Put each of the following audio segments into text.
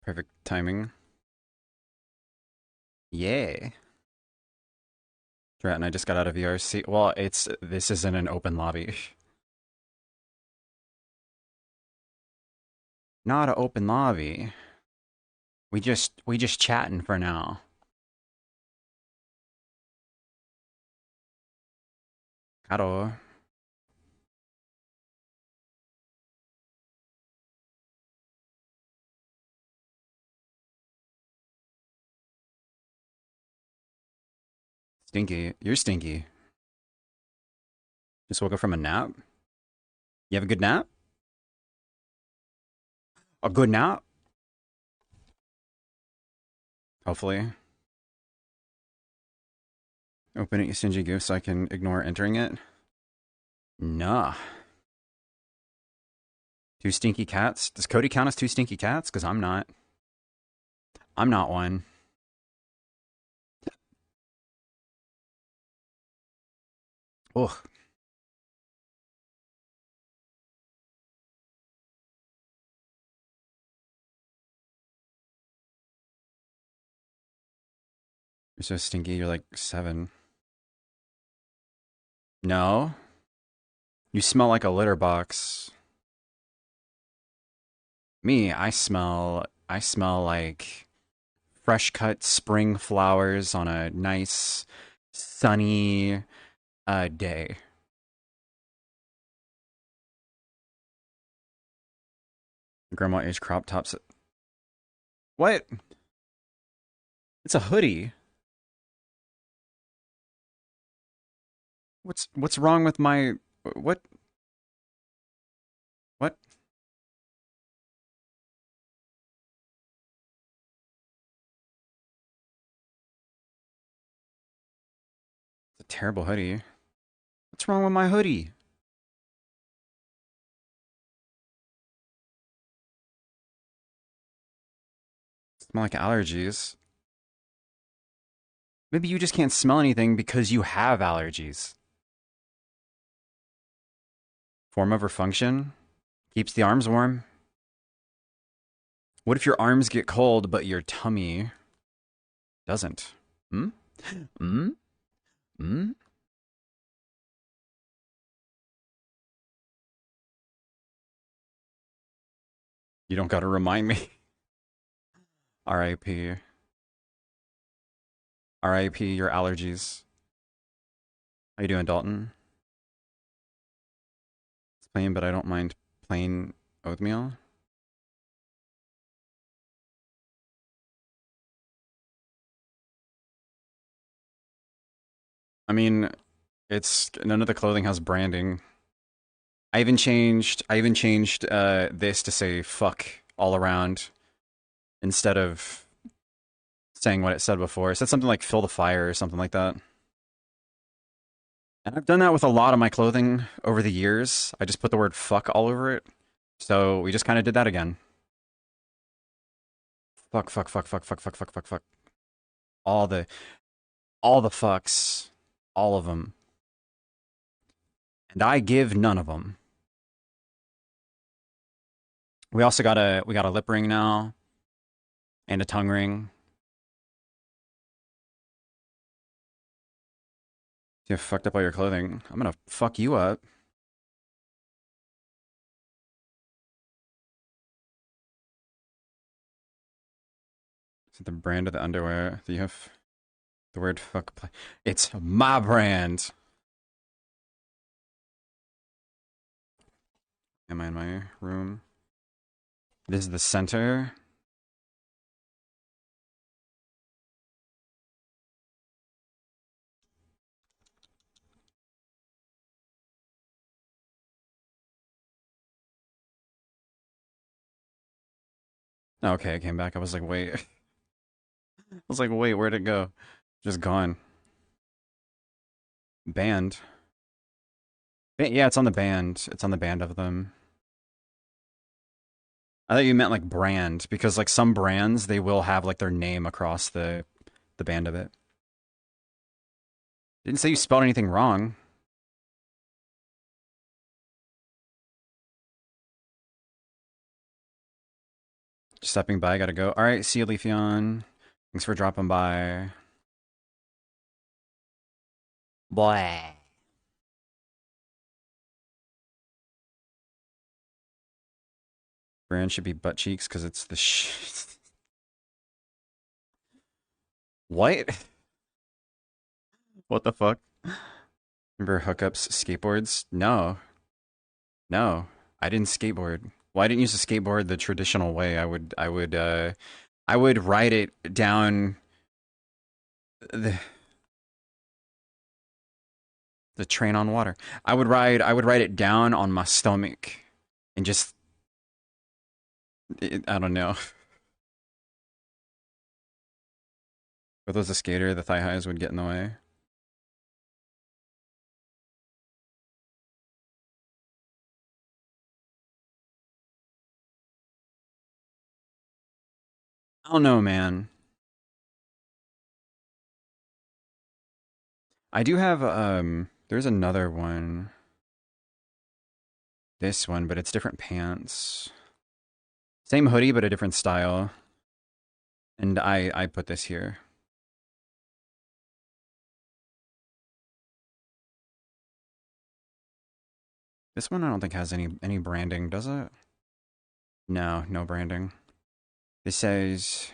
Perfect timing. Yay. Drat and I just got out of VRC. Well, this isn't an open lobby. Not an open lobby. We just chatting for now. Hello. Stinky. You're stinky. Just woke up from a nap. You have a good nap? A good nap? Hopefully. Open it, you stingy goose, so I can ignore entering it. Nah. Two stinky cats? Does Cody count as two stinky cats? Because I'm not. I'm not one. Ugh. You're so stinky, you're like 7. No? You smell like a litter box. Me, I smell like fresh cut spring flowers on a nice sunny day. Grandma age crop tops. What? It's a hoodie. What's wrong with my what what? It's a terrible hoodie. What's wrong with my hoodie? Smell like allergies. Maybe you just can't smell anything because you have allergies. Form over function keeps the arms warm. What if your arms get cold but your tummy doesn't? Hmm? Hmm? Hmm? You don't gotta remind me. RIP. RIP your allergies. How you doing, Dalton? It's plain, but I don't mind plain oatmeal. I mean, it's none of the clothing has branding. I even changed this to say fuck all around instead of saying what it said before. It said something like fill the fire or something like that. And I've done that with a lot of my clothing over the years. I just put the word fuck all over it. So we just kind of did that again. Fuck, fuck, fuck, fuck, fuck, fuck, fuck, fuck, fuck. All the all the fucks. All of them. And I give none of them. We got a lip ring now and a tongue ring. You fucked up all your clothing. I'm gonna fuck you up. Is it the brand of the underwear that you have the word fuck? It's my brand. Am I in my room? This is the center. Okay, I came back. I was like, wait. I was like, wait, where'd it go? Just gone. Band. Yeah, it's on the band. It's on the band of them. I thought you meant like brand because like some brands they will have like their name across the band of it. Didn't say you spelled anything wrong. Stepping by, gotta go. All right, see you, Leafeon. Thanks for dropping by. Boy. Brand should be butt cheeks because it's the What? What the fuck? Remember hookups skateboards? No. No. I didn't skateboard. Well, I didn't use a skateboard the traditional way. I would ride it down the the train on water. I would ride it down on my stomach and just I don't know. If I was a skater, the thigh highs would get in the way. I don't know, man. I do have there's another one. This one, but it's different pants. Same hoodie, but a different style. And I put this here. This one I don't think has any branding, does it? No, no branding. This says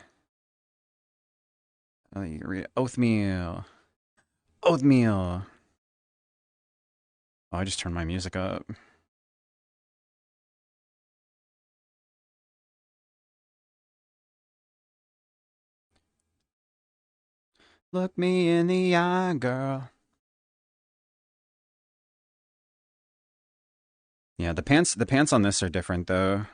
you can read it. Oathmeal. Oathmeal. Oh, I just turned my music up. Look me in the eye, girl. Yeah, the pants on this are different though.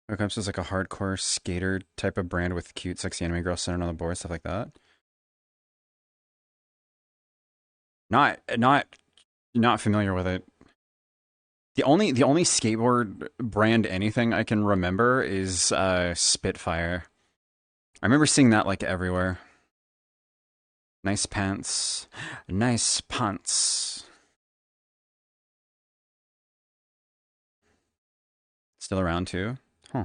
Hookups is like a hardcore skater type of brand with cute, sexy anime girls centered on the board, stuff like that. Not familiar with it. The only skateboard brand anything I can remember is Spitfire. I remember seeing that like everywhere. Nice pants. Nice pants. Still around too? Huh.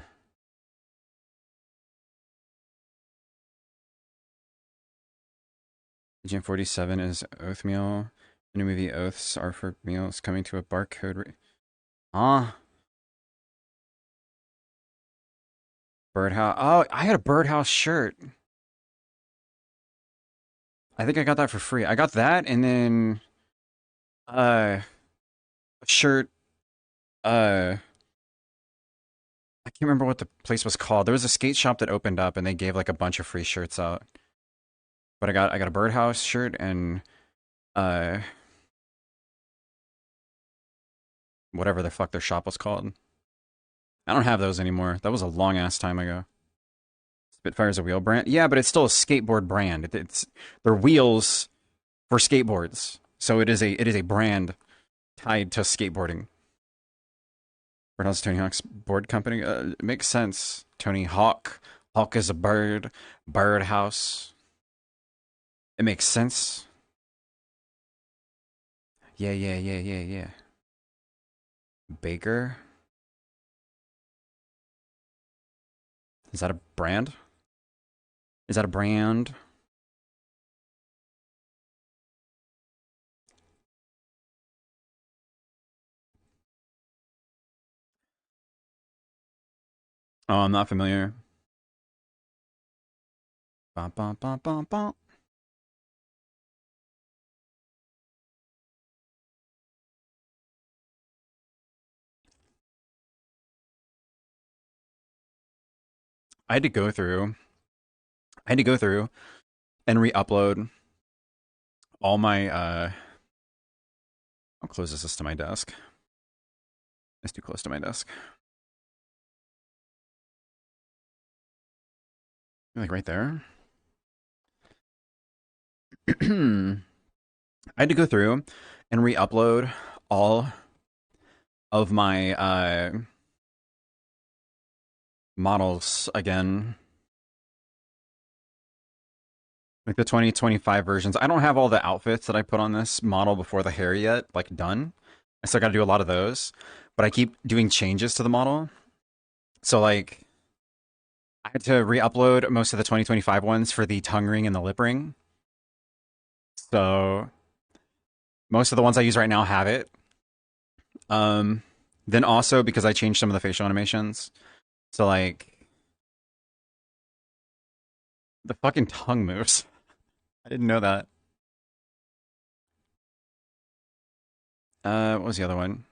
Agent 47 is Oathmeal. The new movie Oaths Are for Meals coming to a barcode. Ah. Birdhouse. Oh, I had a Birdhouse shirt. I think I got that for free. I got that and then a shirt uh I can't remember what the place was called. There was a skate shop that opened up and they gave like a bunch of free shirts out. But I got a Birdhouse shirt and uh whatever the fuck their shop was called. I don't have those anymore. That was a long ass time ago. Spitfire's a wheel brand. Yeah, but it's still a skateboard brand. It's they're wheels for skateboards. So it is a brand tied to skateboarding. Birdhouse Tony Hawk's board company. It makes sense. Tony Hawk. Hawk is a bird. Birdhouse. It makes sense. Yeah. Baker. Is that a brand? Is that a brand? Oh, I'm not familiar. Bum, bum, bum, bum, bum. I had to go through. I had to go through and re-upload all my how close is this to my desk? It's too close to my desk. Like right there. I had to go through and re-upload all of my models again. Like the 2025 versions. I don't have all the outfits that I put on this model before the hair yet, like done. I still got to do a lot of those, but I keep doing changes to the model. So like I had to re-upload most of the 2025 ones for the tongue ring and the lip ring. So most of the ones I use right now have it. Um, then also because I changed some of the facial animations. So like the fucking tongue moves. I didn't know that. What was the other one?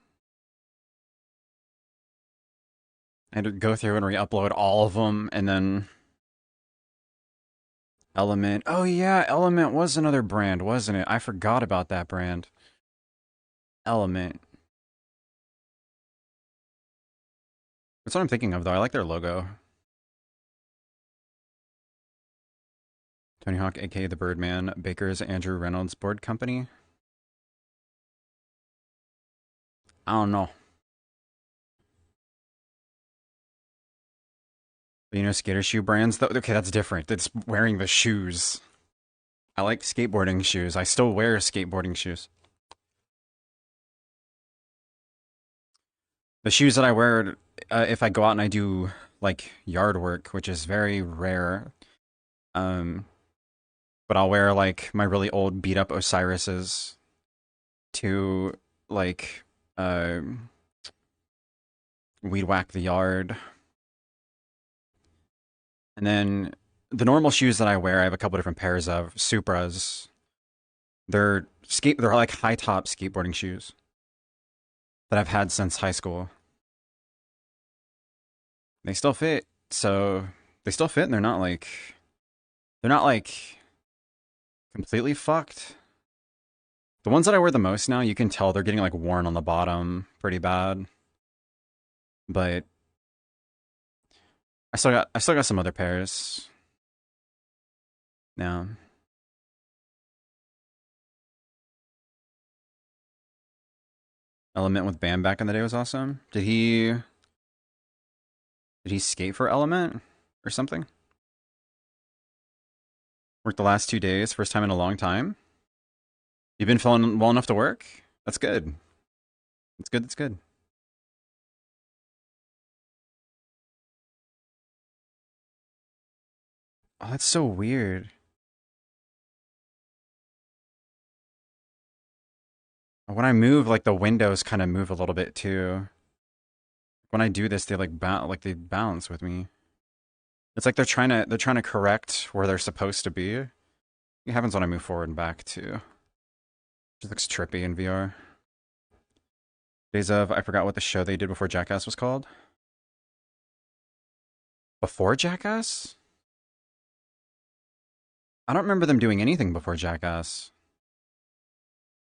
I had to go through and re-upload all of them, and then Element. Oh yeah, Element was another brand, wasn't it? I forgot about that brand. Element. That's what I'm thinking of, though. I like their logo. Tony Hawk, aka the Birdman, Baker's Andrew Reynolds Board Company. I don't know. You know, skater shoe brands, though? Okay, that's different. It's wearing the shoes. I like skateboarding shoes. I still wear skateboarding shoes. The shoes that I wear if I go out and I do like yard work, which is very rare. Um, but I'll wear like my really old beat up Osiris's to like uh, weed whack the yard. And then the normal shoes that I wear, I have a couple different pairs of Supras. They're like high top skateboarding shoes that I've had since high school. They still fit, so they still fit and they're not like completely fucked. The ones that I wear the most now, you can tell they're getting like worn on the bottom pretty bad. But I still got some other pairs. Now. Element with Bam back in the day was awesome. Did he skate for Element or something? Worked the last 2 days, first time in a long time. You've been feeling well enough to work? That's good. That's good, that's good. Oh, that's so weird. When I move, like the windows kind of move a little bit too. When I do this, they they bounce with me. It's like they're trying to correct where they're supposed to be. It happens when I move forward and back too. Just looks trippy in VR. Days of I forgot what the show they did before Jackass was called. Before Jackass? I don't remember them doing anything before Jackass.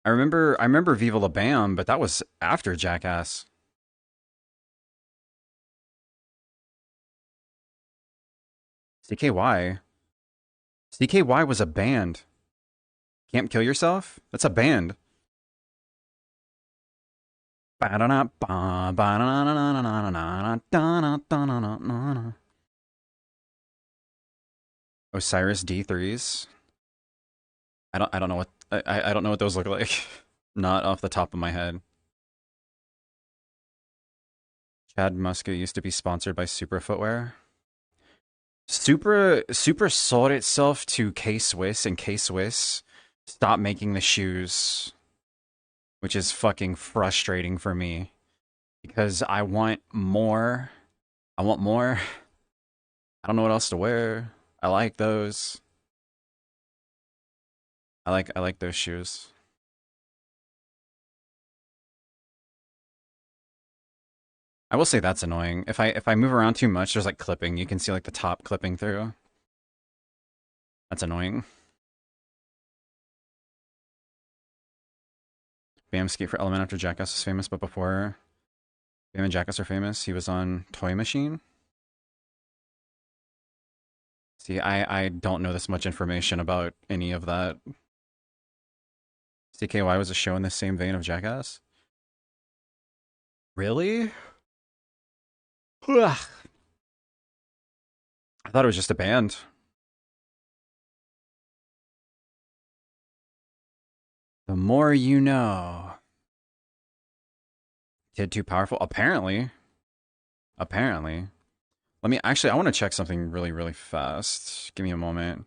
I remember Viva La Bam, but that was after Jackass. CKY. CKY was a band. Can't Kill Yourself? That's a band. Osiris D3s. I don't know what I don't know what those look like. Not off the top of my head. Chad Muska used to be sponsored by Supra Footwear. Supra sold itself to K Swiss, and K Swiss stopped making the shoes, which is fucking frustrating for me because I want more. I want more. I don't know what else to wear. I like those. I like those shoes. I will say that's annoying. If I move around too much, there's like clipping. You can see like the top clipping through. That's annoying. Bam skate for Element after Jackass was famous, but before Bam and Jackass are famous, he was on Toy Machine. See, I don't know this much information about any of that. CKY was a show in the same vein of Jackass. Really? Ugh. I thought it was just a band. The more you know. Kid too powerful? Apparently. Apparently. Let me actually, I want to check something really, really fast. Give me a moment.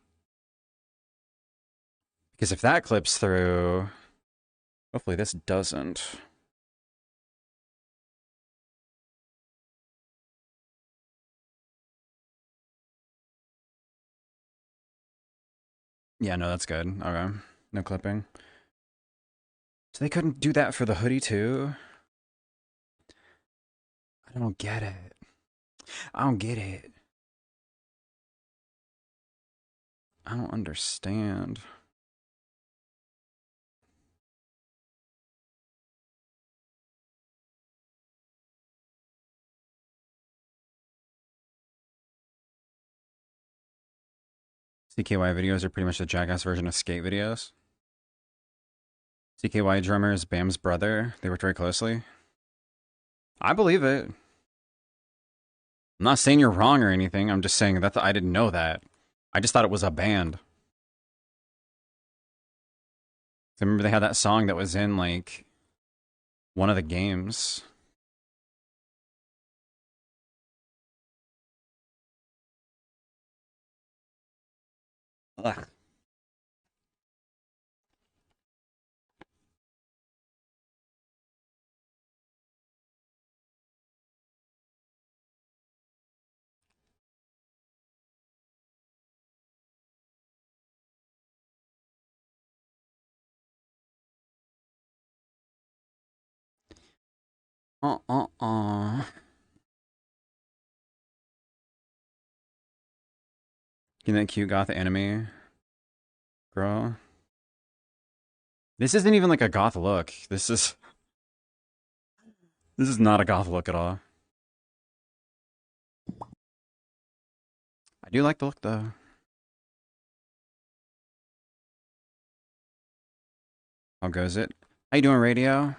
Because if that clips through, hopefully this doesn't. Yeah, no, that's good. Okay. No clipping. So they couldn't do that for the hoodie too? I don't get it. I don't get it. I don't understand. CKY videos are pretty much the Jackass version of skate videos. CKY drummer is Bam's brother. They worked very closely. I believe it. I'm not saying you're wrong or anything. I'm just saying that I didn't know that. I just thought it was a band. I remember they had that song that was in like one of the games. Ugh. Uh. You know that cute goth anime girl? This isn't even like a goth look. This is not a goth look at all. I do like the look though. How goes it? How you doing, radio?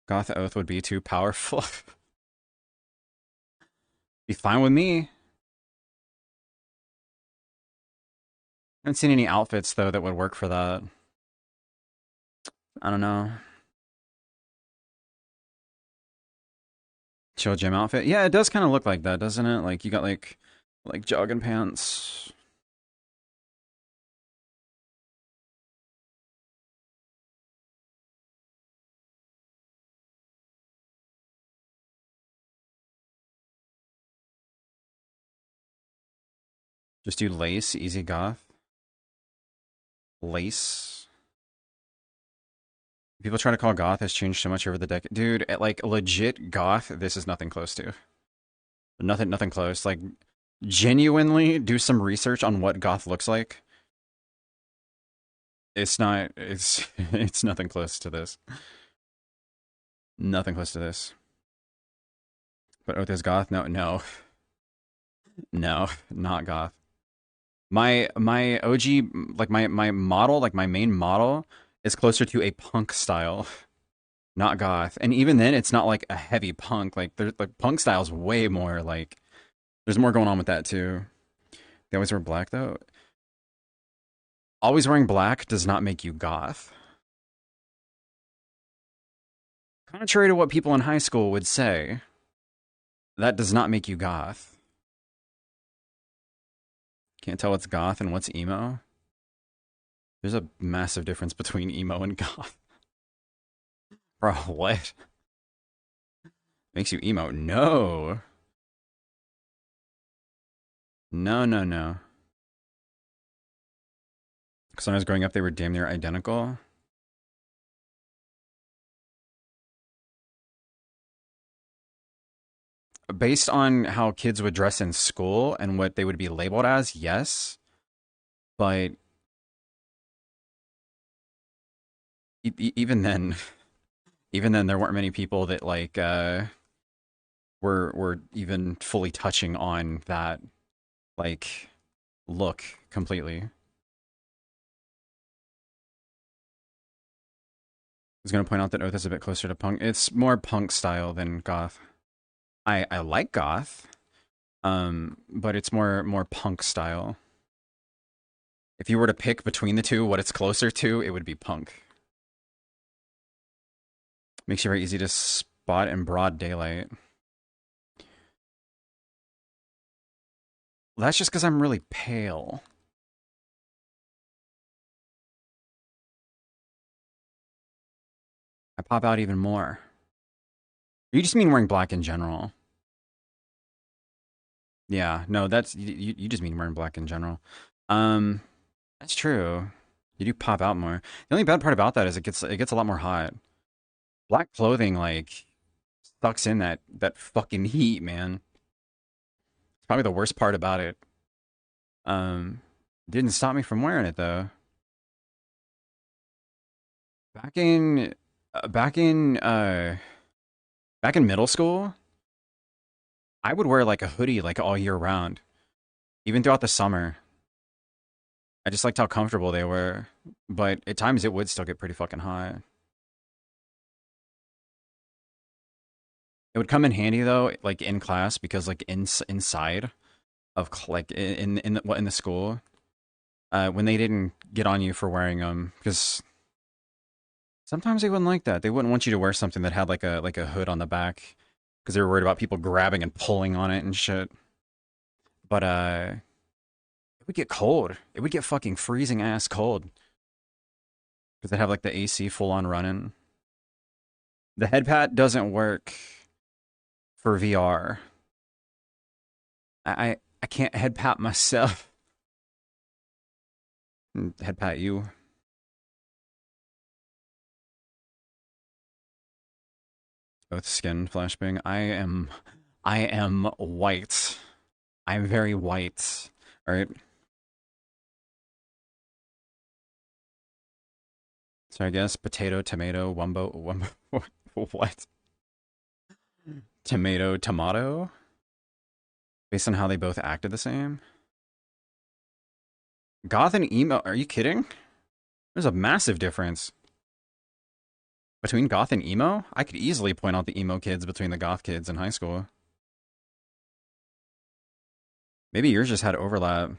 Goth oath would be too powerful. Be fine with me. I haven't seen any outfits though that would work for that. I don't know. Chill gym outfit. Yeah, it does kind of look like that, doesn't it? Like you got like jogging pants. Just do lace, easy goth. Lace. People try to call goth has changed so much over the decade. Dude, at like legit goth, this is nothing close to. Nothing close. Like genuinely do some research on what goth looks like. It's not it's nothing close to this. Nothing close to this. But Oath is goth? No. No, not goth. My OG like my model, like my main model is closer to a punk style, not goth. And even then it's not like a heavy punk. Like there's like punk style's way more like there's more going on with that too. They always wear black though. Always wearing black does not make you goth. Contrary to what people in high school would say, that does not make you goth. Can't tell what's goth and what's emo. There's a massive difference between emo and goth. Bro, what? Makes you emo? No. No. Because when I was growing up, they were damn near identical. Based on how kids would dress in school and what they would be labeled as, yes. But even then, even then, there weren't many people that like were even fully touching on that like look completely. was gonna point out that Oath is a bit closer to punk. It's more punk style than goth. I like goth, but it's more punk style. If you were to pick between the two, what it's closer to, it would be punk. Makes you very easy to spot in broad daylight. Well, that's just because I'm really pale. I pop out even more. You just mean wearing black in general. Yeah, no, that's you just mean wearing black in general. Um, that's true. You do pop out more. The only bad part about that is it gets a lot more hot. Black clothing like sucks in that fucking heat, man. It's probably the worst part about it. Um, didn't stop me from wearing it though. Back in back in back in middle school, I would wear like a hoodie like all year round, even throughout the summer. I just liked how comfortable they were, but at times it would still get pretty fucking hot. It would come in handy though, like in class, because like inside of like in the school, when they didn't get on you for wearing them, because sometimes they wouldn't like that. They wouldn't want you to wear something that had like a hood on the back, because they were worried about people grabbing and pulling on it and shit. But it would get cold. It would get fucking freezing ass cold because they have like the AC full on running. The head pat doesn't work for VR. I can't head pat myself. Head pat you. Both skin flashbang. I am white. I'm very white. All right. So I guess potato, tomato, wumbo. What? Tomato, tomato? Based on how they both acted the same? Goth and emo? Are you kidding? There's a massive difference between goth and emo. I could easily point out the emo kids between the goth kids in high school. Maybe yours just had overlap.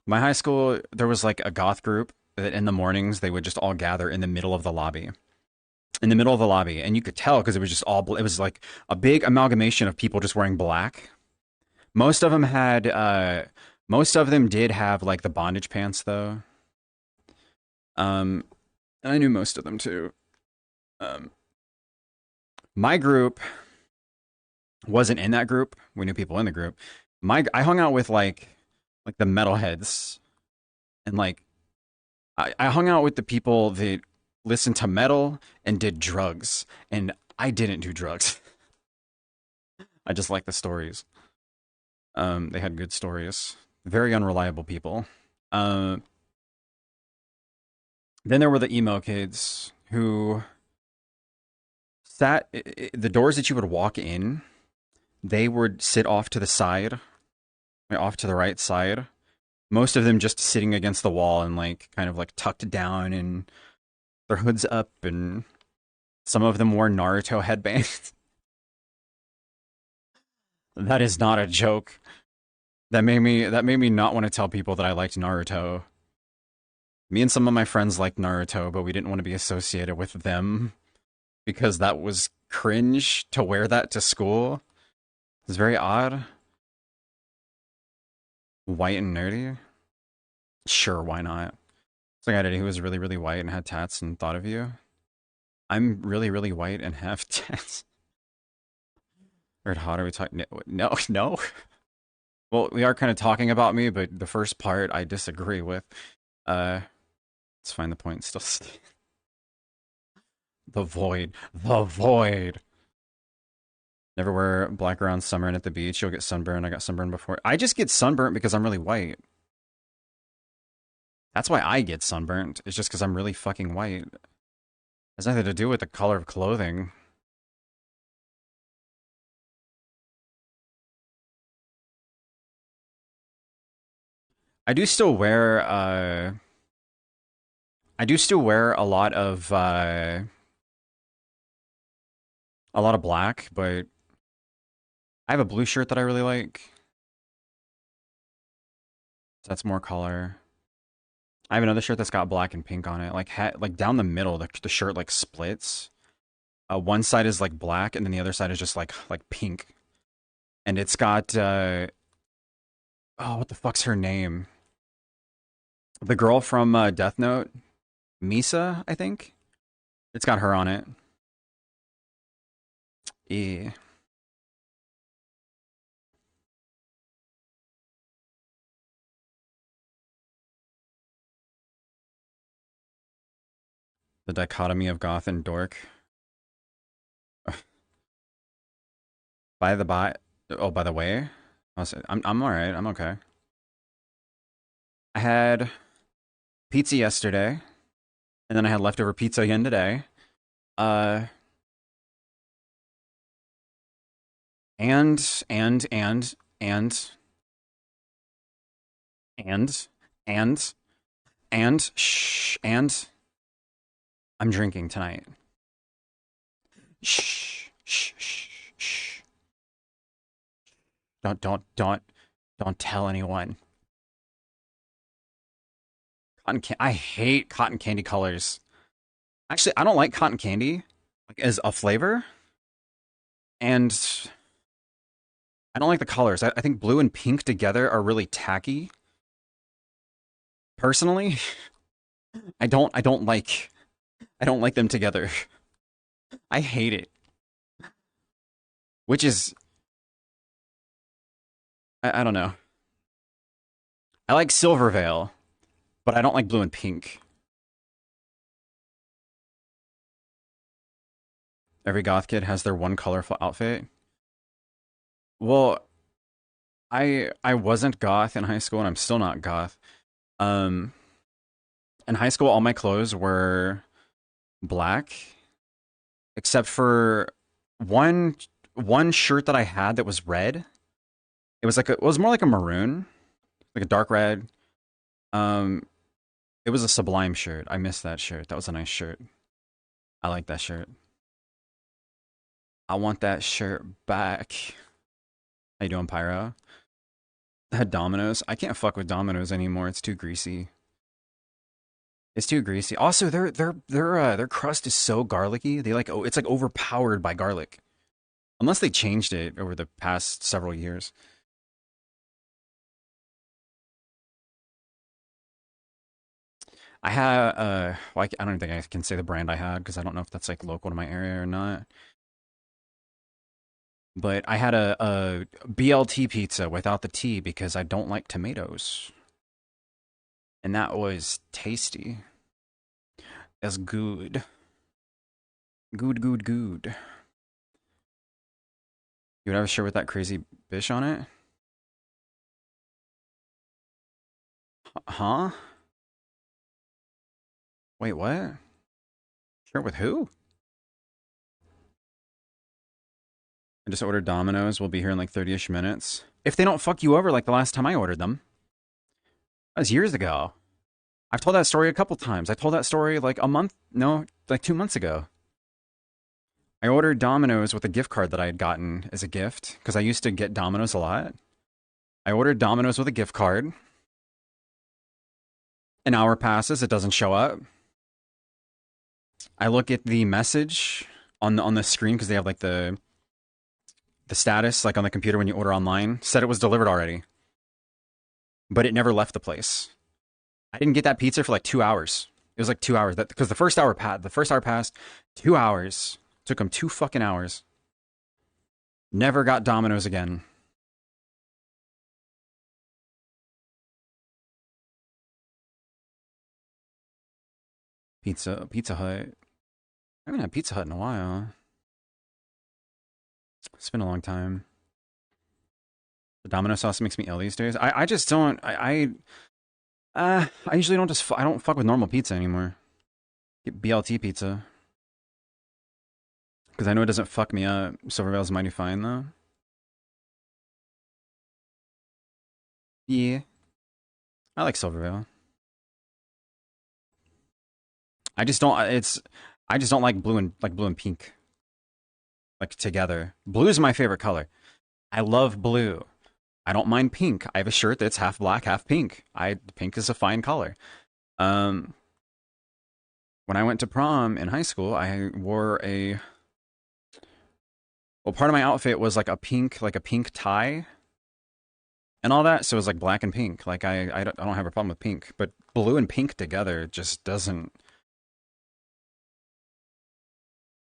My high school, there was like a goth group that in the mornings they would just all gather in the middle of the lobby. In the middle of the lobby. And you could tell because it was just it was like a big amalgamation of people just wearing black. Most of them had, most of them did have like the bondage pants though. And I knew most of them too. Um, my group wasn't in that group. We knew people in the group. I hung out with like the metalheads, and like I hung out with the people that listened to metal and did drugs, and I didn't do drugs. I just like the stories. They had good stories. Very unreliable people. Then there were the emo kids who sat the doors that you would walk in. They would sit off to the side, off to the right side. Most of them just sitting against the wall and like kind of like tucked down and their hoods up, and some of them wore Naruto headbands. That is not a joke. That made me not want to tell people that I liked Naruto. Me and some of my friends liked Naruto, but we didn't want to be associated with them because that was cringe to wear that to school. It's very odd. White and nerdy? Sure, why not? It's like I did. He was really, really white and had tats and thought of you. I'm really, really white and have tats. Red hot, are we talking? No, no. Well, we are kind of talking about me, but the first part I disagree with. Uh, let's find the point. Still, the void, the void. Never wear black around summer and at the beach. You'll get sunburned. I got sunburned before. I just get sunburnt because I'm really white. That's why I get sunburnt. It's just because I'm really fucking white. It has nothing to do with the color of clothing. I do still wear I do still wear a lot of black, but I have a blue shirt that I really like. So that's more color. I have another shirt that's got black and pink on it. Like down the middle, the shirt like splits. One side is like black, and then the other side is just like pink. And it's got oh, what the fuck's her name? The girl from Death Note, Misa, I think. It's got her on it. Yeah. The dichotomy of goth and dork. By the by, oh, by the way, I'm all right. I'm okay. I had pizza yesterday, and then I had leftover pizza again today. Uh, and and and and and and and I'm drinking tonight. Shh, shh, shh, shh. Don't tell anyone. I hate cotton candy colors. Actually, I don't like cotton candy like as a flavor, and I don't like the colors. I think blue and pink together are really tacky. Personally, I don't like them together. I hate it. Which is I don't know. I like Silvervale, but I don't like blue and pink. Every goth kid has their one colorful outfit. Well, I wasn't goth in high school, and I'm still not goth. Um, in high school, all my clothes were black, except for one one shirt that I had that was red. It was more like a maroon, like a dark red. Um, it was a Sublime shirt. I missed that shirt. That was a nice shirt. I like that shirt. I want that shirt back. How you doing, Pyro? I had Domino's. I can't fuck with Domino's anymore. It's too greasy. It's too greasy. Also, their crust is so garlicky. They like it's like overpowered by garlic. Unless they changed it over the past several years. I had well, I don't think I can say the brand I had because I don't know if that's like local to my area or not. But I had a BLT pizza without the T because I don't like tomatoes. And that was tasty. That's good. Good, good, good. You would have a shirt with that crazy bish on it? Huh? Wait, what? Shirt with who? I just ordered Domino's. We'll be here in like 30-ish minutes. If they don't fuck you over like the last time I ordered them. That was years ago. I've told that story a couple times. I told that story like a month, no, like 2 months ago. I ordered Domino's with a gift card that I had gotten as a gift because I used to get Domino's a lot. I ordered Domino's with a gift card. An hour passes, it doesn't show up. I look at the message on the screen because they have like the status like on the computer when you order online. Said it was delivered already, but it never left the place. I didn't get that pizza for like 2 hours. It was like 2 hours. That because the first hour passed. 2 hours took them 2 fucking hours. Never got Domino's again. Pizza Hut. I haven't had Pizza Hut in a while. It's been a long time. The Domino sauce makes me ill these days. I just don't. I usually don't I don't fuck with normal pizza anymore. Get BLT pizza because I know it doesn't fuck me up. Silvervale's mighty fine though. Yeah. I like Silvervale. I just don't. I just don't like blue and pink like together. Blue is my favorite color. I love blue. I don't mind pink. I have a shirt that's half black, half pink. Pink is a fine color. Um, when I went to prom in high school, I wore a well, part of my outfit was like a pink tie and all that. So it was like black and pink. Like I don't have a problem with pink, but blue and pink together just doesn't.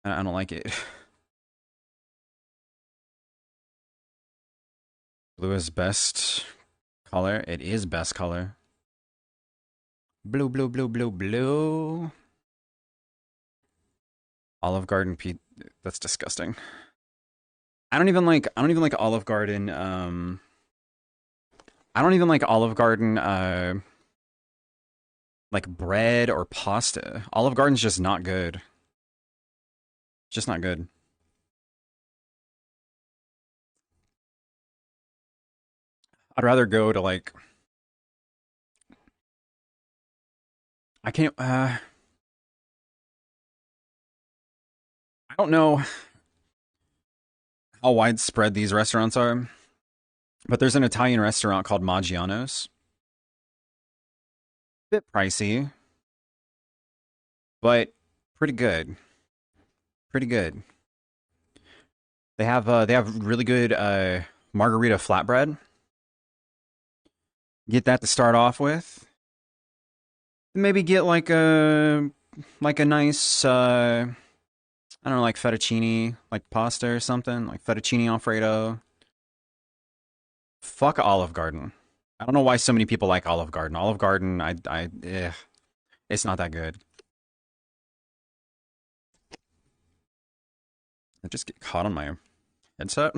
I don't like it. Blue is best color. It is best color. Blue, blue, blue, blue, blue. Olive Garden Pete. That's disgusting. I don't even like Olive Garden. I don't even like Olive Garden. Like bread or pasta. Olive Garden's just not good. Just not good. I'd rather go to like I can't. I don't know how widespread these restaurants are, but there's an Italian restaurant called Maggiano's. Bit pricey, but pretty good. Pretty good. They have really good margarita flatbread. Get that to start off with. Maybe get like a nice I don't know, like fettuccine, like pasta or something, like fettuccine alfredo. Fuck Olive Garden. I don't know why so many people like Olive Garden. Olive Garden, it's not that good. I just get caught on my headset.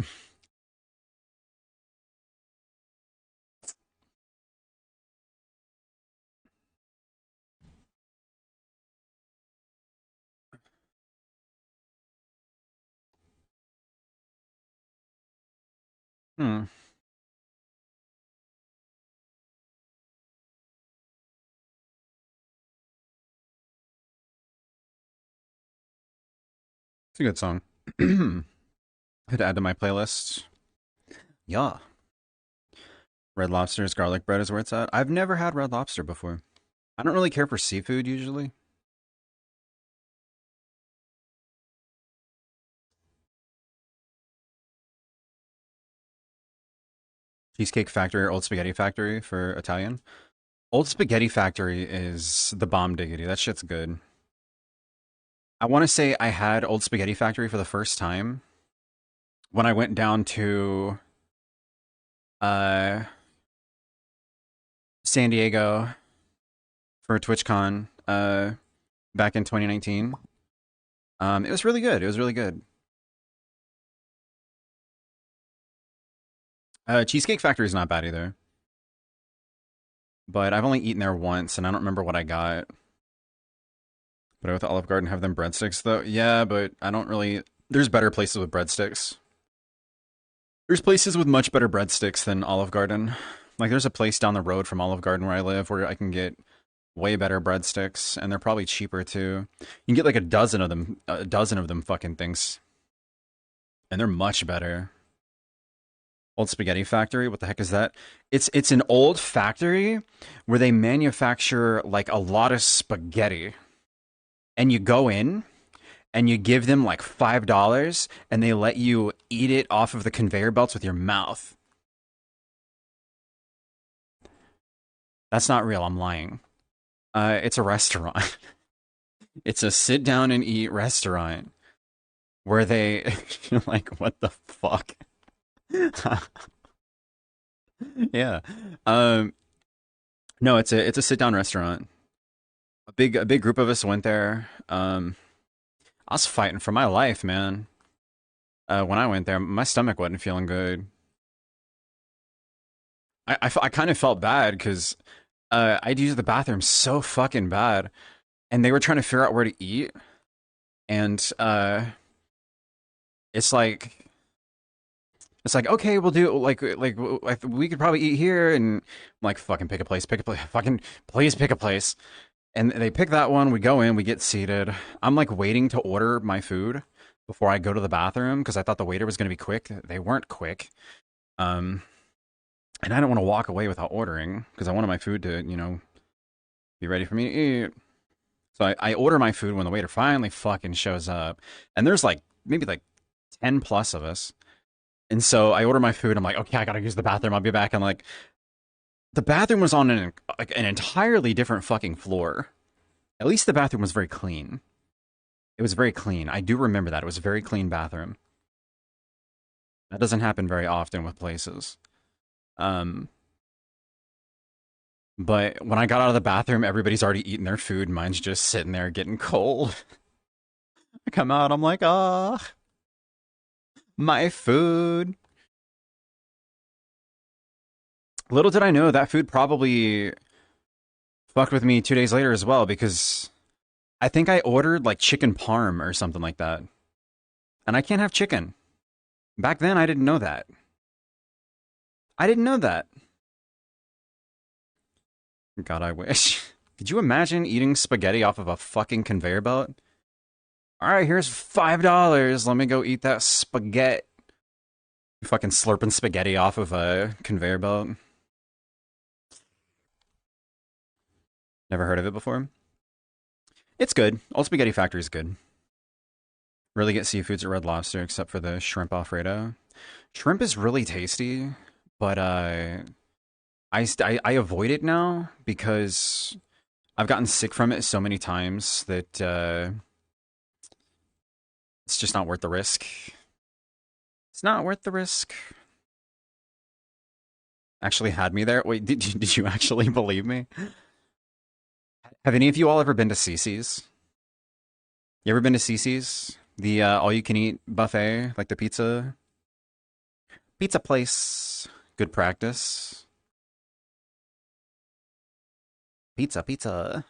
Hmm, it's a good song. Could add to my playlist. Yeah. Red Lobster's garlic bread is where it's at. I've never had Red Lobster before. I don't really care for seafood usually. Cheesecake Factory or Old Spaghetti Factory for Italian. Old Spaghetti Factory is the bomb diggity. That shit's good. I want to say I had Old Spaghetti Factory for the first time when I went down to uh, San Diego for TwitchCon back in 2019. It was really good. It was really good. Cheesecake Factory is not bad either, but I've only eaten there once, and I don't remember what I got. But I went to Olive Garden have them breadsticks though. Yeah, but I don't really. There's better places with breadsticks. There's places with much better breadsticks than Olive Garden. Like there's a place down the road from Olive Garden where I live where I can get way better breadsticks, and they're probably cheaper too. You can get like a dozen of them fucking things, and they're much better. Old Spaghetti Factory, what the heck is that? It's an old factory where they manufacture like a lot of spaghetti, and you go in and you give them like $5 and they let you eat it off of the conveyor belts with your mouth. That's not real. I'm lying. It's a restaurant. It's a sit down and eat restaurant where they you're like, what the fuck? Yeah. Um, no, it's a sit down restaurant. A big group of us went there. I was fighting for my life, man. When I went there, my stomach wasn't feeling good. I kind of felt bad because I'd use the bathroom so fucking bad, and they were trying to figure out where to eat, and it's like It's like, okay, we'll do we could probably eat here, and I'm like, fucking pick a place, fucking please pick a place. And they pick that one. We go in, we get seated. I'm like waiting to order my food before I go to the bathroom because I thought the waiter was going to be quick. They weren't quick. And I don't want to walk away without ordering because I wanted my food to, be ready for me to eat. So I order my food when the waiter finally fucking shows up. And there's like maybe like 10 plus of us. And so I order my food. I'm like, okay, I gotta use the bathroom. I'll be back. And like, the bathroom was on an entirely different fucking floor. At least the bathroom was very clean. It was very clean. I do remember that. It was a very clean bathroom. That doesn't happen very often with places. But when I got out of the bathroom, everybody's already eaten their food. Mine's just sitting there getting cold. I come out, I'm like, ah, my food. Little did I know that food probably fucked with me 2 days later as well, because I think I ordered like chicken parm or something like that. And I can't have chicken. Back then, I didn't know that. I didn't know that. God, I wish. Could you imagine eating spaghetti off of a fucking conveyor belt? Alright, here's $5. Let me go eat that spaghetti. Fucking slurping spaghetti off of a conveyor belt. Never heard of it before. It's good. Old Spaghetti Factory is good. Really get seafoods at Red Lobster, except for the shrimp Alfredo. Shrimp is really tasty, but I avoid it now because I've gotten sick from it so many times that it's just not worth the risk. It's not worth the risk. Actually had me there. Wait, did you actually believe me? Have any of you all ever been to Cici's? You ever been to Cici's? The all-you-can-eat buffet, like the pizza place. Good practice. Pizza.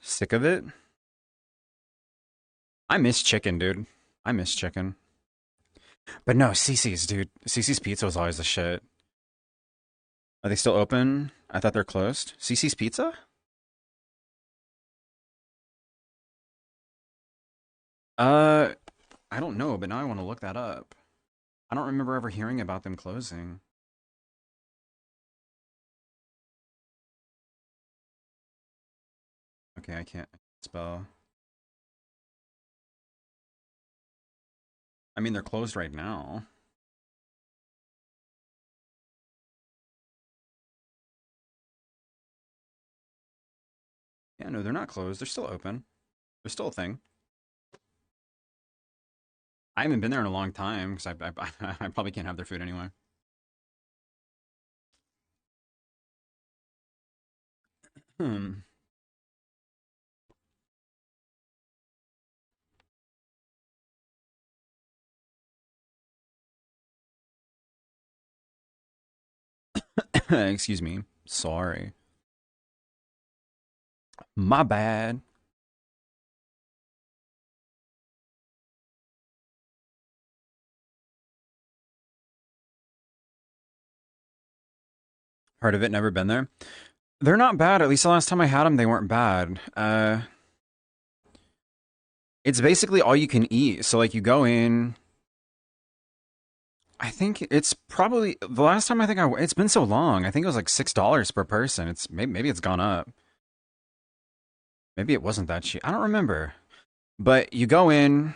Sick of it? I miss chicken, dude. I miss chicken. But no, Cici's, dude. Cici's Pizza was always the shit. Are they still open? I thought they're closed. Cici's Pizza? I don't know, but now I want to look that up. I don't remember ever hearing about them closing. Okay, I can't spell. I mean, they're closed right now. Yeah, no, they're not closed. They're still open. They're still a thing. I haven't been there in a long time because I probably can't have their food anyway. Hmm. Excuse me. Sorry. My bad. Heard of it, never been there. They're not bad. At least the last time I had them, they weren't bad. It's basically all you can eat. So like you go in. I think it's probably the last time it's been so long. I think it was like $6 per person. It's maybe it's gone up. Maybe it wasn't that cheap. I don't remember. But you go in,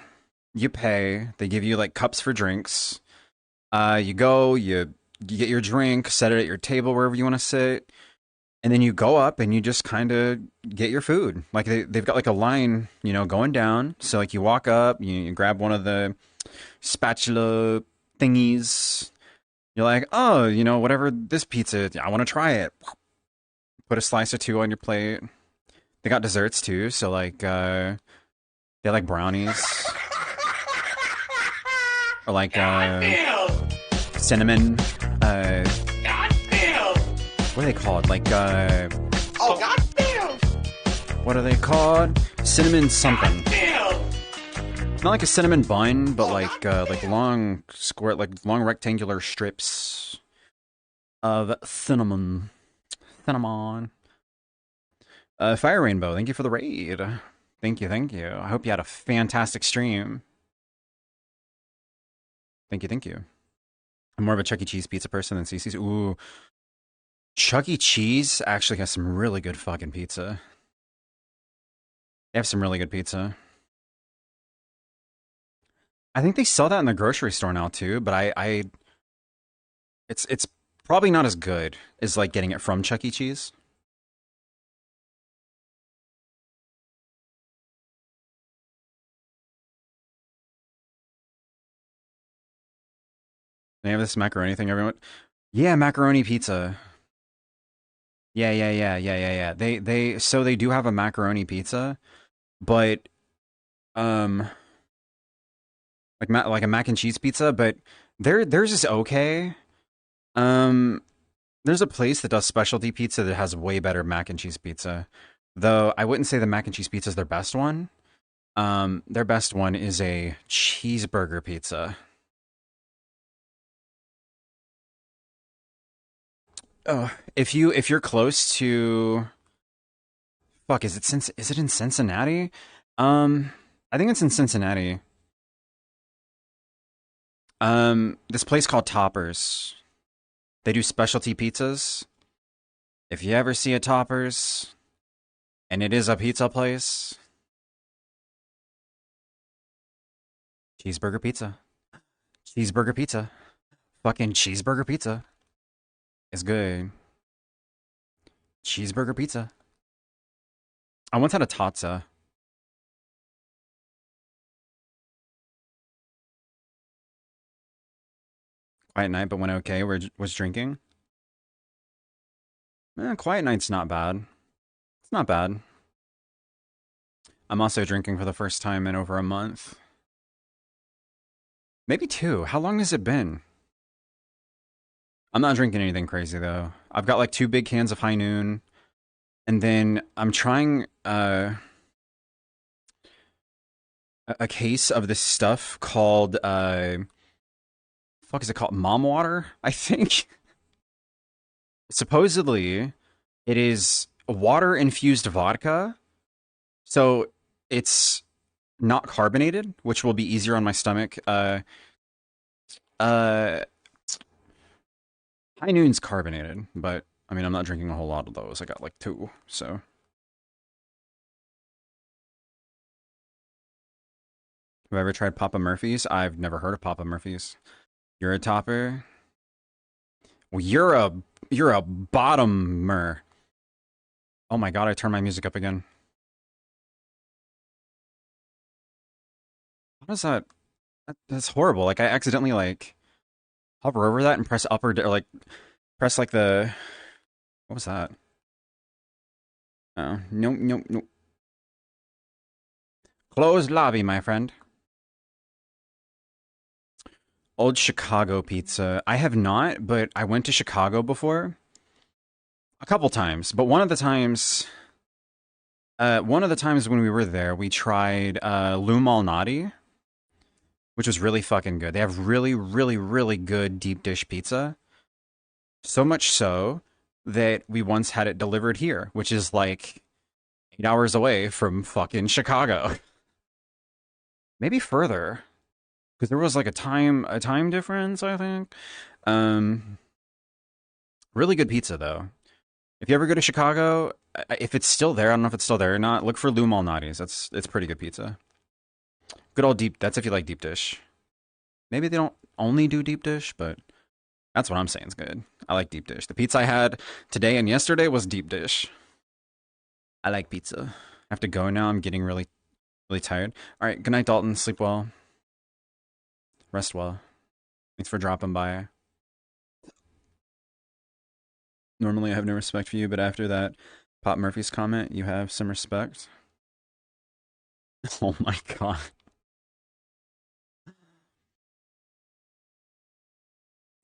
you pay. They give you like cups for drinks. You go, you get your drink, set it at your table wherever you want to sit, and then you go up and you just kind of get your food. Like they've got like a line, going down. So like you walk up, you grab one of the spatula thingies. You're like, oh, whatever this pizza, I want to try it. Put a slice or two on your plate. They got desserts too, so like they like brownies. Or like cinnamon what are they called? Like oh goddamn! What are they called? Cinnamon something. not like a cinnamon bun, but like long square, like long rectangular strips of cinnamon. Cinnamon. Fire Rainbow, thank you for the raid. Thank you, thank you. I hope you had a fantastic stream. Thank you, thank you. I'm more of a Chuck E. Cheese pizza person than CC's. Ooh. Chuck E. Cheese actually has some really good fucking pizza. They have some really good pizza. I think they sell that in the grocery store now too, but it's probably not as good as like getting it from Chuck E. Cheese. They have this macaroni thing, everyone. Yeah, macaroni pizza. Yeah. So they do have a macaroni pizza, but um like a mac and cheese pizza, but theirs is okay. Um there's a place that does specialty pizza that has way better mac and cheese pizza. Though I wouldn't say the mac and cheese pizza is their best one. Their best one is a cheeseburger pizza. Oh, if you're close to fuck, is it in Cincinnati? I think it's in Cincinnati. This place called Toppers. They do specialty pizzas. If you ever see a Toppers, and it is a pizza place, cheeseburger pizza. Cheeseburger pizza. Fucking cheeseburger pizza is good. Cheeseburger pizza. I once had a Tatza. Quiet night, but went okay. Was drinking. Quiet night's not bad. It's not bad. I'm also drinking for the first time in over a month. Maybe two. How long has it been? I'm not drinking anything crazy though. I've got like 2 big cans of High Noon, and then I'm trying a case of this stuff called fuck is it called? Mom water, I think. Supposedly, it is water infused vodka. So it's not carbonated, which will be easier on my stomach. Uh High Noon's carbonated, but I mean I'm not drinking a whole lot of those. I got like 2, so have I ever tried Papa Murphy's? I've never heard of Papa Murphy's. You're a topper? Well, you're a bottomer. Oh my god, I turned my music up again. How does that's horrible. Like I accidentally like hover over that and press up or like press like the what was that? Oh, no. Closed lobby, my friend. Old Chicago pizza. I have not, but I went to Chicago before. A couple times, but one of the times when we were there, we tried Lou Malnati, which was really fucking good. They have really good deep dish pizza. So much so that we once had it delivered here, which is like 8 hours away from fucking Chicago. Maybe further. Because there was like a time difference, I think. Um Really good pizza though. If you ever go to Chicago, if it's still there, I don't know if it's still there or not, look for Lou Malnati's. It's pretty good pizza. Good old deep, that's if you like deep dish. Maybe they don't only do deep dish, but that's what I'm saying is good. I like deep dish. The pizza I had today and yesterday was deep dish. I like pizza. I have to go now. I'm getting really tired. All right, good night, Dalton. Sleep well. Rest well. Thanks for dropping by. Normally I have no respect for you, but after that Pop Murphy's comment, you have some respect. Oh my god.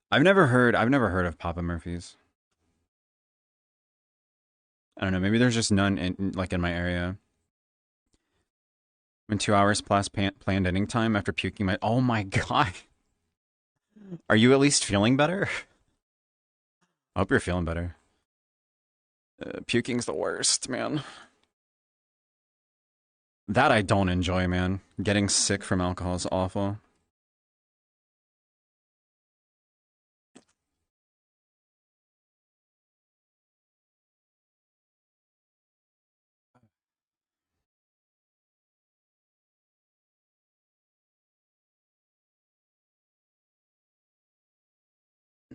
I've never heard of Papa Murphy's. I don't know, maybe there's just none in like in my area. In 2 hours plus planned ending time after puking my. Oh my god. Are you at least feeling better? I hope you're feeling better. Puking's the worst, man. That I don't enjoy, man. Getting sick from alcohol is awful.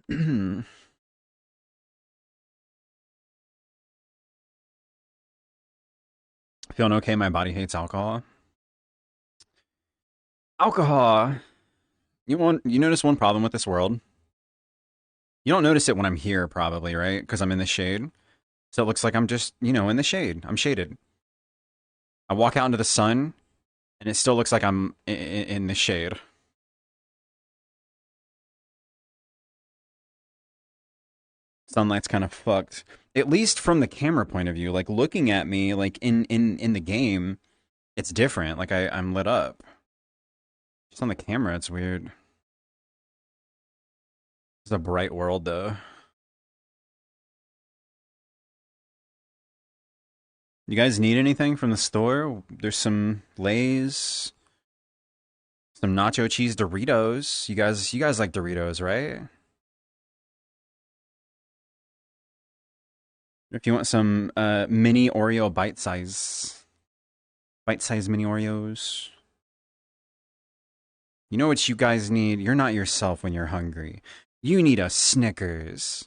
Feeling okay? My body hates alcohol. Alcohol. You notice one problem with this world? You don't notice it when I'm here, probably, right? Because I'm in the shade. So it looks like I'm just, in the shade. I'm shaded. I walk out into the sun, and it still looks like I'm in the shade. Sunlight's kind of fucked. At least from the camera point of view, like looking at me, like in the game, it's different. Like I'm lit up. Just on the camera, it's weird. It's a bright world, though. You guys need anything from the store? There's some Lay's, some nacho cheese Doritos. You guys like Doritos, right? If you want some mini Oreo bite size mini Oreos. You know what you guys need? You're not yourself when you're hungry. You need a Snickers.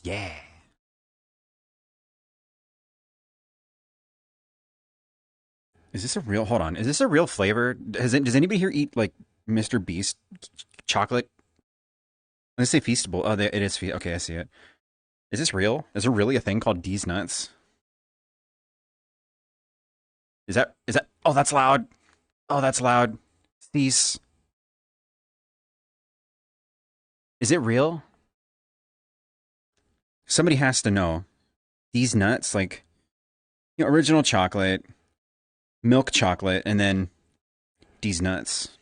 Yeah. Is this a real? Hold on. Is this a real flavor? Does anybody here eat like Mr. Beast chocolate? Let's say Feastable. Oh, it is Feast. Okay, I see it. Is this real? Is there really a thing called D's Nuts? Is that? Oh, that's loud. Oh, that's loud. These. Is it real? Somebody has to know. These nuts, like original chocolate, milk chocolate, and then these nuts.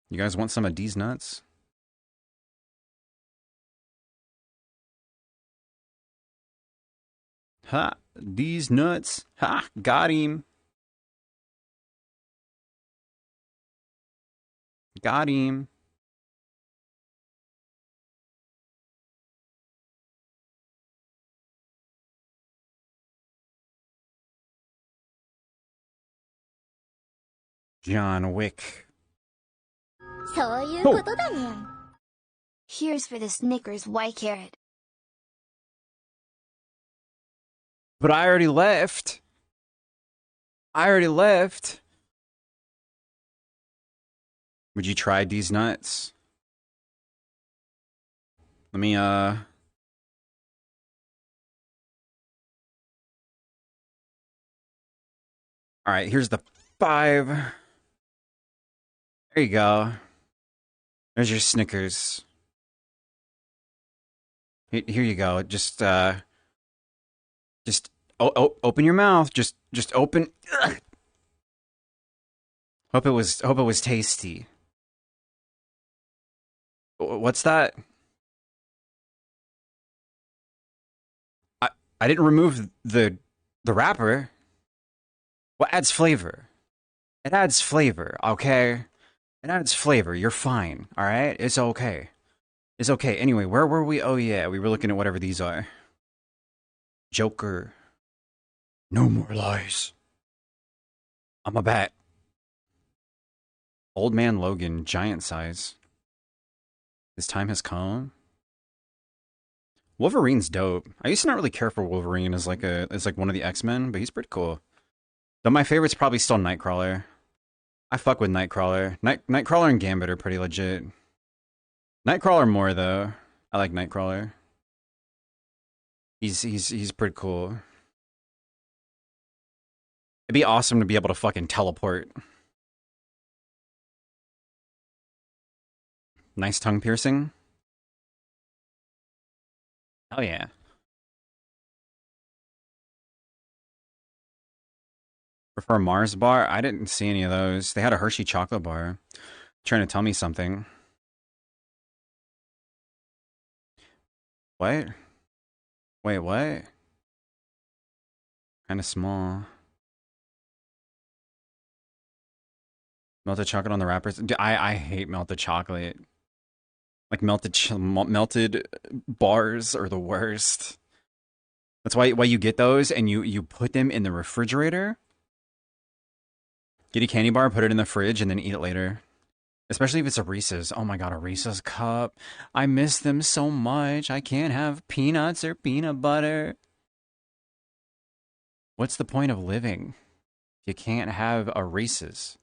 You guys want some of these nuts? Ha! These nuts. Ha! Got him. Got him. John Wick. そういうことだにゃん. Here's for the Snickers, white carrot. But I already left. Would you try these nuts? Let me, Alright, here's the 5. There you go. There's your Snickers. Here you go. Just open your mouth. Just open. Ugh. Hope it was tasty. What's that? I didn't remove the wrapper. What adds flavor? It adds flavor, okay? It adds flavor. You're fine, all right? It's okay. It's okay. Anyway, where were we? Oh yeah, we were looking at whatever these are. Joker. No more lies. I'm a bat. Old Man Logan, giant size. His time has come. Wolverine's dope. I used to not really care for Wolverine as like one of the X-Men, but he's pretty cool. Though my favorite's probably still Nightcrawler. I fuck with Nightcrawler. Nightcrawler and Gambit are pretty legit. Nightcrawler more though. I like Nightcrawler. He's pretty cool. It'd be awesome to be able to fucking teleport. Nice tongue piercing. Oh yeah. Prefer Mars bar? I didn't see any of those. They had a Hershey chocolate bar. Trying to tell me something. What? Wait, what? Kind of small. Melted chocolate on the wrappers. I hate melted chocolate. Like melted bars are the worst. That's why you get those and you put them in the refrigerator. Get a candy bar, put it in the fridge, and then eat it later. Especially if it's a Reese's. Oh my god, a Reese's cup. I miss them so much. I can't have peanuts or peanut butter. What's the point of living? You can't have a Reese's.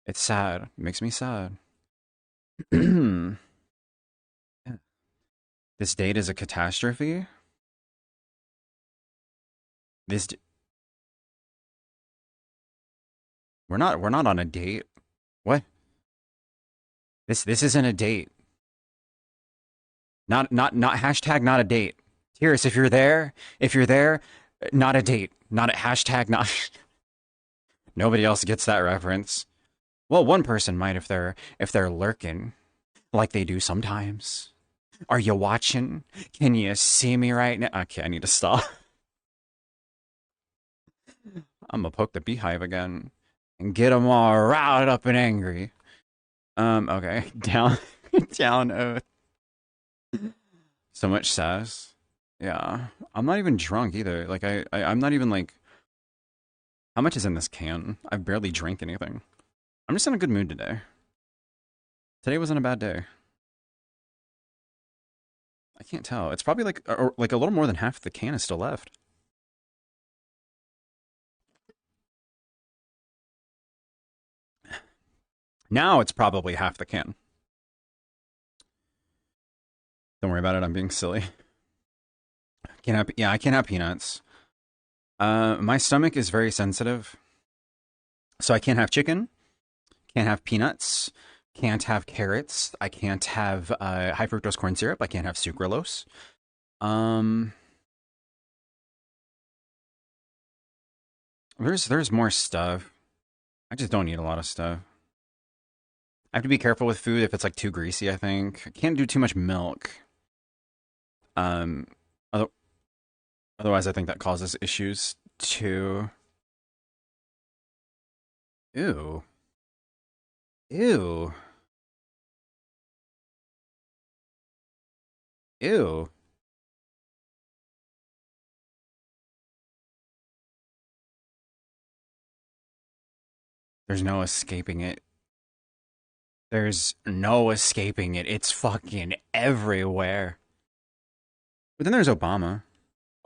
It's sad. It makes me sad. This date is a catastrophe. This we're not on a date. What? This isn't a date. Not hashtag not a date. Tears, if you're there, not a date. Not a hashtag not Nobody else gets that reference. Well, one person might if they're lurking, like they do sometimes. Are you watching? Can you see me right now? Okay, I need to stop. I'm gonna poke the beehive again and get them all riled up and angry. Okay, down, down oath. So much sass. Yeah, I'm not even drunk either. Like I'm not even like. How much is in this can? I barely drank anything. I'm just in a good mood today. Today wasn't a bad day. I can't tell. It's probably like a little more than half the can is still left. Now it's probably half the can. Don't worry about it. I'm being silly. I can't have peanuts. My stomach is very sensitive, so I can't have chicken. Can't have peanuts. Can't have carrots. I can't have high fructose corn syrup. I can't have sucralose. There's more stuff. I just don't eat a lot of stuff. I have to be careful with food if it's like too greasy, I think. I can't do too much milk. Um, otherwise I think that causes issues too. Ew. Ew. Ew. There's no escaping it. There's no escaping it. It's fucking everywhere. But then there's Obama.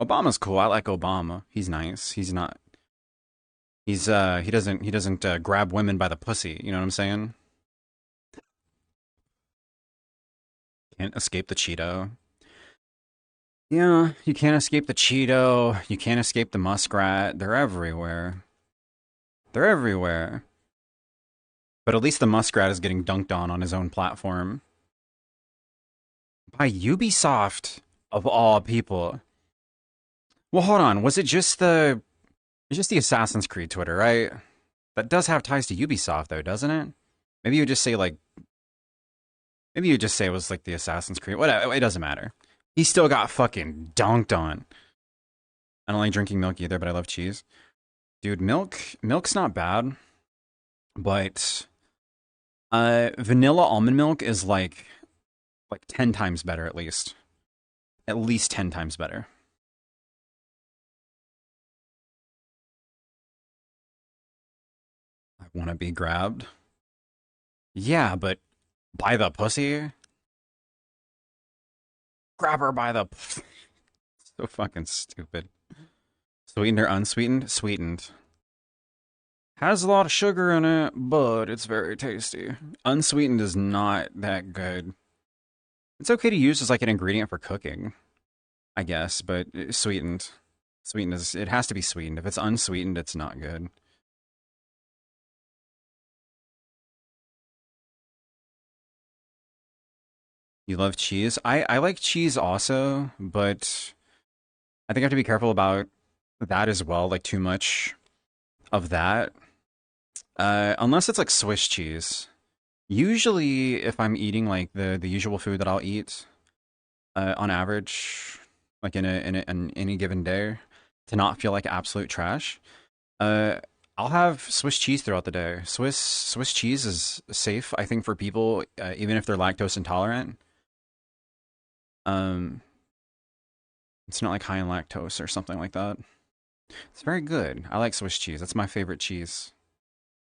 Obama's cool. I like Obama. He's nice. He's not. He doesn't grab women by the pussy. You know what I'm saying? Can't escape the Cheeto. Yeah, you can't escape the Cheeto. You can't escape the muskrat. They're everywhere. They're everywhere. But at least the muskrat is getting dunked on his own platform. By Ubisoft, of all people. Well, hold on. Was it just the... It's just the Assassin's Creed Twitter, right? That does have ties to Ubisoft, though, doesn't it? Maybe you just say, like... Maybe you just say it was, like, the Assassin's Creed. Whatever, it doesn't matter. He still got fucking dunked on. I don't like drinking milk either, but I love cheese. Dude, milk's not bad. But... vanilla almond milk is, like 10 times better, at least. At least 10 times better. I want to be grabbed. Yeah, but by the pussy? Grab her by the... So fucking stupid. Sweetened or unsweetened? Sweetened. Has a lot of sugar in it, but it's very tasty. Unsweetened is not that good. It's okay to use as like an ingredient for cooking, I guess, but sweetened. Sweetened is... It has to be sweetened. If it's unsweetened, it's not good. You love cheese? I like cheese also, but I think I have to be careful about that as well, like too much of that. Unless it's like Swiss cheese. Usually, if I'm eating like the usual food that I'll eat, on average, like in any given day, to not feel like absolute trash, uh, I'll have Swiss cheese throughout the day. Swiss cheese is safe, I think, for people even if they're lactose intolerant. Um, it's not like high in lactose or something like that. It's very good. I like Swiss cheese. That's my favorite cheese.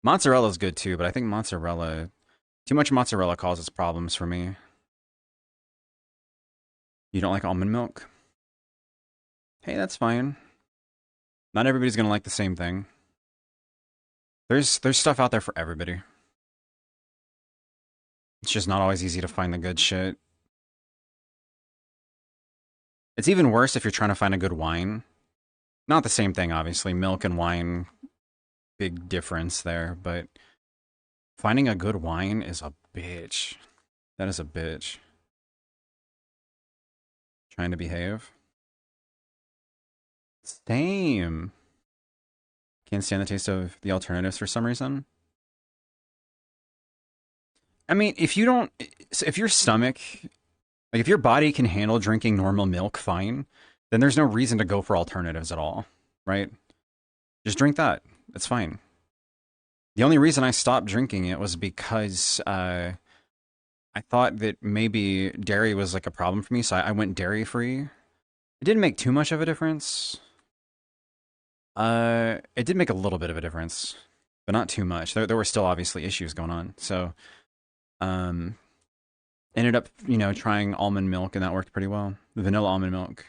Mozzarella's good too, but I think too much mozzarella causes problems for me. You don't like almond milk? Hey, that's fine. Not everybody's gonna like the same thing. There's stuff out there for everybody. It's just not always easy to find the good shit. It's even worse if you're trying to find a good wine. Not the same thing, obviously. Milk and wine, big difference there, but finding a good wine is a bitch. That is a bitch. Trying to behave. Same. Can't stand the taste of the alternatives for some reason. I mean, if your stomach, like if your body can handle drinking normal milk fine, then there's no reason to go for alternatives at all, right? Just drink that. It's fine. The only reason I stopped drinking it was because I thought that maybe dairy was like a problem for me, so I went dairy free. It didn't make too much of a difference. It did make a little bit of a difference, but not too much. There were still obviously issues going on. So, um, ended up, trying almond milk, and that worked pretty well. The vanilla almond milk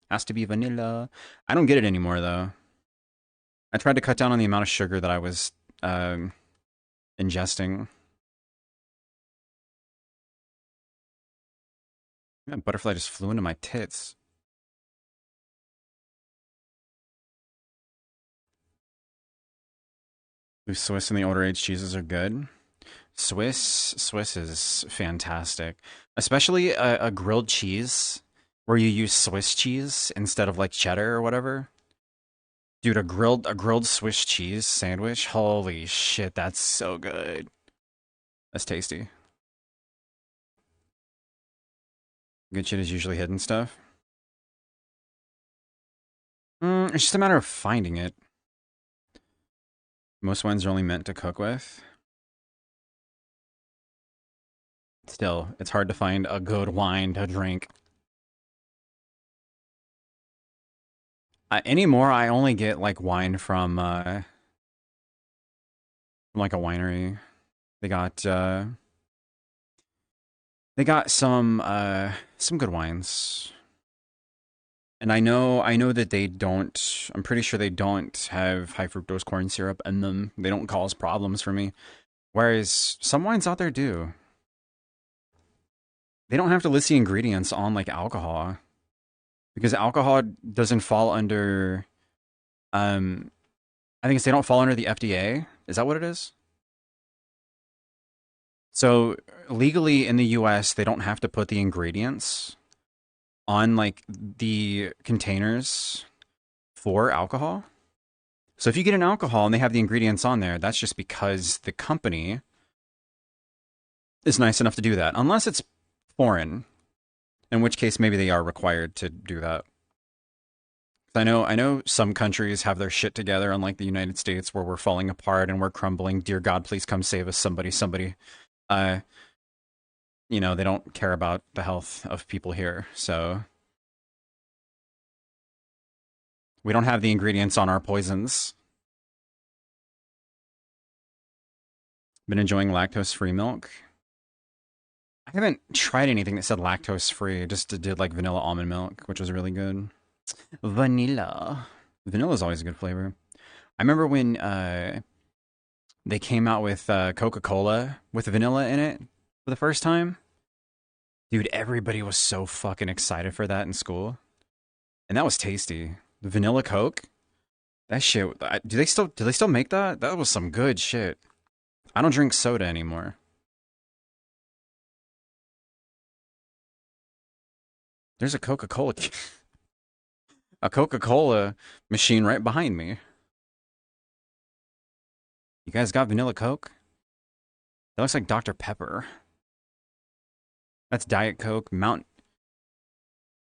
has to be vanilla. I don't get it anymore though. I tried to cut down on the amount of sugar that I was ingesting. That butterfly just flew into my tits. The Swiss and the older age cheeses are good. Swiss is fantastic, especially a grilled cheese where you use Swiss cheese instead of like cheddar or whatever. Dude, a grilled Swiss cheese sandwich. Holy shit, that's so good. That's tasty. Good shit is usually hidden stuff. It's just a matter of finding it. Most wines are only meant to cook with. Still, it's hard to find a good wine to drink. Anymore, I only get like wine from like a winery. They got some good wines. And I know that they don't, I'm pretty sure they don't have high fructose corn syrup in them. They don't cause problems for me. Whereas some wines out there do. They don't have to list the ingredients on like alcohol because alcohol doesn't fall under um I think they don't fall under the FDA. Is that what it is? So legally in the US, they don't have to put the ingredients on like the containers for alcohol. So if you get an alcohol and they have the ingredients on there, that's just because the company is nice enough to do that. Unless it's foreign, in which case maybe they are required to do that. I know some countries have their shit together, unlike the United States, where we're falling apart and we're crumbling. Dear God, please come save us, somebody. Uh, they don't care about the health of people here, so we don't have the ingredients on our poisons. Been enjoying lactose-free milk. I haven't tried anything that said lactose-free. Just did like vanilla almond milk, which was really good. Vanilla. Vanilla is always a good flavor. I remember when they came out with Coca-Cola with vanilla in it for the first time. Dude, everybody was so fucking excited for that in school. And that was tasty. The vanilla Coke? That shit, do they still make that? That was some good shit. I don't drink soda anymore. There's a Coca-Cola. A Coca-Cola machine right behind me. You guys got vanilla Coke? That looks like Dr. Pepper. That's Diet Coke. Mount.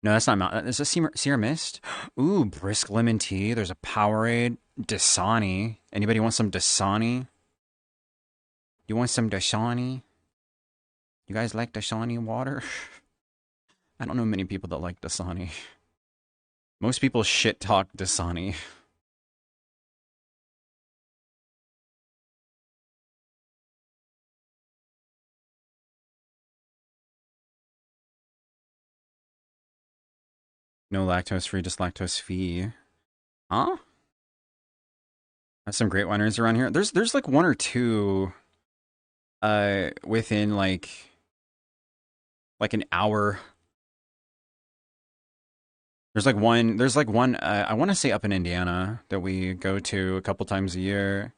No, that's not Mount. Is this Sierra Mist? Ooh, brisk lemon tea. There's a Powerade. Dasani. Anybody want some Dasani? You want some Dasani? You guys like Dasani water? I don't know many people that like Dasani. Most people shit talk Dasani. No lactose free, just lactose free. Huh? There's some great wineries around here. There's like one or two within like an hour. There's like one I want to say up in Indiana that we go to a couple times a year.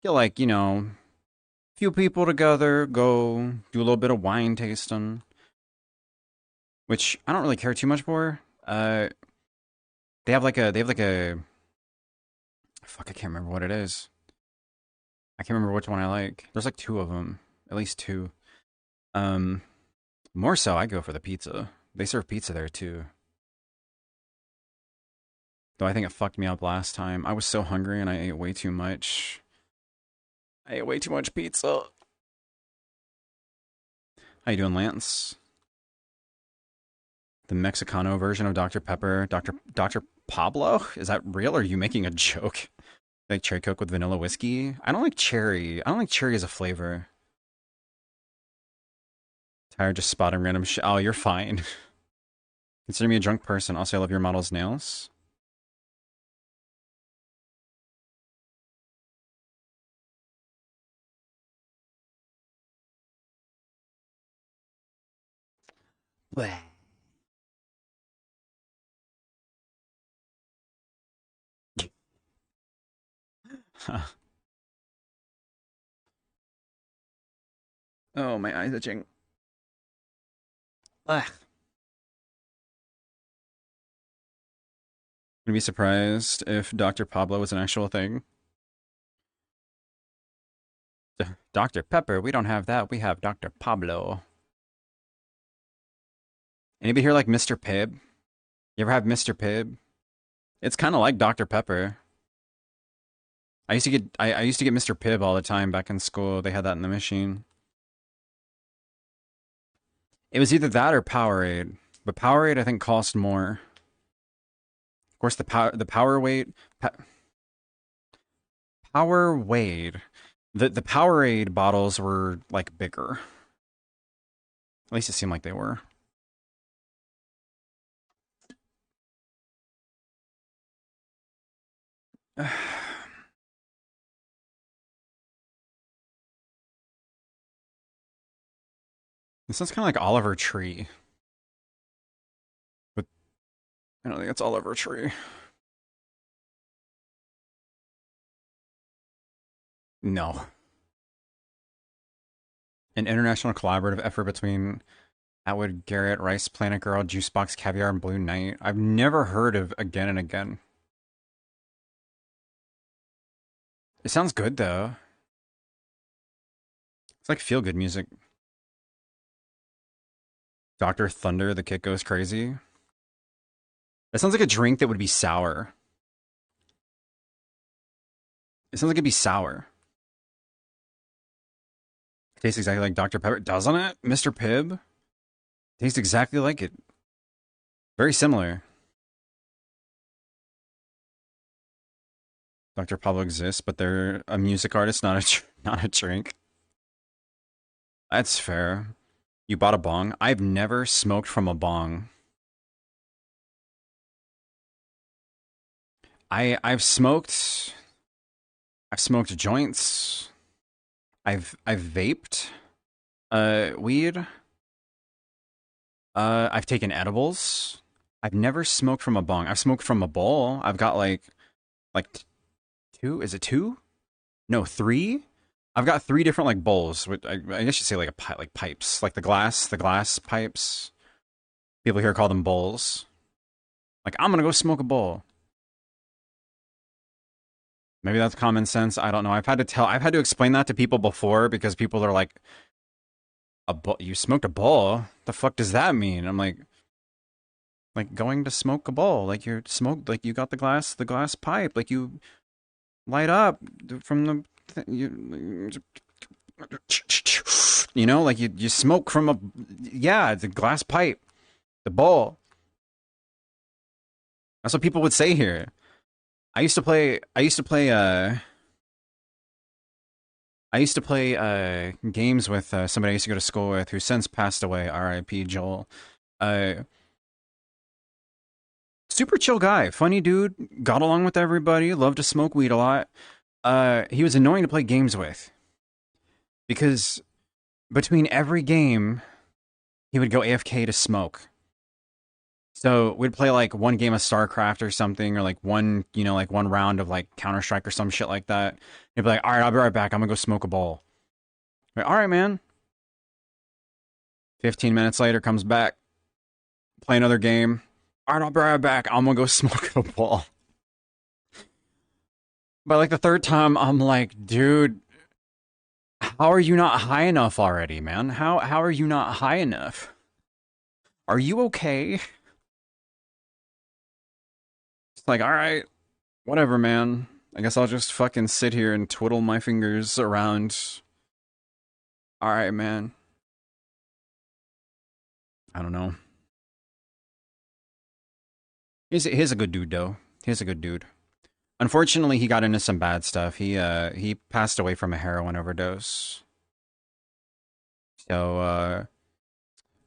Get like, few people together, go do a little bit of wine tasting, which I don't really care too much for. They have like a fuck, I can't remember what it is. I can't remember which one I like. There's like two of them, at least two. More so, I go for the pizza. They serve pizza there too. Though I think it fucked me up last time. I was so hungry and I ate way too much. I ate way too much pizza. How you doing, Lance? The Mexicano version of Dr. Pepper. Dr. Pablo? Is that real or are you making a joke? Like cherry Coke with vanilla whiskey? I don't like cherry. I don't like cherry as a flavor. Tired just spotting random shit. Oh, you're fine. Consider me a drunk person. Also, I love your model's nails. Bleh. Oh, my eyes itching. Ugh. I'd be surprised if Dr. Pablo was an actual thing. Dr. Pepper, we don't have that. We have Dr. Pablo. Anybody here like Mr. Pibb? You ever have Mr. Pibb? It's kind of like Dr. Pepper. I used to get Mr. Pibb all the time back in school. They had that in the machine. It was either that or Powerade, but Powerade I think cost more. Of course, the Powerade, the Powerade bottles were like bigger. At least it seemed like they were. This sounds kind of like Oliver Tree. But I don't think it's Oliver Tree. No. An international collaborative effort between Atwood, Garrett, Rice, Planet Girl, Juicebox, Caviar, and Blue Knight. I've never heard of Again and Again. It sounds good, though. It's like feel-good music. Dr. Thunder, the kid goes crazy. That sounds like a drink that would be sour. It sounds like it'd be sour. It tastes exactly like Dr. Pepper, doesn't it? Mr. Pibb? Tastes exactly like it. Very similar. Dr. Pablo exists, but they're a music artist, not a drink. That's fair. You bought a bong? I've never smoked from a bong. I've smoked joints. I've vaped weed. I've taken edibles. I've never smoked from a bong. I've smoked from a bowl. I've got like two. Is it two? No, three. I've got three different like bowls. Which I guess you say like like pipes, like the glass pipes. People here call them bowls. Like, I'm gonna go smoke a bowl. Maybe that's common sense. I don't know. I've had to explain that to people before because people are like, you smoked a bowl? The fuck does that mean? I'm like going to smoke a bowl. Like you're smoked, like you got the glass pipe. Like you light up from you know, like you smoke from the glass pipe, the bowl. That's what people would say here. I used to play games with somebody I used to go to school with who since passed away, R.I.P. Joel. Uh, Super chill guy, funny dude, got along with everybody, loved to smoke weed a lot. He was annoying to play games with because between every game, he would go AFK to smoke. So we'd play like one game of StarCraft or something, or like one round of like Counter-Strike or some shit like that. He'd be like, all right, I'll be right back. I'm gonna go smoke a bowl. Like, all right, man. 15 minutes later, comes back, play another game. All right, I'll be right back. I'm gonna go smoke a bowl. But like the third time, I'm like, dude, how are you not high enough already, man? How are you not high enough? Are you okay? It's like, all right, whatever, man. I guess I'll just fucking sit here and twiddle my fingers around. All right, man. I don't know. He's a good dude, though. He's a good dude. Unfortunately, he got into some bad stuff. He passed away from a heroin overdose. So,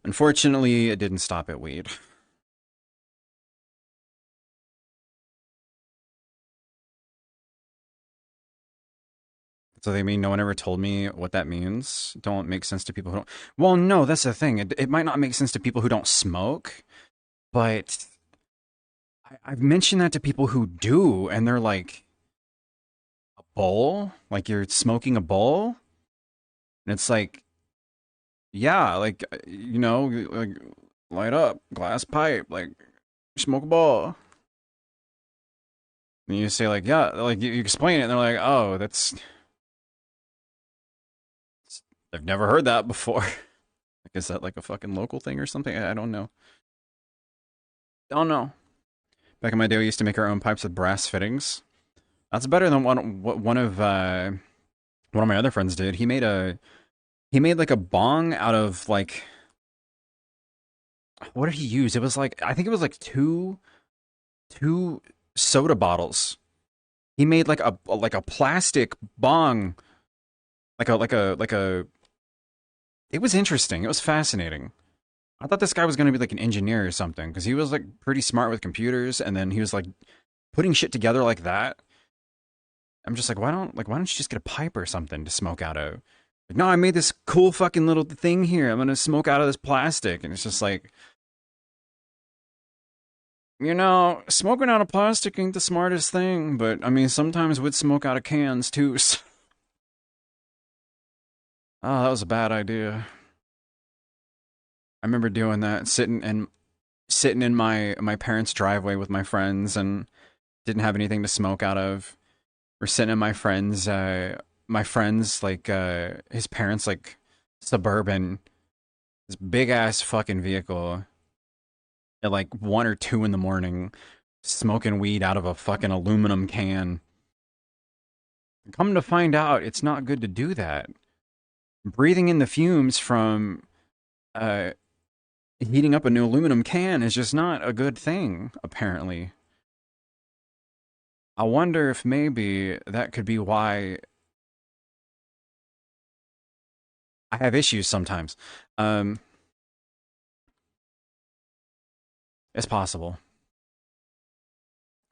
unfortunately, it didn't stop at weed. So they mean no one ever told me what that means. Don't make sense to people who don't. Well, no, that's the thing. It might not make sense to people who don't smoke, but I've mentioned that to people who do, and they're like, a bowl? Like you're smoking a bowl? And it's like, yeah, like, like light up, glass pipe, like smoke a bowl. And you say like, yeah, like you explain it, and they're like, oh, I've never heard that before. Like, is that like a fucking local thing or something? I don't know. Don't know. Back in my day, we used to make our own pipes with brass fittings. That's better than one of my other friends did. He made like a bong out of like, what did he use? It was like, I think it was like two soda bottles. He made like a plastic bong, like a. It was interesting. It was fascinating. I thought this guy was gonna be like an engineer or something because he was like pretty smart with computers, and then he was like putting shit together like that. I'm just like, why don't you just get a pipe or something to smoke out of? Like, no, I made this cool fucking little thing here. I'm gonna smoke out of this plastic, and it's just like, smoking out of plastic ain't the smartest thing, but I mean, sometimes we'd smoke out of cans too. So. Oh, that was a bad idea. I remember doing that, sitting in my parents' driveway with my friends, and didn't have anything to smoke out of. We're sitting in my friends like his parents like Suburban, this big ass fucking vehicle at like 1 or 2 in the morning, smoking weed out of a fucking aluminum can. Come to find out, it's not good to do that. Breathing in the fumes from uh heating up a new aluminum can is just not a good thing, apparently. I wonder if maybe that could be why I have issues sometimes. Um, it's possible.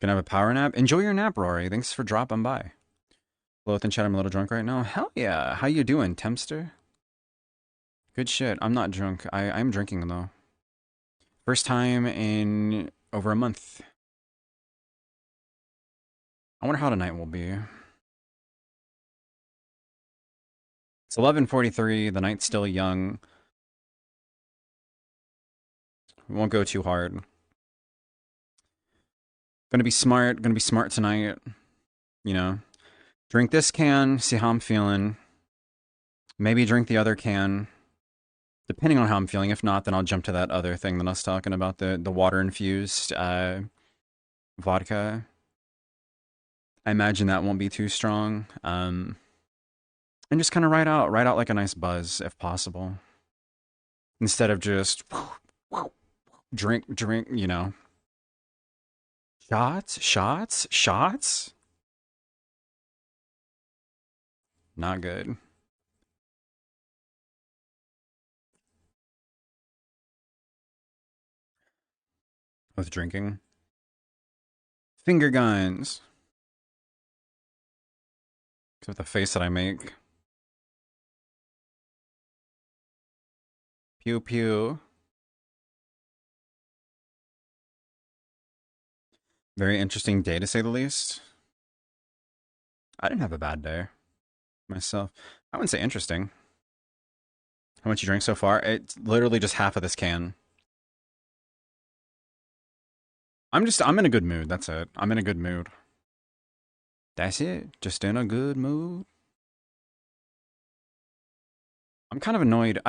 Gonna have a power nap? Enjoy your nap, Rory. Thanks for dropping by. Loth and chat, I'm a little drunk right now. Hell yeah. How you doing, Tempster? Good shit. I'm not drunk. I'm drinking, though. First time in over a month. I wonder how tonight will be. It's 11:43. The night's still young. We won't go too hard. Gonna be smart. Gonna be smart tonight. You know, drink this can, see how I'm feeling. Maybe drink the other can, depending on how I'm feeling. If not, then I'll jump to that other thing that I was talking about, the water infused vodka. I imagine that won't be too strong. And just kind of ride out like a nice buzz if possible, instead of just drink, you know. Shots. Not good. With drinking. Finger guns. With the face that I make. Pew pew. Very interesting day, to say the least. I didn't have a bad day myself. I wouldn't say interesting. How much you drink so far? It's literally just half of this can. I'm in a good mood. That's it. I'm in a good mood. That's it. Just in a good mood. I'm kind of annoyed.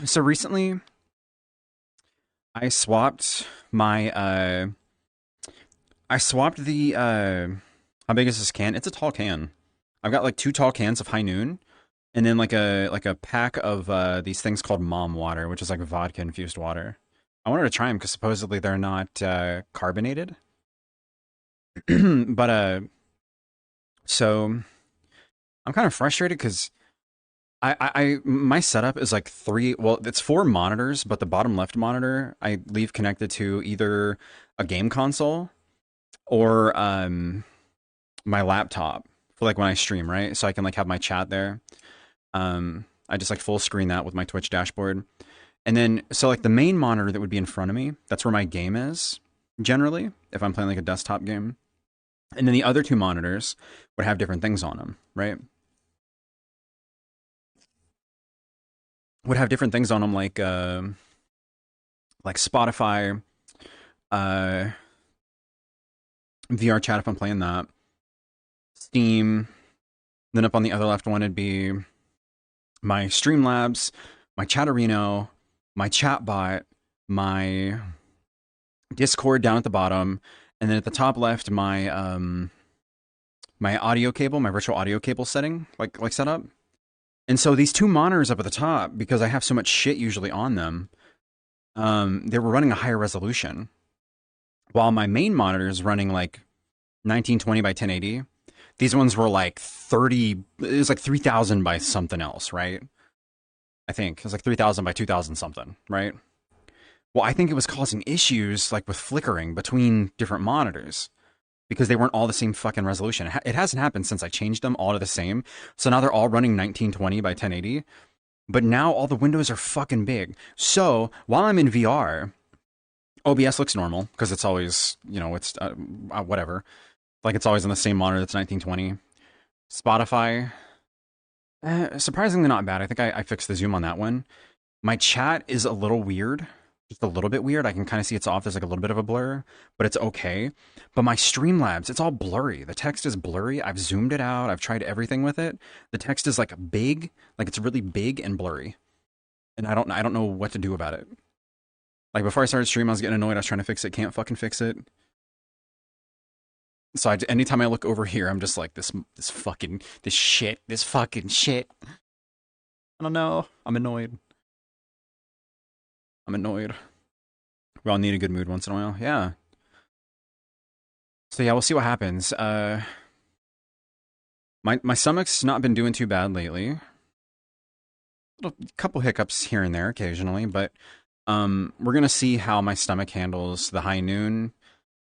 So recently I swapped my I swapped the how big is this can? It's a tall can. I've got like 2 tall cans of High Noon, and then like a pack of these things called Mom Water, which is like vodka infused water. I wanted to try them because supposedly they're not carbonated. But so I'm kind of frustrated because my setup is like 3. Well, it's 4 monitors, but the bottom left monitor I leave connected to either a game console or my laptop for like when I stream, right? So I can like have my chat there. I just like full screen that with my Twitch dashboard. And then, so like the main monitor that would be in front of me, that's where my game is, generally, if I'm playing like a desktop game. And then the other 2 monitors would have different things on them, right? Would have different things on them like Spotify, uh, VR chat if I'm playing that, Steam. Then up on the other left one, it'd be my Streamlabs, my Chatterino, my chatbot, my Discord down at the bottom, and then at the top left, my my audio cable, my virtual audio cable setting, like setup. And so these 2 monitors up at the top, because I have so much shit usually on them, they were running a higher resolution, while my main monitor is running like 1920 by 1080. These ones were like 30. It was like 3000 by something else, right? I think it was like 3000 by 2000 something, right? Well, I think it was causing issues like with flickering between different monitors because they weren't all the same fucking resolution. It hasn't happened since I changed them all to the same. So now they're all running 1920 by 1080. But now all the windows are fucking big. So while I'm in VR, OBS looks normal because it's always, you know, it's whatever. Like it's always on the same monitor that's 1920. Spotify, surprisingly not bad. I think I fixed the zoom on that one. My chat is a little weird. Just a little bit weird. I can kind of see it's off. There's like a little bit of a blur, but it's okay. But my Streamlabs, it's all blurry. The text is blurry. I've zoomed it out. I've tried everything with it. The text is like big, like it's really big and blurry. And I don't know what to do about it. Like before I started stream, I was getting annoyed. I was trying to fix it. Can't fucking fix it. So anytime I look over here, I'm just like this fucking shit. I don't know. I'm annoyed. We all need a good mood once in a while. Yeah. So yeah, we'll see what happens. My stomach's not been doing too bad lately. A couple hiccups here and there occasionally, but we're gonna see how my stomach handles the High Noon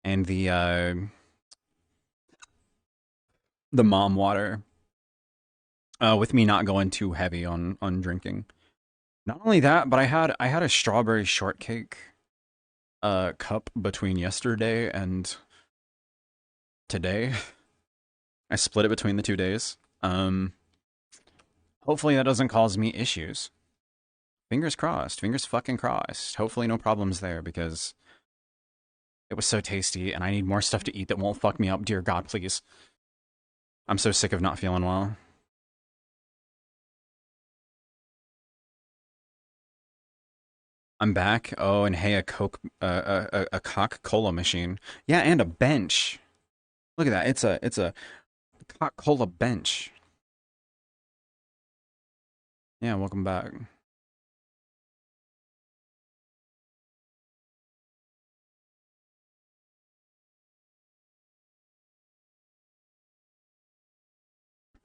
and the Mom Water. With me not going too heavy on drinking. Not only that, but I had a strawberry shortcake cup between yesterday and today. I split it between the 2 days. Hopefully that doesn't cause me issues. Fingers crossed. Fingers fucking crossed. Hopefully no problems there because It was so tasty, and I need more stuff to eat that won't fuck me up. Dear God, please. I'm so sick of not feeling well. I'm back. Oh, and hey, a Coca-Cola machine. Yeah, and a bench. Look at that. It's a Coca-Cola bench. Yeah, welcome back.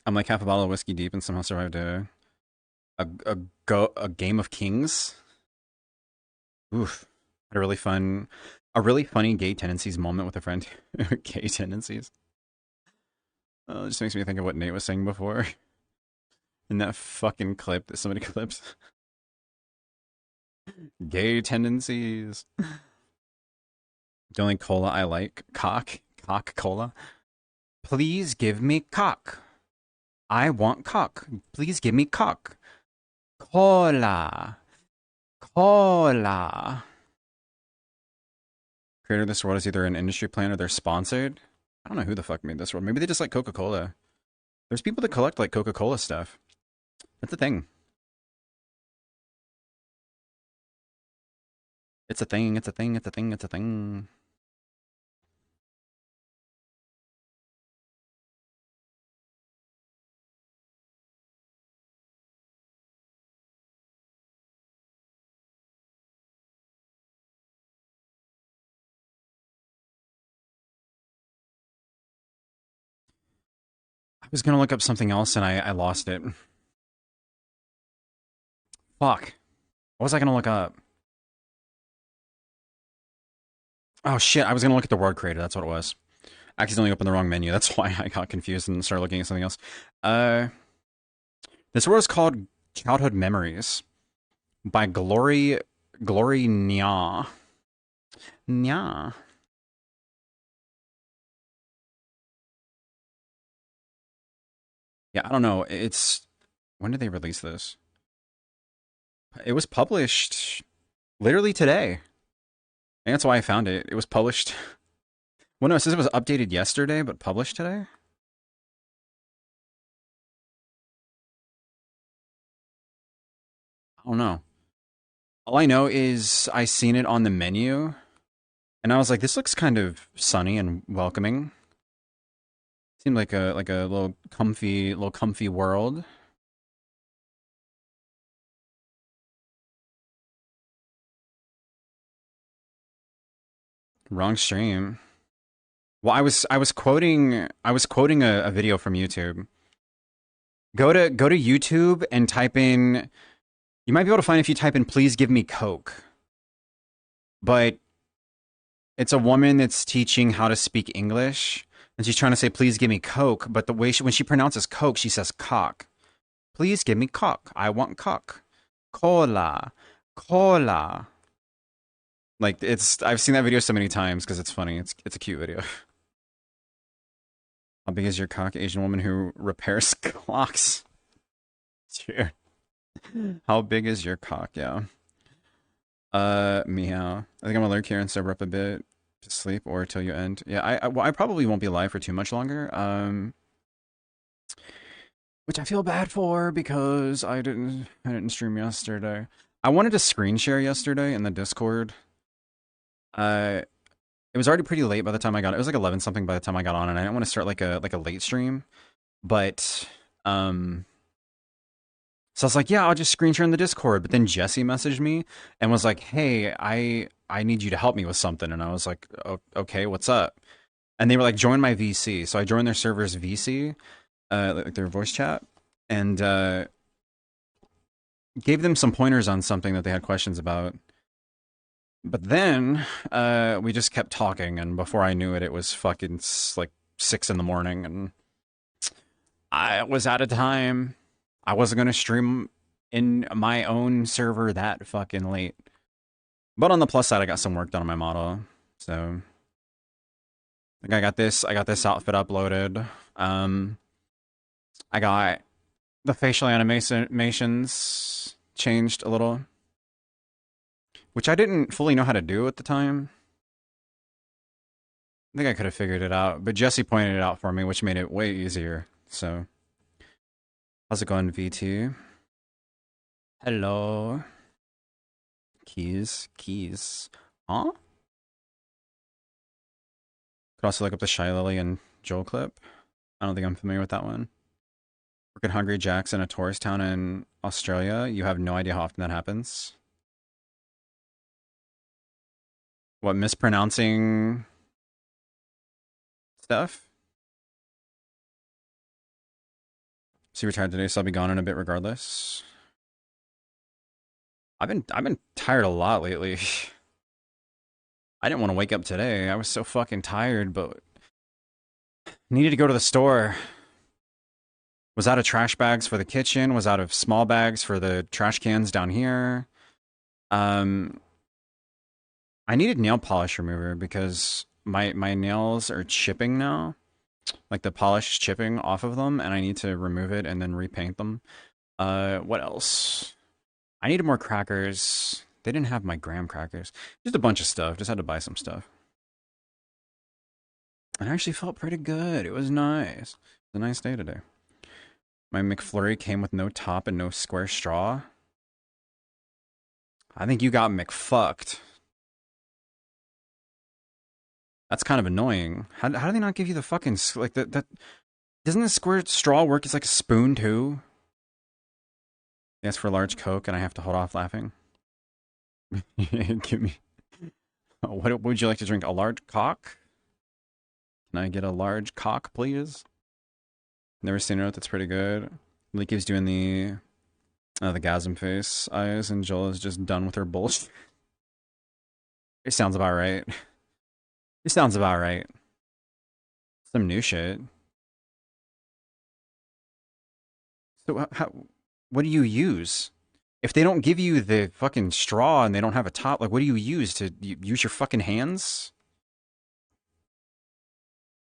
I'm like half a bottle of whiskey deep and somehow survived a game of kings. Oof. Had a really funny gay tendencies moment with a friend. Gay tendencies. Oh, it just makes me think of what Nate was saying before. In that fucking clip that somebody clips. Gay tendencies. The only cola I like, cock cola. Please give me cock. I want cock. Please give me cock. Cola. Cola. Creator of this world is either an industry plan or they're sponsored. I don't know who the fuck made this world. Maybe they just like Coca-Cola. There's people that collect like Coca-Cola stuff. That's a thing. It's a thing, it's a thing, it's a thing, it's a thing. I was gonna look up something else and I lost it. Fuck. What was I gonna look up? Oh shit, I was gonna look at the word creator, that's what it was. I accidentally opened the wrong menu, that's why I got confused and started looking at something else. This word is called Childhood Memories by Glory Nya. Nya. Yeah, I don't know. It's when did they release this? It was published literally today. And that's why I found it. It was published. Well, no, it says it was updated yesterday, but published today. I don't know. All I know is I seen it on the menu, and I was like, "This looks kind of sunny and welcoming." Seemed like a little comfy world. Wrong stream. Well, I was quoting a video from YouTube. Go to YouTube and type in. You might be able to find if you type in "please give me Coke," but it's a woman that's teaching how to speak English, and she's trying to say "please give me Coke," but the way when she pronounces Coke, she says cock. Please give me cock. I want cock. Cola, cola. Like I've seen that video so many times because it's funny. It's a cute video. How big is your cock, Asian woman who repairs clocks? Sure. How big is your cock? Yeah. Meow. I think I'm gonna lurk here and sober up a bit to sleep or till you end. Yeah, well, I probably won't be live for too much longer. Which I feel bad for because I didn't stream yesterday. I wanted to screen share yesterday in the Discord. Uh, it was already pretty late by the time I got it. It was like 11 something by the time I got on, and I didn't want to start like a late stream. But so I was like, yeah, I'll just screen share in the Discord. But then Jesse messaged me and was like, hey, I need you to help me with something. And I was like, okay, what's up? And they were like, join my VC. So I joined their server's VC, like their voice chat, and gave them some pointers on something that they had questions about. But then we just kept talking, and before I knew it, it was fucking like 6 in the morning, and I was out of time. I wasn't gonna stream in my own server that fucking late. But on the plus side, I got some work done on my model, so I think I got this outfit uploaded. I got the facial animations changed a little, which I didn't fully know how to do at the time. I think I could have figured it out, but Jesse pointed it out for me, which made it way easier. So, how's it going, VT? Hello. Keys. Huh? Could also look up the Shy Lily and Joel clip. I don't think I'm familiar with that one. Work at Hungry Jack's in a tourist town in Australia. You have no idea how often that happens. What, mispronouncing stuff? So you retired today, so I'll be gone in a bit regardless. I've been tired a lot lately. I didn't want to wake up today. I was so fucking tired, but needed to go to the store. Was out of trash bags for the kitchen, was out of small bags for the trash cans down here. I needed nail polish remover because my nails are chipping now. Like the polish is chipping off of them, and I need to remove it and then repaint them. What else? I needed more crackers. They didn't have my graham crackers. Just a bunch of stuff. Just had to buy some stuff. And I actually felt pretty good. It was nice. It was a nice day today. My McFlurry came with no top and no square straw. I think you got McFucked. That's kind of annoying. How do they not give you the fucking, like, that doesn't the square straw work as like a spoon too? Yes, for a large Coke, and I have to hold off laughing. Give me, what would you like to drink? A large cock? Can I get a large cock, please? Never seen a note that's pretty good. Lee keeps doing the gasm face eyes, and Joel is just done with her bullshit. It sounds about right. It sounds about right. Some new shit. So what do you use? If they don't give you the fucking straw and they don't have a top, like, what do you use? Use your fucking hands?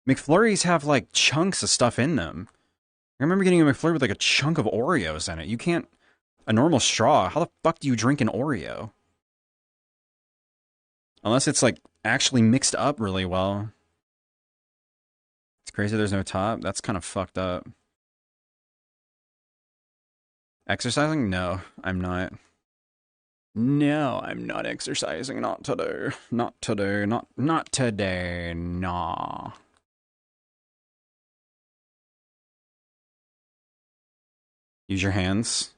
McFlurries have, like, chunks of stuff in them. I remember getting a McFlurry with, like, a chunk of Oreos in it. You can't... A normal straw, how the fuck do you drink an Oreo? Unless it's, like, actually mixed up really well. It's crazy there's no top. That's kind of fucked up. Exercising? No, I'm not. No, I'm not exercising. Not today. Not today. Not today. Nah. Use your hands.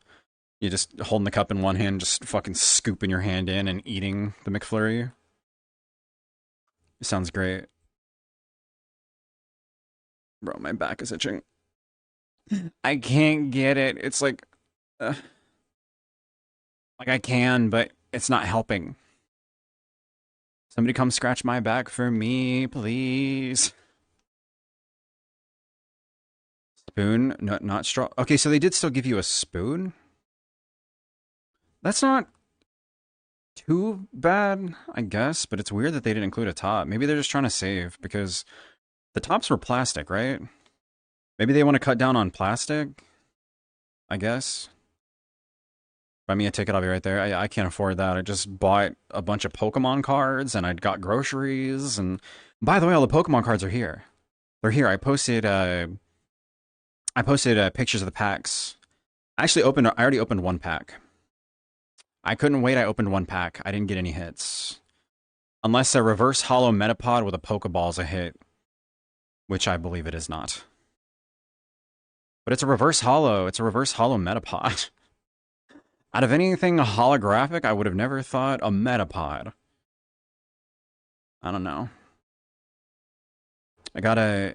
You just holding the cup in one hand, just fucking scooping your hand in and eating the McFlurry. It sounds great. Bro, my back is itching. I can't get it. It's like I can, but it's not helping. Somebody come scratch my back for me, please. Spoon, no, not straw. Okay, so they did still give you a spoon? That's not too bad, I guess, but it's weird that they didn't include a top. Maybe they're just trying to save, because the tops were plastic, right? Maybe they want to cut down on plastic, I guess. Buy me a ticket, I'll be right there. I can't afford that. I just bought a bunch of Pokemon cards, and I got groceries, and... By the way, all the Pokemon cards are here. They're here. I posted pictures of the packs. I already opened one pack. I couldn't wait, I opened one pack. I didn't get any hits. Unless a reverse hollow Metapod with a Pokeball is a hit. Which I believe it is not. But it's a reverse hollow. It's a reverse hollow Metapod. Out of anything holographic, I would have never thought a Metapod. I don't know. I got a...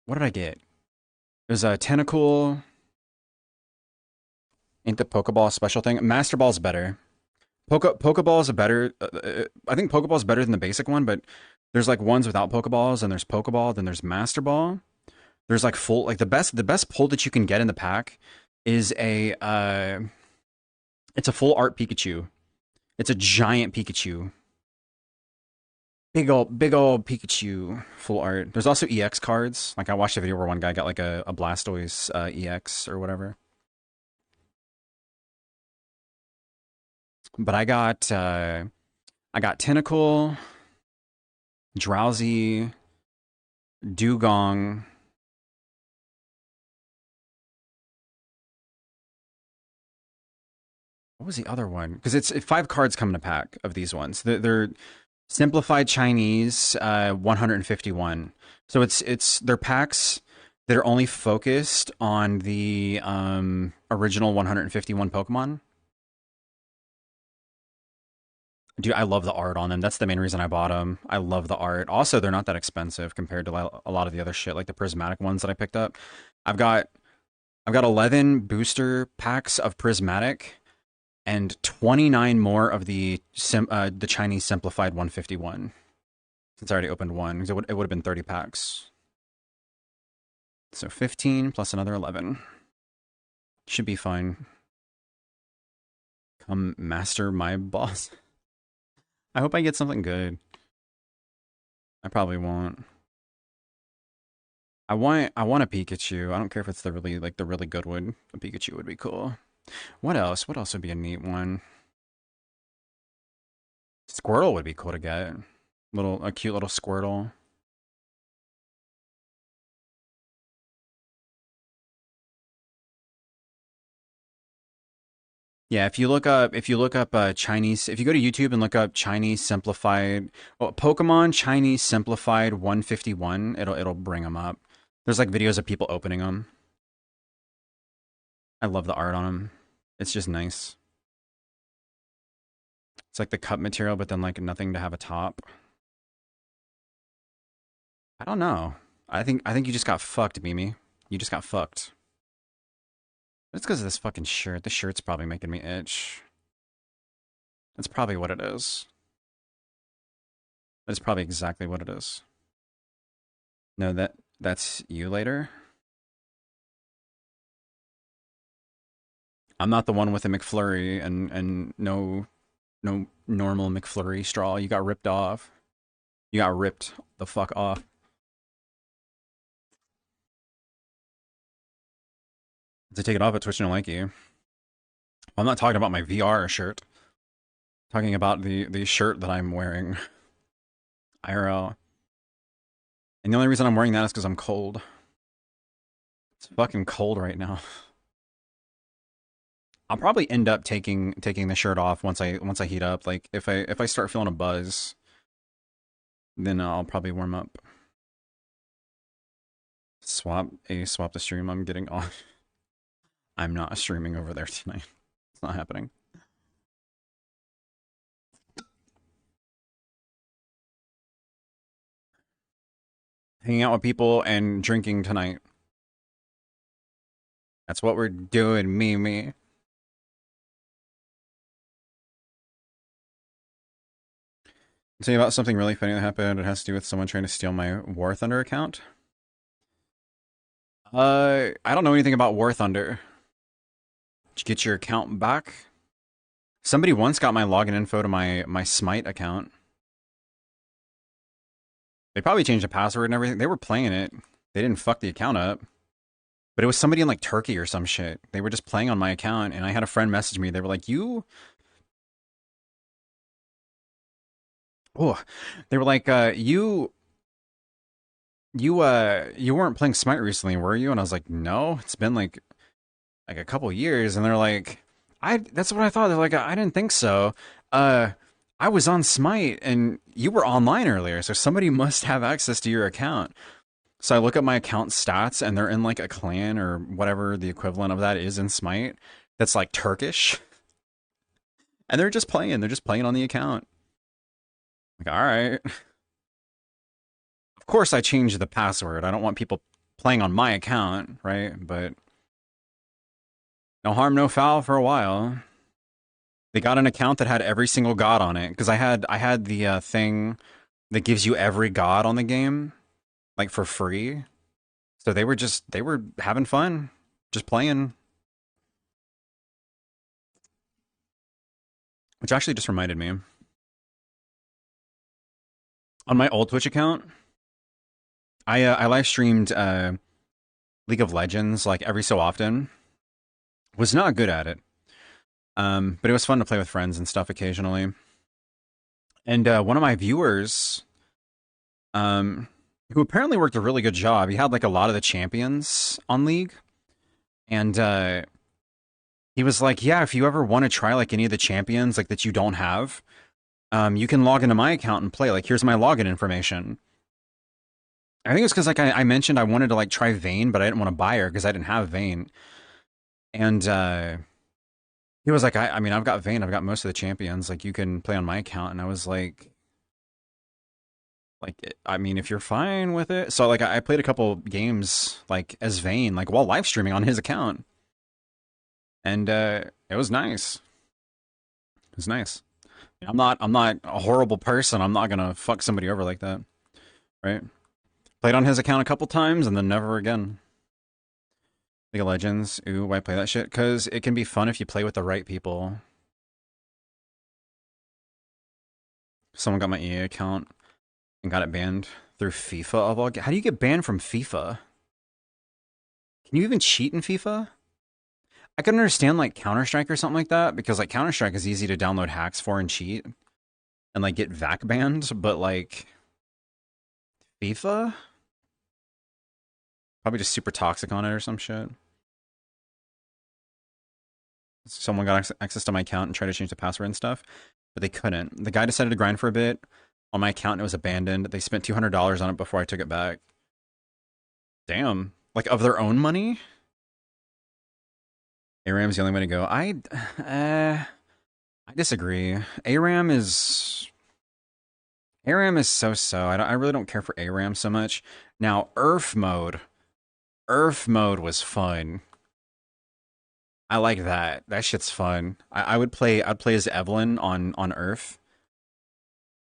What did I get? There's a Tentacool. Ain't the Pokeball a special thing? Master Ball's better. Pokeball is a better... I think Pokeball is better than the basic one, but there's like ones without Pokeballs, and there's Pokeball, then there's Master Ball. There's like full... Like the best pull that you can get in the pack is a... It's a full art Pikachu. It's a giant Pikachu. Big old Pikachu full art. There's also EX cards. Like I watched a video where one guy got like a Blastoise EX or whatever. But I got Tentacool, Drowsy, Dugong. What was the other one? Because it's 5 cards come in a pack of these ones. They're simplified Chinese, 151. So they're packs that are only focused on the original 151 Pokemon. Dude, I love the art on them. That's the main reason I bought them. I love the art. Also, they're not that expensive compared to a lot of the other shit, like the prismatic ones that I picked up. I've got 11 booster packs of prismatic and 29 more of the Chinese simplified 151. Since I already opened one, it would have been 30 packs. So 15 plus another 11. Should be fine. Come master my boss. I hope I get something good. I probably won't. I want a Pikachu. I don't care if it's the really good one. A Pikachu would be cool. What else? What else would be a neat one? Squirtle would be cool to get. A cute little Squirtle. Yeah, if you look up Chinese, if you go to YouTube and look up Chinese simplified, Pokemon Chinese simplified 151, it'll bring them up. There's like videos of people opening them. I love the art on them. It's just nice. It's like the cup material, but then like nothing to have a top. I don't know. I think you just got fucked, Mimi. You just got fucked. It's because of this fucking shirt. This shirt's probably making me itch. That's probably what it is. That's probably exactly what it is. No, that's you later. I'm not the one with a McFlurry and no normal McFlurry straw. You got ripped off. You got ripped the fuck off. To take it off at Twitch don't like you. I'm not talking about my VR shirt. I'm talking about the shirt that I'm wearing. IRL. And the only reason I'm wearing that is because I'm cold. It's fucking cold right now. I'll probably end up taking the shirt off once I heat up. Like if I start feeling a buzz, then I'll probably warm up. Swap the stream. I'm getting off. I'm not streaming over there tonight. It's not happening. Hanging out with people and drinking tonight. That's what we're doing, me. Tell you about something really funny that happened. It has to do with someone trying to steal my War Thunder account. I don't know anything about War Thunder. Did you get your account back? Somebody once got my login info to my Smite account. They probably changed the password and everything. They were playing it. They didn't fuck the account up. But it was somebody in like Turkey or some shit. They were just playing on my account, and I had a friend message me. They were like, oh, they were like, you weren't playing Smite recently, were you? And I was like, no, it's been like a couple years. And they're like, that's what I thought. They're like, I didn't think so. I was on Smite and you were online earlier, so somebody must have access to your account. So I look at my account stats and they're in like a clan or whatever the equivalent of that is in Smite that's like Turkish. And they're just playing on the account. Like, all right. Of course I changed the password. I don't want people playing on my account, right? But no harm, no foul for a while. They got an account that had every single god on it because I had the thing that gives you every god on the game, like for free. So they were having fun, just playing. Which actually just reminded me, on my old Twitch account, I live streamed League of Legends like every so often. Was not good at it. But it was fun to play with friends and stuff occasionally. And one of my viewers who apparently worked a really good job. He had like a lot of the champions on League, and he was like, "Yeah, if you ever want to try like any of the champions like that you don't have, you can log into my account and play. Like, here's my login information." I think it's because like I mentioned I wanted to like try Vayne, but I didn't want to buy her because I didn't have Vayne, and he was like, I mean, I've got Vayne, I've got most of the champions. Like, you can play on my account, and I was like, I mean, if you're fine with it. So like I played a couple games like as Vayne, like while live streaming on his account. And it was nice. It was nice. I'm not a horrible person. I'm not gonna fuck somebody over like that. Right? Played on his account a couple times and then never again. League of Legends. Ooh, why play that shit? Because it can be fun if you play with the right people. Someone got my EA account and got it banned through FIFA of all. How do you get banned from FIFA? Can you even cheat in FIFA? I can understand like Counter-Strike or something like that because like Counter-Strike is easy to download hacks for and cheat and like get VAC banned, but like FIFA? Probably just super toxic on it or some shit. Someone got access to my account and tried to change the password and stuff, but they couldn't. The guy decided to grind for a bit on my account and it was abandoned. They spent $200 on it before I took it back. Damn. Like of their own money? ARAM's the only way to go. I disagree. ARAM is so-so. I really don't care for ARAM so much. Now, URF mode. URF mode was fun. I like that. That shit's fun. I'd play as Evelyn on URF.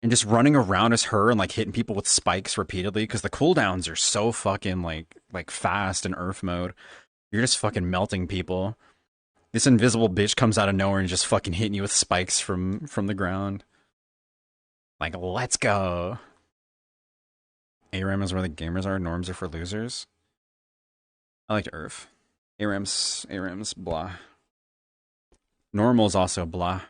And just running around as her and like hitting people with spikes repeatedly because the cooldowns are so fucking like fast in URF mode. You're just fucking melting people. This invisible bitch comes out of nowhere and just fucking hitting you with spikes from the ground. Like, let's go. ARAM is where the gamers are. Norms are for losers. I liked URF. ARAM's blah. Normal's also blah.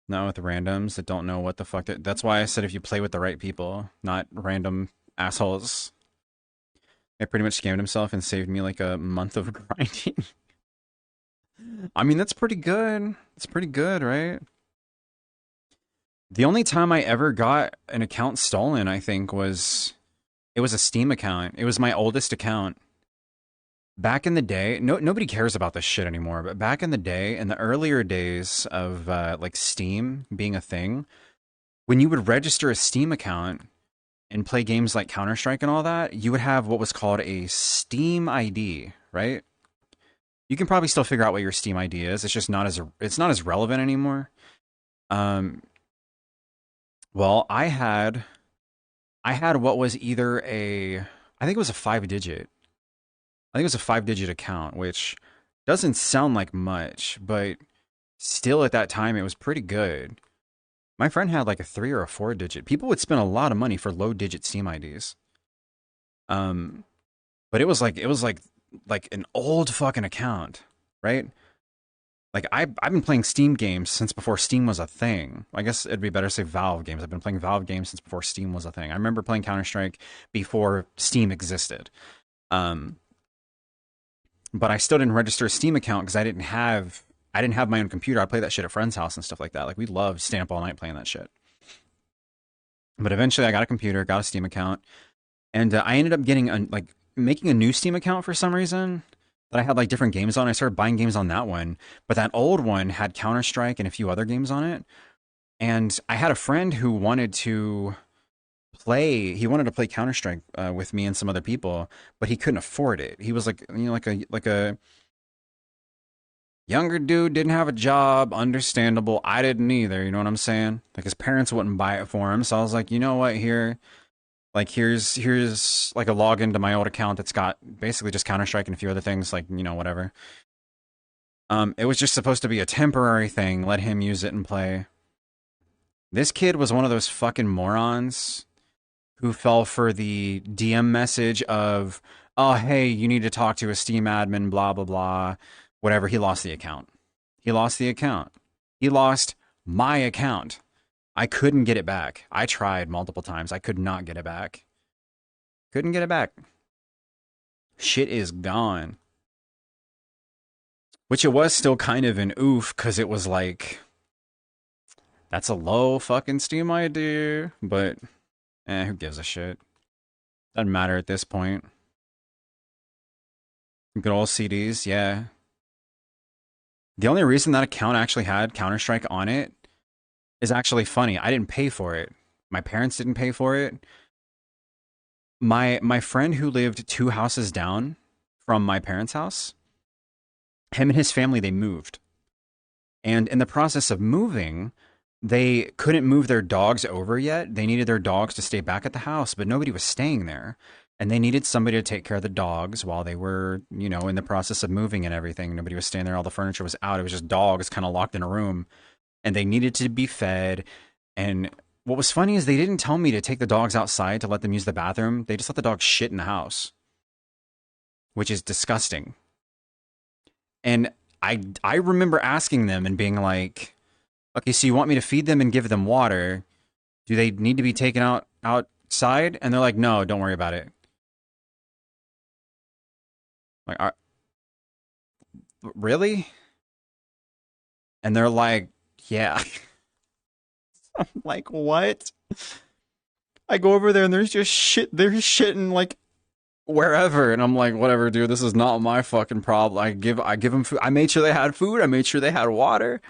Not with randoms that don't know what the fuck. That's why I said if you play with the right people, not random assholes. I pretty much scammed himself and saved me like a month of grinding. I mean, that's pretty good. It's pretty good, right? The only time I ever got an account stolen, I think, was it was a Steam account. It was my oldest account. Back in the day, nobody cares about this shit anymore, but back in the day, in the earlier days of like Steam being a thing, when you would register a Steam account and play games like Counter-Strike and all that, you would have what was called a Steam ID, right? You can probably still figure out what your Steam ID is. It's just not as relevant anymore. Well, I had what was either I think it was a 5-digit. I think it was a 5-digit account, which doesn't sound like much, but still at that time it was pretty good. My friend had like a 3 or a 4-digit. People would spend a lot of money for low-digit Steam IDs. But it was like an old fucking account, right? Like I've been playing Steam games since before Steam was a thing. I guess it'd be better to say Valve games. I've been playing Valve games since before Steam was a thing. I remember playing Counter-Strike before Steam existed. But I still didn't register a Steam account because I didn't have my own computer. I played that shit at friends' house and stuff like that. Like we loved staying up all night playing that shit. But eventually I got a computer, got a Steam account, and I ended up getting making a new Steam account for some reason that I had like different games on. I started buying games on that one, but that old one had Counter-Strike and a few other games on it. And I had a friend who wanted to play Counter-Strike with me and some other people, but he couldn't afford it. He was like, like a younger dude, didn't have a job, understandable. I didn't either, you know what I'm saying? Like his parents wouldn't buy it for him. So I was like, you know what, here's like a login to my old account that's got basically just Counter-Strike and a few other things, like, whatever. It was just supposed to be a temporary thing. Let him use it and play. This kid was one of those fucking morons who fell for the DM message of, oh, hey, you need to talk to a Steam admin, blah, blah, blah. Whatever, he lost the account. He lost my account. I couldn't get it back. I tried multiple times. I could not get it back. Couldn't get it back. Shit is gone. Which it was still kind of an oof, because it was like, that's a low fucking Steam ID. But, who gives a shit? Doesn't matter at this point. Good old CDs, yeah. The only reason that account actually had Counter-Strike on it is actually funny. I didn't pay for it. My parents didn't pay for it. My friend who lived 2 houses down from my parents' house, him and his family, they moved. And in the process of moving, they couldn't move their dogs over yet. They needed their dogs to stay back at the house, but nobody was staying there. And they needed somebody to take care of the dogs while they were, you know, in the process of moving and everything. Nobody was staying there. All the furniture was out. It was just dogs kind of locked in a room. And they needed to be fed. And what was funny is they didn't tell me to take the dogs outside to let them use the bathroom. They just let the dogs shit in the house, which is disgusting. And I remember asking them and being like, okay, so you want me to feed them and give them water? Do they need to be taken outside? And they're like, no, don't worry about it. Like, really? And they're like, yeah. I'm like, what? I go over there and there's just shit. They're shitting like wherever, and I'm like, whatever, dude. This is not my fucking problem. I give them food. I made sure they had food. I made sure they had water.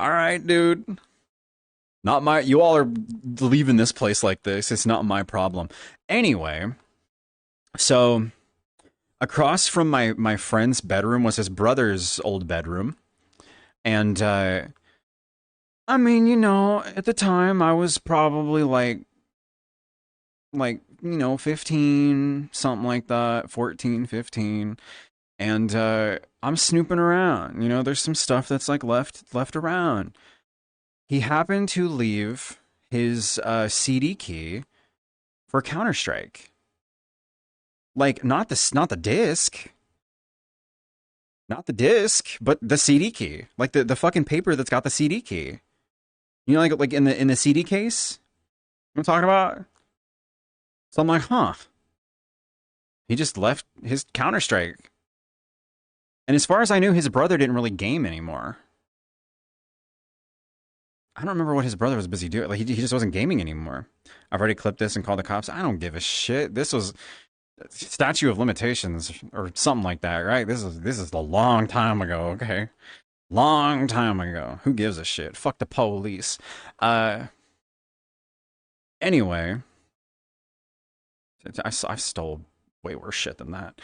All right, dude. Not my. You all are leaving this place like this. It's not my problem. Anyway, so across from my friend's bedroom was his brother's old bedroom, and I mean, you know, at the time I was probably like, you know, 15, something like that, 14, 15. And I'm snooping around. You know, there's some stuff that's like left around. He happened to leave his CD key for Counter-Strike. Like, not the disc. Not the disc, but the CD key. Like the fucking paper that's got the CD key. You know, like in the CD case? You know what I'm talking about? So I'm like, huh. He just left his Counter-Strike. And as far as I knew, his brother didn't really game anymore. I don't remember what his brother was busy doing. Like, he just wasn't gaming anymore. I've already clipped this and called the cops. I don't give a shit. This was statute of limitations or something like that, right? This is a long time ago, okay? Long time ago. Who gives a shit? Fuck the police. Anyway, I stole way worse shit than that.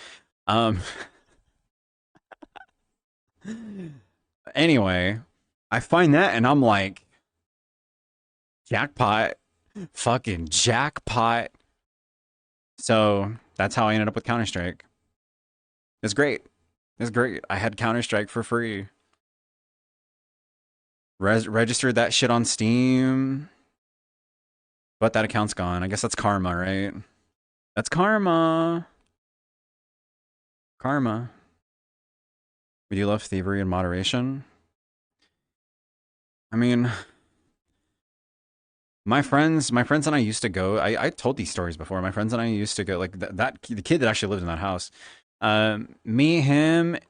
Anyway, I find that and I'm like, jackpot. Fucking jackpot. So that's how I ended up with Counter-Strike. It's great. It's great. I had Counter-Strike for free. Registered that shit on Steam. But that account's gone. I guess that's karma, right? That's karma. Karma. We do love thievery and moderation. I mean, my friends and I used to go. I told these stories before. My friends and I used to go, like the kid that actually lived in that house. Me and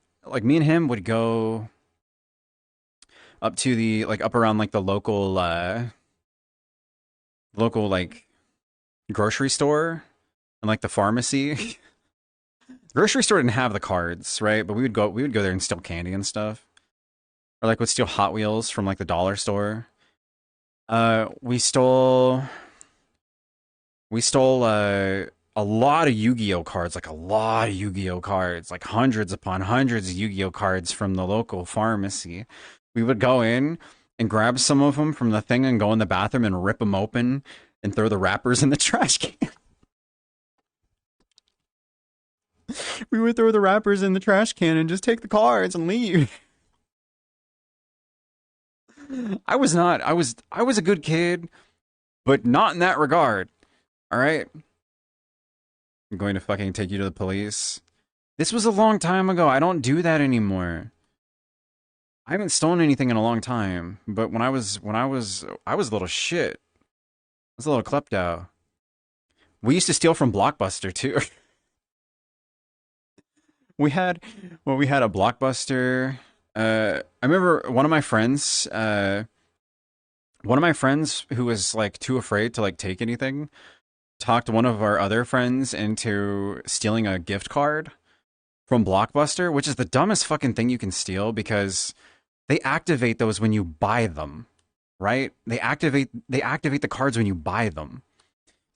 him would go up to the up around like the local like grocery store and like the pharmacy. Grocery store didn't have the cards, right? But we would go there and steal candy and stuff. Or like would steal Hot Wheels from like the dollar store. We stole a lot of Yu-Gi-Oh cards, like hundreds upon hundreds of Yu-Gi-Oh cards from the local pharmacy. We would go in and grab some of them from the thing and go in the bathroom and rip them open and throw the wrappers in the trash can. We would throw the wrappers in the trash can and just take the cards and leave. I was a good kid, but not in that regard. All right? I'm going to fucking take you to the police. This was a long time ago. I don't do that anymore. I haven't stolen anything in a long time, but I was a little shit. I was a little klepto. We used to steal from Blockbuster too. we had we had a Blockbuster. I remember one of my friends who was like too afraid to like take anything, talked one of our other friends into stealing a gift card from Blockbuster, which is the dumbest fucking thing you can steal because they activate those when you buy them, right? They activate the cards when you buy them.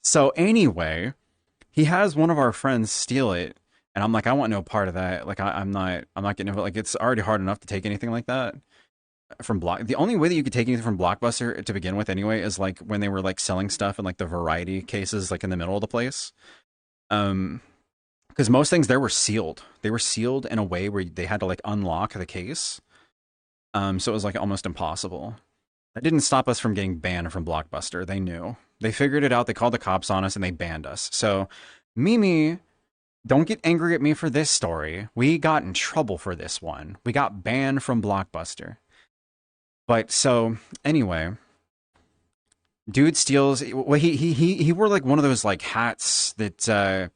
So anyway, he has one of our friends steal it, and I'm like, I want no part of that. Like I'm not getting like it's already hard enough to take anything like that from Block. The only way that you could take anything from Blockbuster to begin with, anyway, is like when they were like selling stuff in like the variety cases, like in the middle of the place. Um, because most things there were sealed. They were sealed in a way where they had to like unlock the case. So it was like almost impossible. That didn't stop us from getting banned from Blockbuster. They knew. They figured it out. They called the cops on us and they banned us. So, Mimi, don't get angry at me for this story. We got in trouble for this one. We got banned from Blockbuster. But so, anyway, dude steals. Well, he wore like one of those like hats that I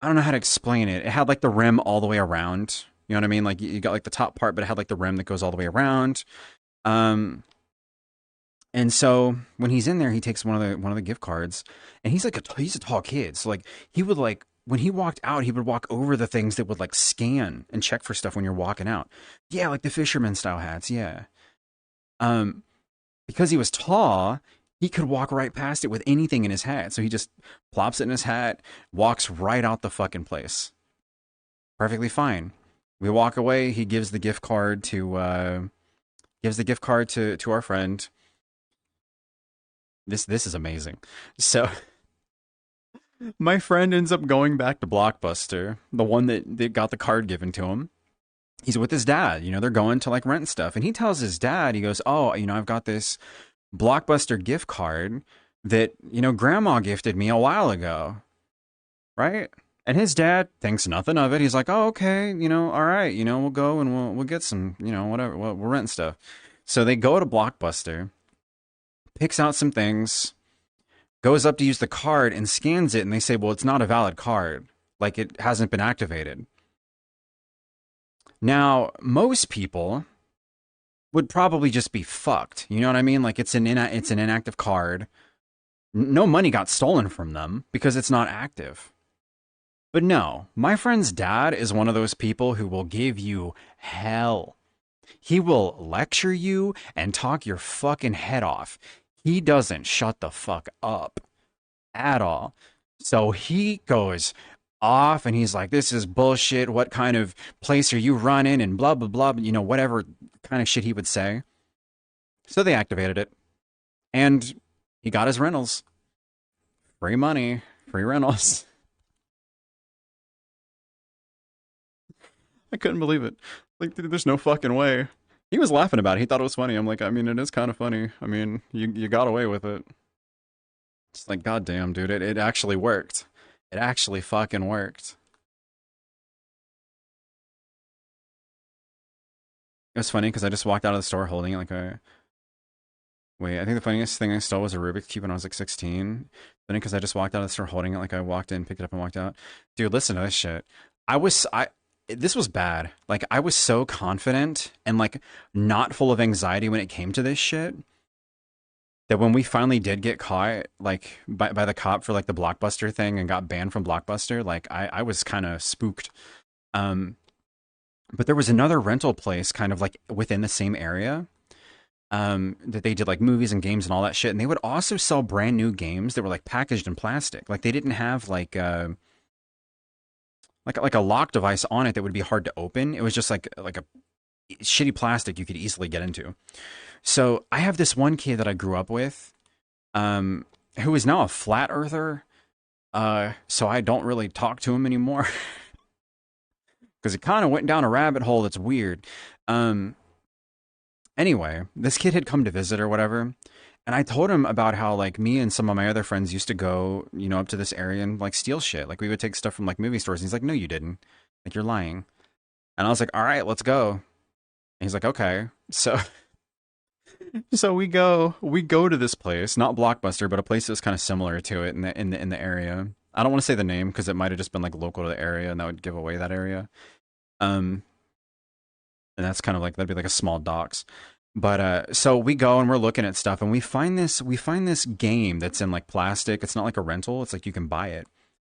don't know how to explain it. It had like the rim all the way around. You know what I mean? Like you got like the top part, but it had like the rim that goes all the way around. Um, and so when he's in there, he takes one of the gift cards, and he's a tall kid. So like he would like when he walked out, he would walk over the things that would like scan and check for stuff when you're walking out. Yeah, like the fisherman style hats. Yeah. Um, because he was tall, he could walk right past it with anything in his hat. So he just plops it in his hat, walks right out the fucking place. Perfectly fine. We walk away. He gives the gift card to our friend. This is amazing. So my friend ends up going back to Blockbuster, the one that got the card given to him. He's with his dad. You know, they're going to like rent stuff, and he tells his dad, he goes, "Oh, you know, I've got this Blockbuster gift card that Grandma gifted me a while ago, right?" And his dad thinks nothing of it. He's like, "Oh, okay, all right, we'll go and we'll get some, whatever, we'll rent stuff." So they go to Blockbuster, picks out some things, goes up to use the card and scans it, and they say, "Well, it's not a valid card. Like it hasn't been activated." Now, most people would probably just be fucked. You know what I mean? Like it's it's an inactive card. No money got stolen from them because it's not active. But no, my friend's dad is one of those people who will give you hell. He will lecture you and talk your fucking head off. He doesn't shut the fuck up at all. So he goes off and he's like, "This is bullshit. What kind of place are you running?" And blah, blah, blah. Whatever kind of shit he would say. So they activated it. And he got his rentals. Free money, free rentals. I couldn't believe it. Like, dude, there's no fucking way. He was laughing about it. He thought it was funny. I'm like, I mean, it is kind of funny. I mean, you got away with it. It's like, goddamn, dude, it actually worked. It actually fucking worked. It was funny because I just walked out of the store holding it like a. Wait, I think the funniest thing I stole was a Rubik's Cube when I was like 16. Funny because I just walked out of the store holding it like I walked in, picked it up, and walked out. Dude, listen to this shit. I this was bad. Like I was so confident and like not full of anxiety when it came to this shit that when we finally did get caught like by the cop for like the Blockbuster thing and got banned from Blockbuster, like I was kind of spooked. Um but there was another rental place kind of like within the same area that they did like movies and games and all that shit, and they would also sell brand new games that were like packaged in plastic. Like they didn't have like a lock device on it that would be hard to open. It was just like a shitty plastic you could easily get into. So I have this one kid that I grew up with, who is now a flat earther. So I don't really talk to him anymore because it kind of went down a rabbit hole that's weird. Anyway, this kid had come to visit or whatever, and I told him about how like me and some of my other friends used to go, up to this area and like steal shit. Like we would take stuff from like movie stores. And he's like, "No, you didn't. Like you're lying." And I was like, all right, let's go. And he's like, okay. So so we go to this place, not Blockbuster, but a place that's kind of similar to it in the area. I don't want to say the name because it might have just been like local to the area and that would give away that area. Um and that's kind of like that'd be like a small docs. But so we go and we're looking at stuff and we find this game that's in like plastic. It's not like a rental, it's like you can buy it.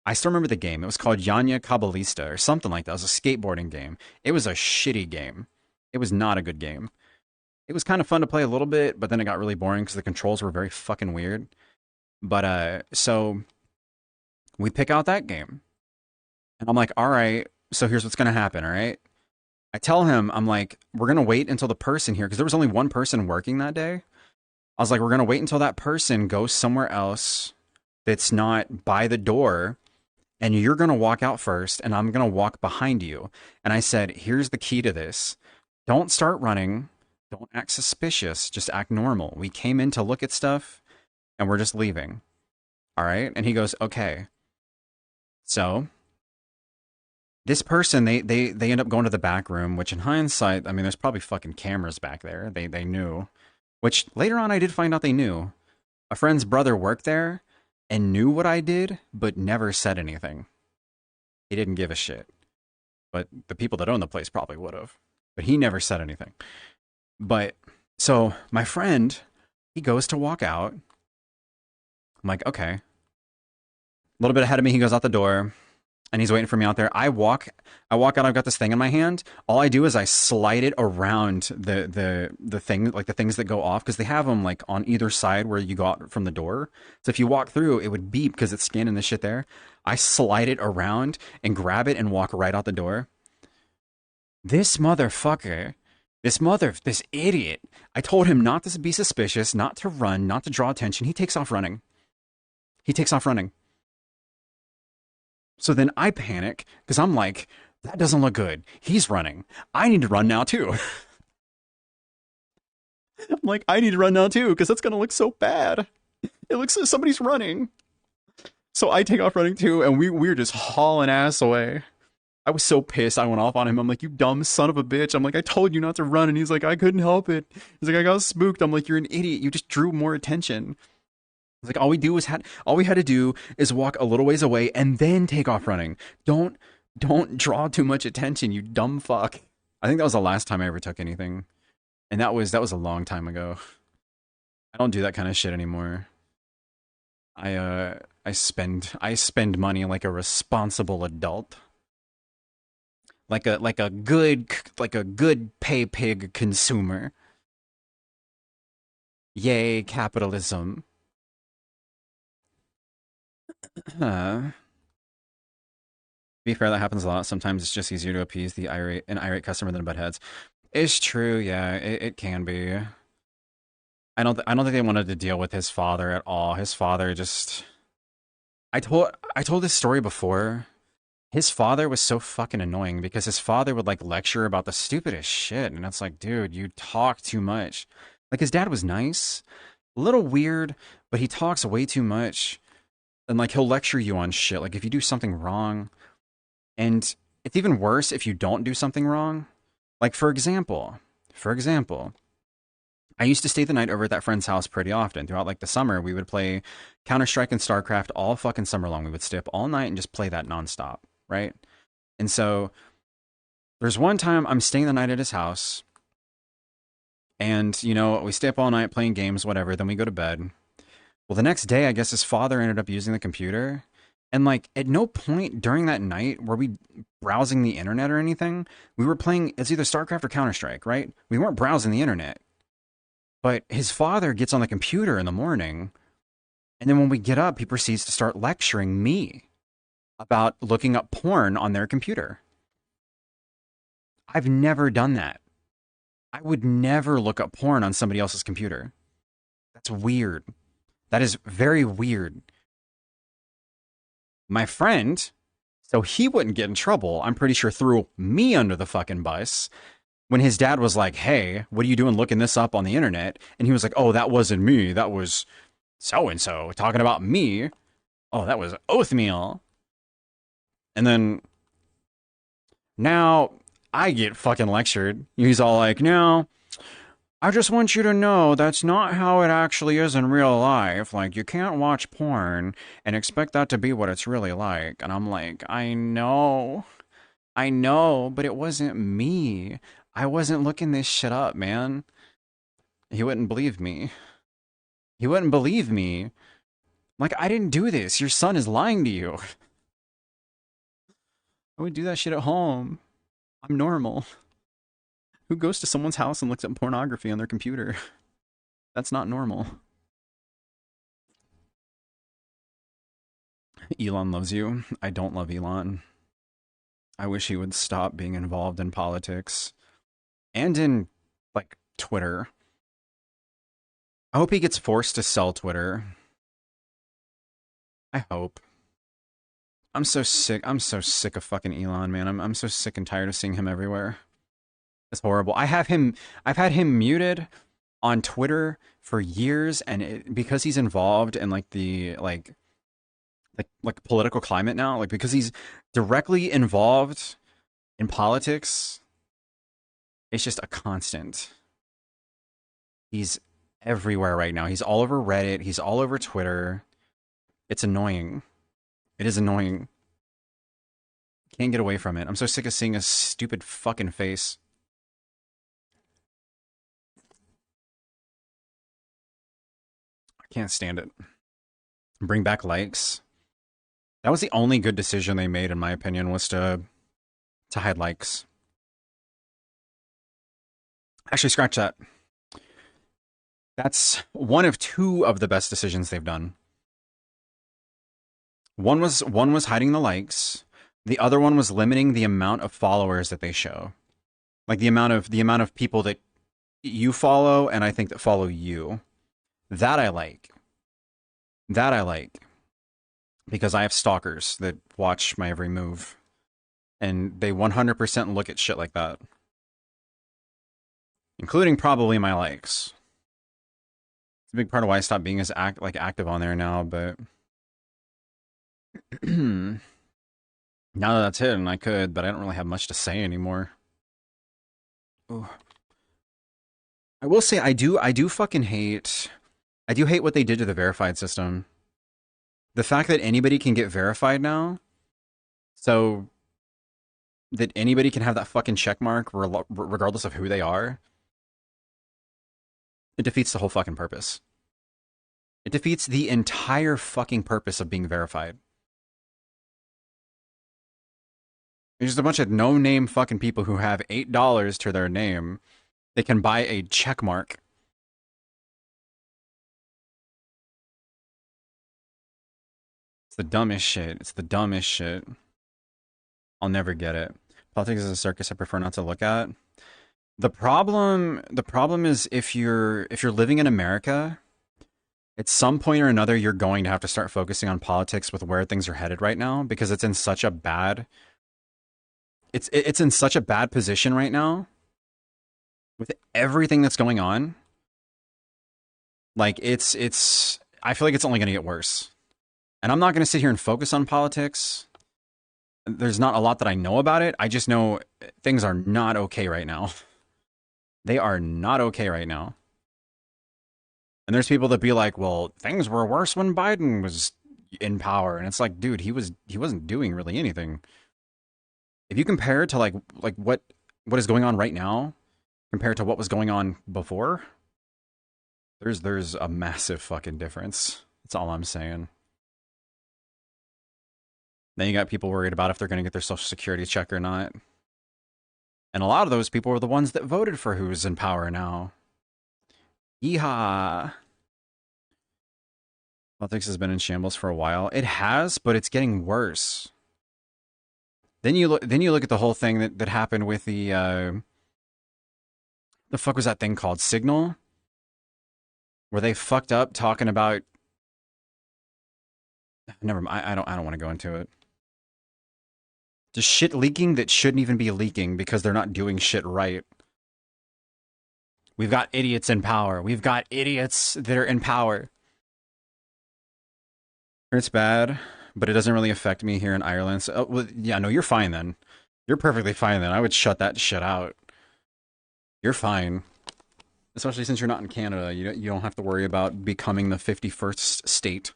I still remember the game. It was called Yanya Kabbalista or something like that. It was a skateboarding game. It was a shitty game. It was not a good game. It was kind of fun to play a little bit, but then it got really boring because the controls were very fucking weird. But so we pick out that game, and I'm like, all right. So here's what's gonna happen. All right. I tell him, I'm like, we're gonna wait until the person here because there was only one person working that day. I was like, we're gonna wait until that person goes somewhere else that's not by the door, and you're gonna walk out first, and I'm gonna walk behind you. And I said, here's the key to this: don't start running. Don't act suspicious. Just act normal. We came in to look at stuff and we're just leaving. All right. And he goes, okay. So this person, they end up going to the back room, which in hindsight, I mean, there's probably fucking cameras back there. They knew, which later on I did find out they knew. A friend's brother worked there and knew what I did, but never said anything. He didn't give a shit. But the people that own the place probably would have. But he never said anything. But so my friend, he goes to walk out. I'm like, okay. A little bit ahead of me, he goes out the door and he's waiting for me out there. I walk out, I've got this thing in my hand. All I do is I slide it around the thing, like the things that go off, because they have them like on either side where you go out from the door. So if you walk through, it would beep because it's scanning the shit there. I slide it around and grab it and walk right out the door. This motherfucker, this idiot, I told him not to be suspicious, not to run, not to draw attention. He takes off running. He takes off running. So then I panic because I'm like, that doesn't look good. He's running. I need to run now too. I'm like, I need to run now too because that's going to look so bad. It looks like somebody's running. So I take off running too, and we're just hauling ass away. I was so pissed. I went off on him. I'm like, you dumb son of a bitch. I'm like, I told you not to run. And he's like, I couldn't help it. He's like, I got spooked. I'm like, you're an idiot. You just drew more attention. It's like, all we had to do is walk a little ways away and then take off running. Don't draw too much attention, you dumb fuck. I think that was the last time I ever took anything. And that was a long time ago. I don't do that kind of shit anymore. I spend money like a responsible adult. Like a good pay pig consumer. Yay, capitalism. To be fair, that happens a lot. Sometimes it's just easier to appease an irate customer than butt heads. It's true, yeah, it can be. I don't think they wanted to deal with his father at all. His father just I told this story before. His father was so fucking annoying because his father would like lecture about the stupidest shit, and it's like, dude, you talk too much. Like his dad was nice, a little weird, but he talks way too much. And like he'll lecture you on shit. Like if you do something wrong, and it's even worse if you don't do something wrong. Like for example, I used to stay the night over at that friend's house pretty often. Throughout like the summer, we would play Counter-Strike and StarCraft all fucking summer long. We would stay up all night and just play that nonstop, right? And so there's one time I'm staying the night at his house, and we stay up all night playing games, whatever. Then we go to bed. Well, the next day, I guess his father ended up using the computer. And like at no point during that night were we browsing the internet or anything. We were playing, it's either StarCraft or Counter-Strike, right? We weren't browsing the internet. But his father gets on the computer in the morning, and then when we get up, he proceeds to start lecturing me about looking up porn on their computer. I've never done that. I would never look up porn on somebody else's computer. That's weird. That is very weird. My friend, so he wouldn't get in trouble, I'm pretty sure threw me under the fucking bus when his dad was like, hey, what are you doing looking this up on the internet? And he was like, oh, that wasn't me. That was so-and-so talking about me. Oh, that was Oathmeal. And then now I get fucking lectured. He's all like, no, I just want you to know that's not how it actually is in real life. Like, you can't watch porn and expect that to be what it's really like. And I'm like, I know, but it wasn't me. I wasn't looking this shit up, man. He wouldn't believe me. He wouldn't believe me. Like, I didn't do this. Your son is lying to you. I would do that shit at home. I'm normal. Who goes to someone's house and looks at pornography on their computer? That's not normal. Elon loves you. I don't love Elon. I wish he would stop being involved in politics and in, like, Twitter. I hope he gets forced to sell Twitter. I hope. I'm so sick. I'm so sick of fucking Elon, man. I'm so sick and tired of seeing him everywhere. It's horrible. I've had him muted on Twitter for years, and because he's involved in like the like political climate now, like because he's directly involved in politics, it's just a constant. He's everywhere right now. He's all over Reddit. He's all over Twitter. It's annoying. It is annoying. Can't get away from it. I'm so sick of seeing a stupid fucking face. I can't stand it. Bring back likes. That was the only good decision they made, in my opinion, was to hide likes. Actually, scratch that. That's one of two of the best decisions they've done. One was hiding the likes. The other one was limiting the amount of followers that they show. Like the amount of people that you follow and I think that follow you. That I like. That I like. Because I have stalkers that watch my every move. And they 100% look at shit like that. Including probably my likes. It's a big part of why I stopped being as active on there now, but now that that's hidden, I could, but I don't really have much to say anymore. Ooh. I will say I do fucking hate what they did to the verified system. The fact that anybody can get verified now, so that anybody can have that fucking check mark regardless of who they are, it defeats the whole fucking purpose. It defeats the entire fucking purpose of being verified. There's just a bunch of no-name fucking people who have $8 to their name. They can buy a check mark. It's the dumbest shit. It's the dumbest shit. I'll never get it. Politics is a circus I prefer not to look at. The problem is if you're living in America, at some point or another you're going to have to start focusing on politics with where things are headed right now, because it's in such a bad in such a bad position right now with everything that's going on. Like it's I feel like it's only going to get worse. And I'm not going to sit here and focus on politics. There's not a lot that I know about it. I just know things are not okay right now. They are not okay right now. And there's people that be like, well, things were worse when Biden was in power. And it's like, dude, he wasn't doing really anything. If you compare it to like what is going on right now compared to what was going on before, there's a massive fucking difference. That's all I'm saying. Then you got people worried about if they're going to get their social security check or not. And a lot of those people were the ones that voted for who's in power now. Yeehaw. Politics has been in shambles for a while. It has, but it's getting worse. Then you look at the whole thing that happened with the fuck was that thing called? Signal? Where they fucked up talking about, never mind, I don't want to go into it. Just shit leaking that shouldn't even be leaking because they're not doing shit right. We've got idiots in power. We've got idiots that are in power. It's bad, but it doesn't really affect me here in Ireland. So, well, yeah, no, you're fine then. You're perfectly fine then. I would shut that shit out. You're fine. Especially since you're not in Canada. You don't have to worry about becoming the 51st state.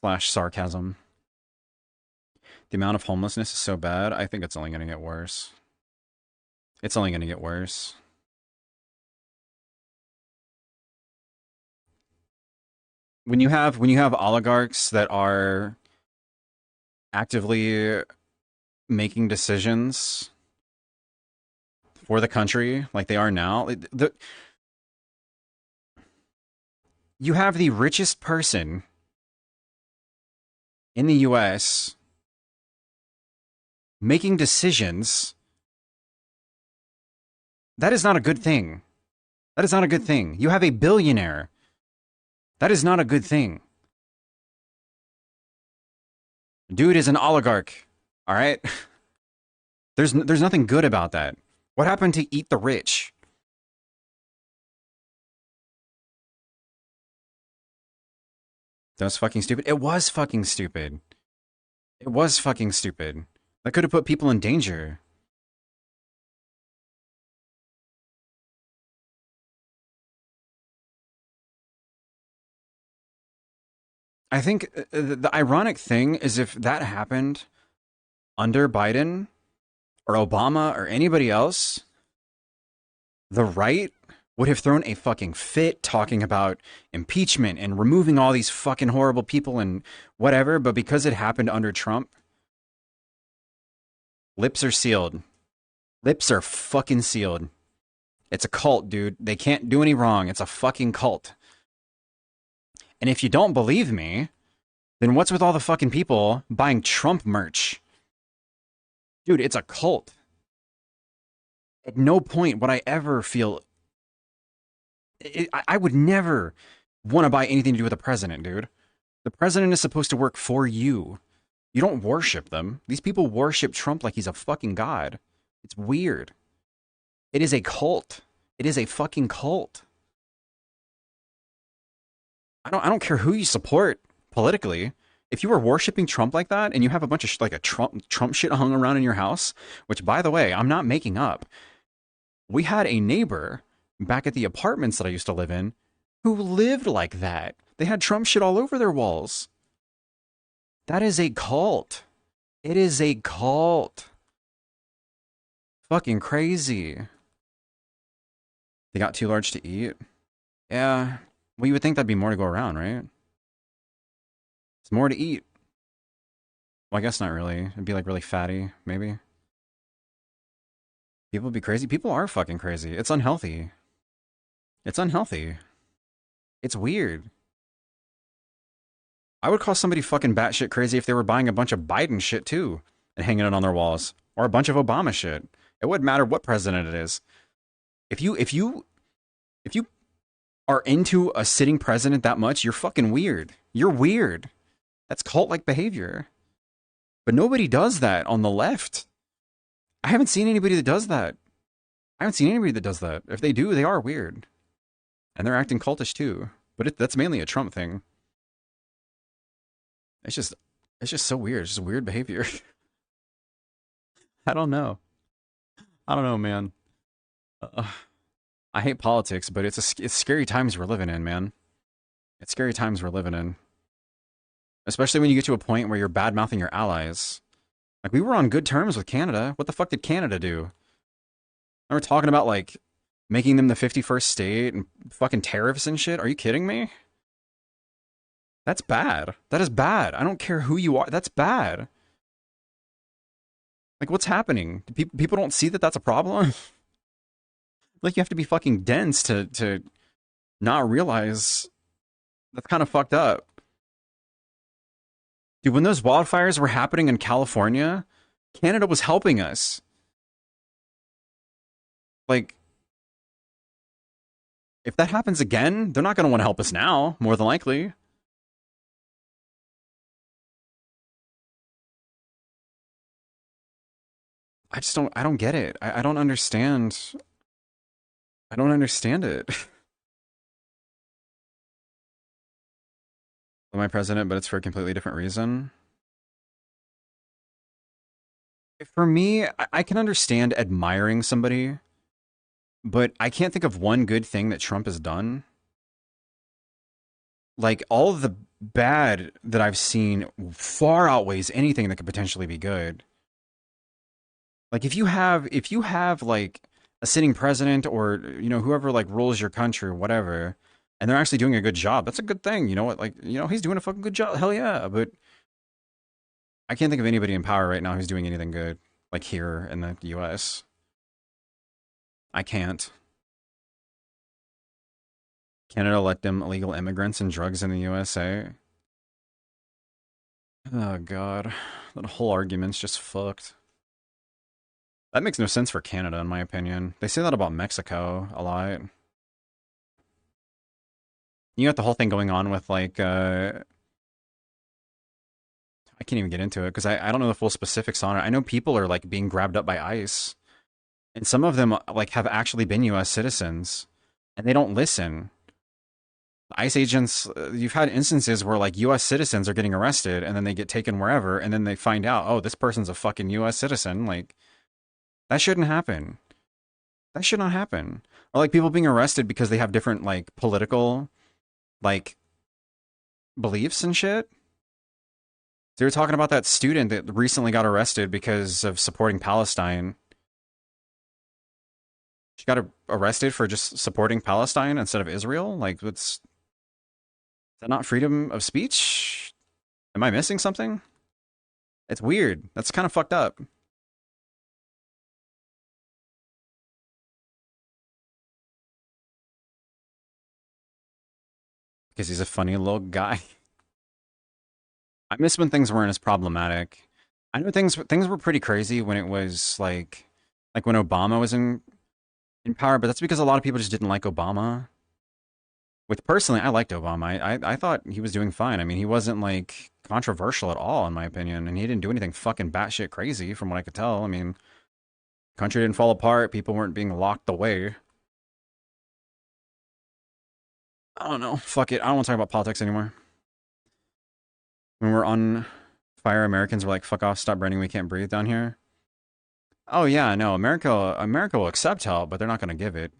Slash sarcasm. The amount of homelessness is so bad, I think it's only going to get worse. It's only going to get worse. When you have oligarchs that are actively making decisions for the country like they are now, you have the richest person in the US making decisions. That is not a good thing. That is not a good thing. You have a billionaire. That is not a good thing. Dude is an oligarch. All right? There's nothing good about that. What happened to eat the rich? That was fucking stupid. It was fucking stupid. It was fucking stupid. That could have put people in danger. I think the ironic thing is if that happened under Biden or Obama or anybody else, the right would have thrown a fucking fit talking about impeachment and removing all these fucking horrible people and whatever. But because it happened under Trump, lips are sealed. Lips are fucking sealed. It's a cult, dude. They can't do any wrong. It's a fucking cult. And if you don't believe me, then what's with all the fucking people buying Trump merch? Dude, it's a cult. At no point would I ever feel... I would never want to buy anything to do with the president, dude. The president is supposed to work for you. You don't worship them. These people worship Trump like he's a fucking god. It's weird. It is a cult. It is a fucking cult. I don't care who you support politically. If you were worshiping Trump like that and you have a bunch of like a Trump shit hung around in your house, which by the way, I'm not making up. We had a neighbor back at the apartments that I used to live in who lived like that. They had Trump shit all over their walls. That is a cult. It is a cult. Fucking crazy. They got too large to eat? Yeah. Well, you would think that'd be more to go around, right? It's more to eat. Well, I guess not really. It'd be like really fatty, maybe. People would be crazy. People are fucking crazy. It's unhealthy. It's unhealthy. It's weird. I would call somebody fucking batshit crazy if they were buying a bunch of Biden shit too and hanging it on their walls. Or a bunch of Obama shit. It wouldn't matter what president it is. If you are into a sitting president that much, you're fucking weird. You're weird. That's cult-like behavior. But nobody does that on the left. I haven't seen anybody that does that. I haven't seen anybody that does that. If they do, they are weird. And they're acting cultish too. But that's mainly a Trump thing. It's just so weird. It's just weird behavior. I don't know. I don't know, man. I hate politics, but it's scary times we're living in, man. It's scary times we're living in. Especially when you get to a point where you're bad-mouthing your allies. Like, we were on good terms with Canada. What the fuck did Canada do? And we're talking about, like, making them the 51st state and fucking tariffs and shit? Are you kidding me? That's bad. That is bad. I don't care who you are. That's bad. Like, what's happening? People don't see that that's a problem? Like, you have to be fucking dense to not realize that's kind of fucked up. Dude, when those wildfires were happening in California, Canada was helping us. Like, if that happens again, they're not going to want to help us now, more than likely. I don't get it. I don't understand. I don't understand it. I'm my president, but it's for a completely different reason. For me, I can understand admiring somebody, but I can't think of one good thing that Trump has done. Like all of the bad that I've seen far outweighs anything that could potentially be good. Like if you have like a sitting president or whoever like rules your country or whatever, and they're actually doing a good job, that's a good thing. You know what? Like he's doing a fucking good job. Hell yeah! But I can't think of anybody in power right now who's doing anything good, like here in the U.S. I can't. Canada let them illegal immigrants and drugs in the USA. Oh god, that whole argument's just fucked. That makes no sense for Canada, in my opinion. They say that about Mexico a lot. You got the whole thing going on with like I can't even get into it because I don't know the full specifics on it. I know people are like being grabbed up by ICE, and some of them like have actually been U.S. citizens, and they don't listen. ICE agents, you've had instances where like U.S. citizens are getting arrested, and then they get taken wherever, and then they find out, oh, this person's a fucking U.S. citizen. Like that shouldn't happen. That should not happen. Or like people being arrested because they have different like political like beliefs and shit. They were talking about that student that recently got arrested because of supporting Palestine. She got arrested for just supporting Palestine instead of Israel. Like, is that not freedom of speech? Am I missing something? It's weird. That's kind of fucked up. Because he's a funny little guy. I miss when things weren't as problematic. I know things were pretty crazy when it was like when Obama was in power, but that's because a lot of people just didn't like Obama. With personally, I liked Obama. I thought he was doing fine. I mean, he wasn't like controversial at all, in my opinion, and he didn't do anything fucking batshit crazy, from what I could tell. I mean, country didn't fall apart. People weren't being locked away. I don't know. Fuck it. I don't want to talk about politics anymore. When we're on fire, Americans were like, "Fuck off! Stop burning. We can't breathe down here." Oh yeah, no. America will accept help, but they're not going to give it.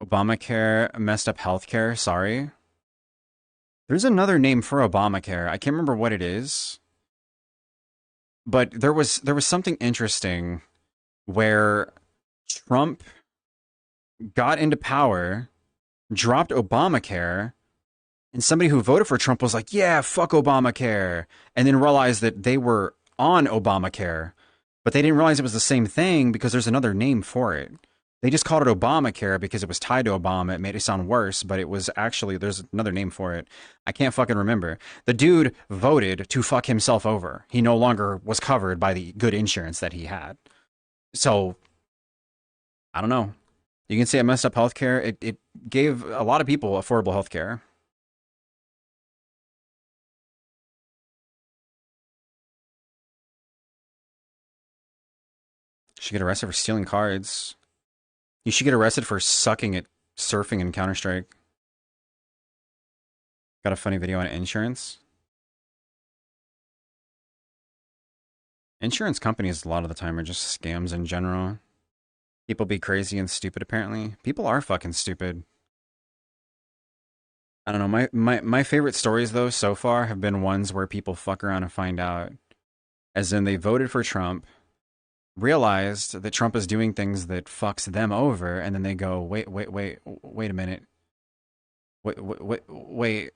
Obamacare messed up healthcare. Sorry. There's another name for Obamacare. I can't remember what it is, but there was something interesting where Trump got into power, dropped Obamacare, and somebody who voted for Trump was like, "Yeah, fuck Obamacare," and then realized that they were on Obamacare, but they didn't realize it was the same thing because there's another name for it. They just called it Obamacare because it was tied to Obama. It made it sound worse, but it was actually, there's another name for it. I can't fucking remember. The dude voted to fuck himself over. He no longer was covered by the good insurance that he had. So, I don't know. You can say it messed up healthcare. It gave a lot of people affordable healthcare. Should get arrested for stealing cards. You should get arrested for sucking at surfing in Counter Strike. Got a funny video on insurance. Insurance companies a lot of the time are just scams in general. People be crazy and stupid apparently. People are fucking stupid. I don't know. My favorite stories though so far have been ones where people fuck around and find out. As in they voted for Trump, realized that Trump is doing things that fucks them over, and then they go, wait a minute. Wait.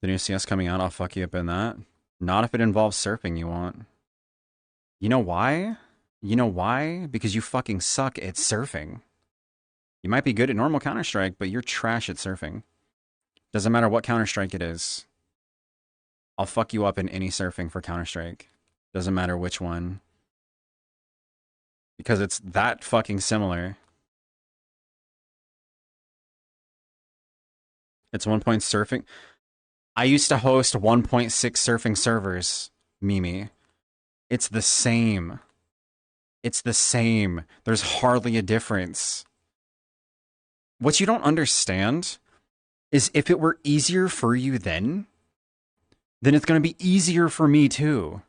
The new CS coming out, I'll fuck you up in that. Not if it involves surfing, you won't. You know why? You know why? Because you fucking suck at surfing. You might be good at normal Counter-Strike, but you're trash at surfing. Doesn't matter what Counter-Strike it is. I'll fuck you up in any surfing for Counter-Strike. Doesn't matter which one. Because it's that fucking similar. It's 1 point surfing. I used to host 1.6 surfing servers, Mimi. It's the same. It's the same. There's hardly a difference. what you don't understand is if it were easier for you then it's going to be easier for me too.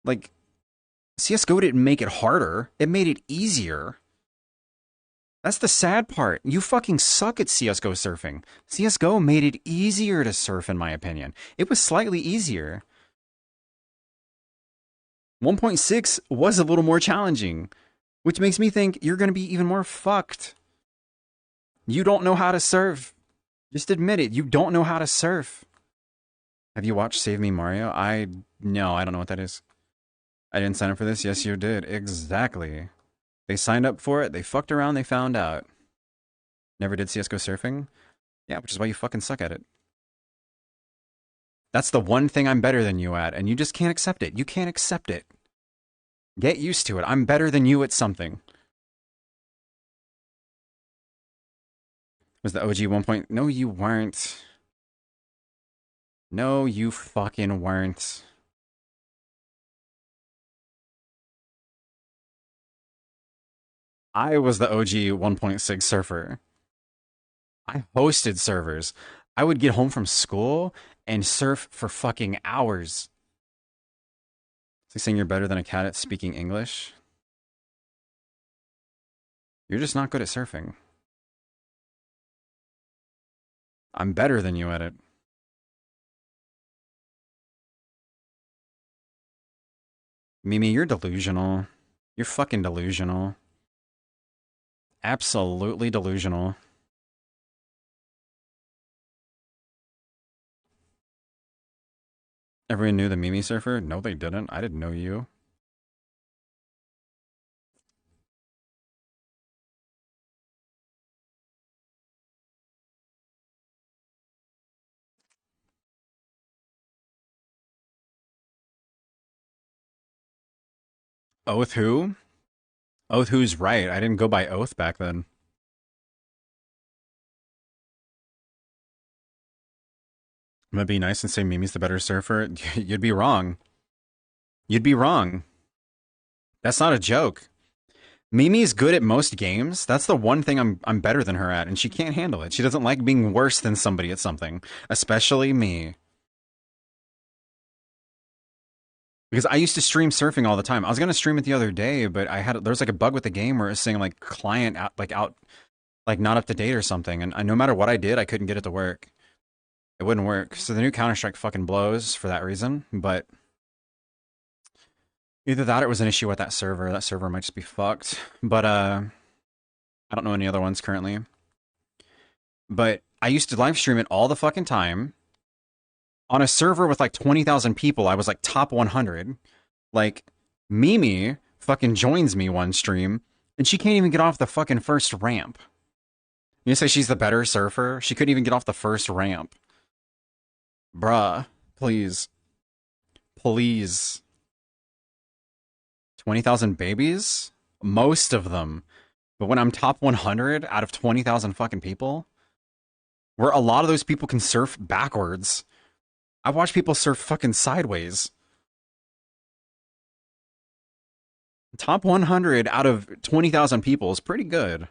Like, CSGO didn't make it harder, it made it easier. That's the sad part. You fucking suck at CSGO surfing. CSGO made it easier to surf, in my opinion. It was slightly easier. 1.6 was a little more challenging, which makes me think you're going to be even more fucked. You don't know how to surf. Just admit it. You don't know how to surf. Have you watched Save Me Mario? No, I don't know what that is. I didn't sign up for this. Yes, you did. Exactly. They signed up for it. They fucked around. They found out. Never did CSGO surfing? Yeah, which is why you fucking suck at it. That's the one thing I'm better than you at, and you just can't accept it. You can't accept it. Get used to it. I'm better than you at something. Was the OG 1. No, you weren't. No, you fucking weren't. I was the OG 1.6 surfer. I hosted servers. I would get home from school and surf for fucking hours. It's like saying you're better than a cat at speaking English. You're just not good at surfing. I'm better than you at it. Mimi, you're delusional. You're fucking delusional. Absolutely delusional. Everyone knew the Mimi surfer? No, they didn't. I didn't know you. Oath who? Oath who's right. I didn't go by Oath back then. I'm gonna be nice and say Mimi's the better surfer. You'd be wrong. You'd be wrong. That's not a joke. Mimi's good at most games. That's the one thing I'm better than her at, and she can't handle it. She doesn't like being worse than somebody at something, especially me. Because I used to stream surfing all the time. I was gonna stream it the other day, but there was like a bug with the game where it was saying like client out like not up to date or something, and no matter what I did, I couldn't get it to work. It wouldn't work. So the new Counter-Strike fucking blows for that reason, but either that or it was an issue with that server. That server might just be fucked. But I don't know any other ones currently. But I used to live stream it all the fucking time. On a server with like 20,000 people, I was like top 100. Like, Mimi fucking joins me one stream, and she can't even get off the fucking first ramp. You say she's the better surfer? She couldn't even get off the first ramp. Bruh, please. Please. 20,000 babies? Most of them. But when I'm top 100 out of 20,000 fucking people, where a lot of those people can surf backwards, I've watched people surf fucking sideways. Top 100 out of 20,000 people is pretty good.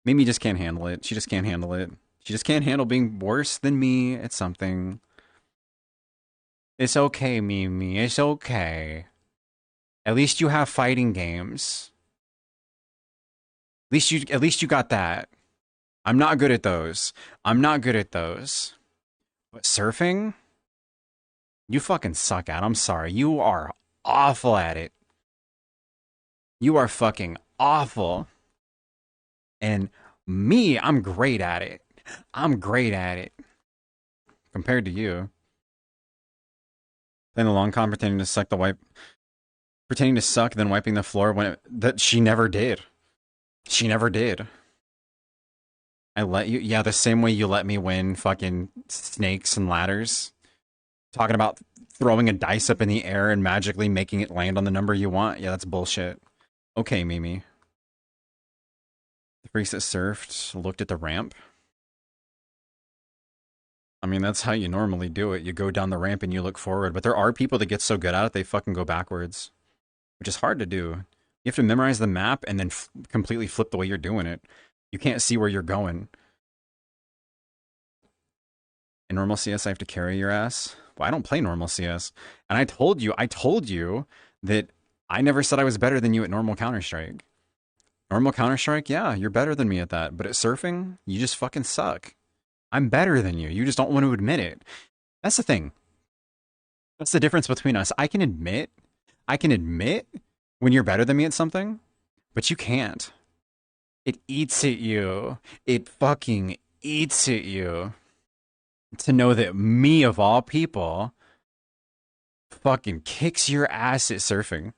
Mimi just can't handle it. She just can't handle it. She just can't handle being worse than me at something. It's okay, Mimi. It's okay. At least you have fighting games. At least you got that. I'm not good at those. I'm not good at those. But surfing? You fucking suck at. I'm sorry. You are awful at it. You are fucking awful. And me, I'm great at it. I'm great at it. Compared to you. Playing the long con, pretending to suck pretending to suck, then wiping the floor that she never did. She never did. I let you, yeah, the same way you let me win fucking snakes and ladders. Talking about throwing a dice up in the air and magically making it land on the number you want. Yeah, that's bullshit. Okay, Mimi. The freaks that surfed looked at the ramp. I mean, that's how you normally do it. You go down the ramp and you look forward. But there are people that get so good at it, they fucking go backwards, which is hard to do. You have to memorize the map and then completely flip the way you're doing it. You can't see where you're going. In normal CS, I have to carry your ass. Well, I don't play normal CS. And I told you that I never said I was better than you at normal Counter-Strike. Normal Counter-Strike, yeah, you're better than me at that. But at surfing, you just fucking suck. I'm better than you. You just don't want to admit it. That's the thing. That's the difference between us. I can admit when you're better than me at something, but you can't. It eats at you. It fucking eats at you to know that me, of all people, fucking kicks your ass at surfing.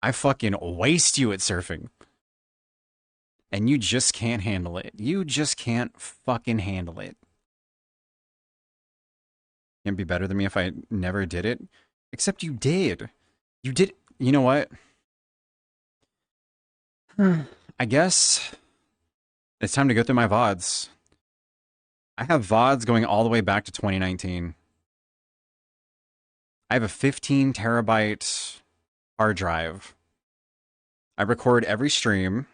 I fucking waste you at surfing. And you just can't handle it. You just can't fucking handle it. Can't be better than me if I never did it. Except you did. You did. You know what? I guess it's time to go through my VODs. I have VODs going all the way back to 2019. I have a 15 terabyte hard drive. I record every stream.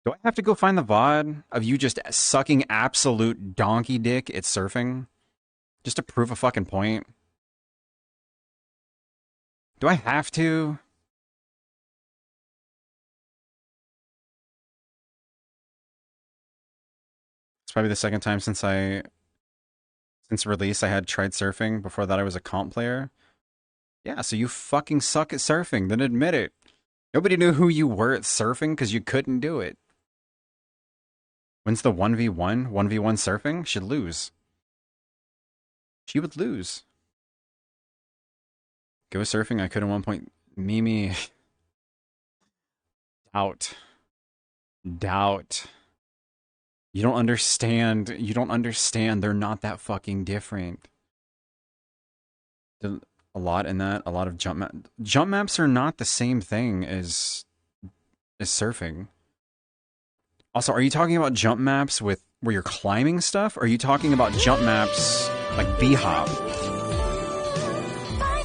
Do I have to go find the VOD of you just sucking absolute donkey dick at surfing? Just to prove a fucking point? Do I have to? It's probably the second time since release I had tried surfing. Before that I was a comp player. Yeah, so you fucking suck at surfing, then admit it. Nobody knew who you were at surfing because you couldn't do it. When's the 1v1? 1v1 surfing? She'd lose. She would lose. Go surfing, I could at one point. Mimi. Doubt. You don't understand. You don't understand. They're not that fucking different. A lot in that. A lot of jump maps. Jump maps are not the same thing as surfing. Also, are you talking about jump maps with where you're climbing stuff? Or are you talking about jump maps like B-Hop?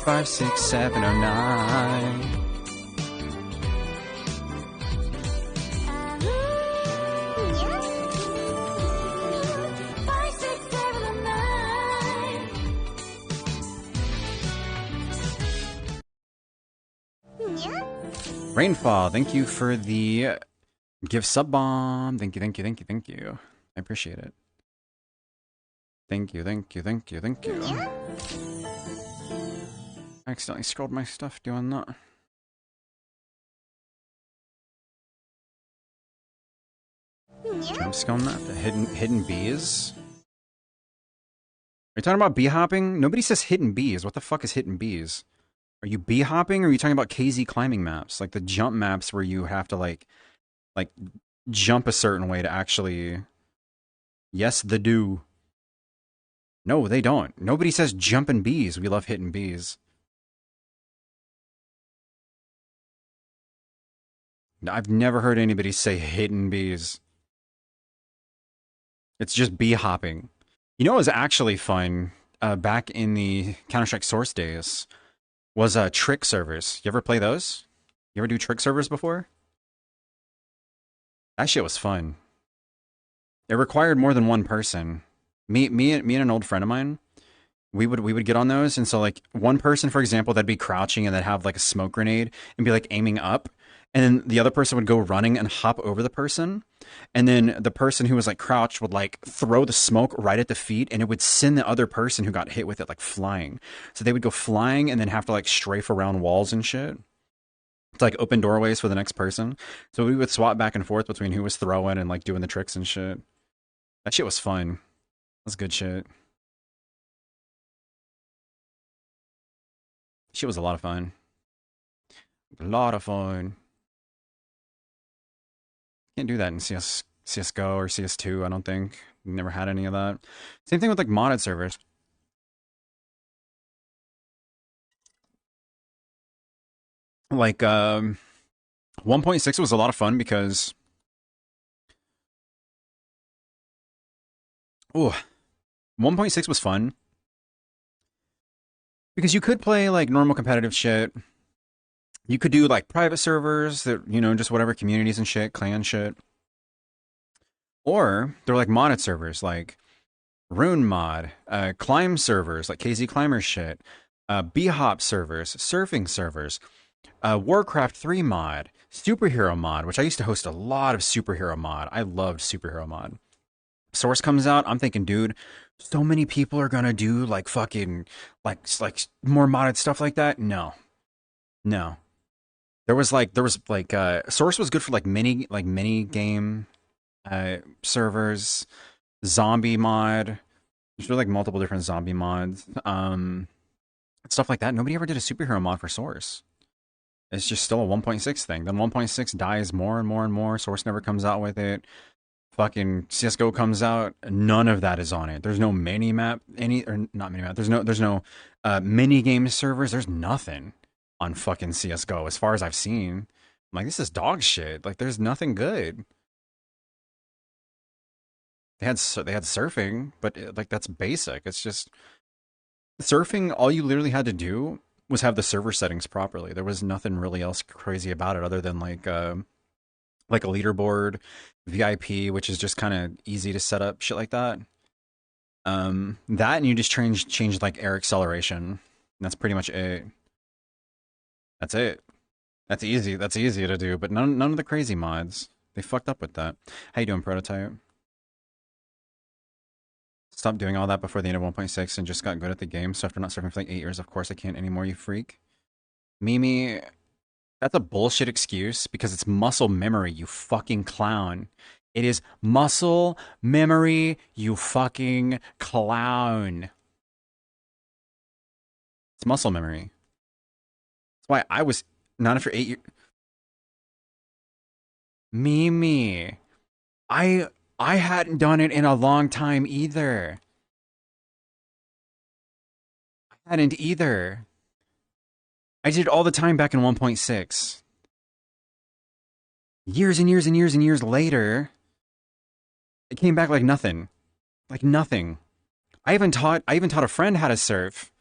5, 6, 7, or 9. Rainfall, thank you for the give sub bomb. Thank you. I appreciate it. Thank you. I accidentally scrolled my stuff doing that. Jump skill map, the hidden bees. Are you talking about bee hopping? Nobody says hidden bees. What the fuck is hidden bees? Are you bee hopping, or are you talking about KZ climbing maps? Like the jump maps where you have to like jump a certain way to actually... Yes, the do. No, they don't. Nobody says jumping bees. We love hitting bees. I've never heard anybody say hidden bees. It's just bee hopping. You know what was actually fun back in the Counter-Strike Source days? Was trick servers. You ever play those? You ever do trick servers before? That shit was fun. It required more than one person. Me and an old friend of mine, we would get on those, and so like one person, for example, that'd be crouching and they'd have like a smoke grenade and be like aiming up, and then the other person would go running and hop over the person, and then the person who was like crouched would like throw the smoke right at the feet, and it would send the other person who got hit with it like flying. So they would go flying and then have to like strafe around walls and shit to like open doorways for the next person. So we would swap back and forth between who was throwing and like doing the tricks and shit. That shit was fun. That's good shit. Shit was a lot of fun. A lot of fun. Can't do that in CSGO or CS2, I don't think. Never had any of that. Same thing with like modded servers. Like 1.6 was a lot of fun because Oh, 1.6 was fun because you could play like normal competitive shit. You could do like private servers that, you know, just whatever communities and shit, clan shit. Or they're like modded servers like Rune mod, climb servers like KZ Climber shit, B-Hop servers, surfing servers, Warcraft 3 mod, superhero mod, which I used to host a lot of superhero mod. I loved superhero mod. Source comes out, I'm thinking, dude, so many people are gonna do like fucking like more modded stuff like that. No, no. There was like Source was good for like mini game servers, zombie mod. There's really like multiple different zombie mods, stuff like that. Nobody ever did a superhero mod for Source. It's just still a 1.6 thing. Then 1.6 dies more and more and more. Source never comes out with it. Fucking CS:GO comes out, none of that is on it. There's no mini map, or not mini map. There's no mini game servers. There's nothing on fucking CS:GO as far as I've seen. I'm like, this is dog shit. Like, there's nothing good. They had surfing, but like that's basic. It's just surfing. All you literally had to do was have the server settings properly. There was nothing really else crazy about it other than like a leaderboard, VIP, which is just kind of easy to set up, shit like that. That and you just change like air acceleration. That's pretty much it. That's it. That's easy. That's easy to do, but none of the crazy mods. They fucked up with that. How you doing, Prototype? Stopped doing all that before the end of 1.6 and just got good at the game. So after not surfing for like 8 years, of course I can't anymore, you freak. Mimi, that's a bullshit excuse because it's muscle memory, you fucking clown. It is muscle memory, you fucking clown. It's muscle memory. That's why I was not after 8 years. Mimi, I hadn't done it in a long time either. I hadn't either. I did it all the time back in 1.6. Years and years and years and years later, it came back like nothing. Like nothing. I even taught a friend how to surf.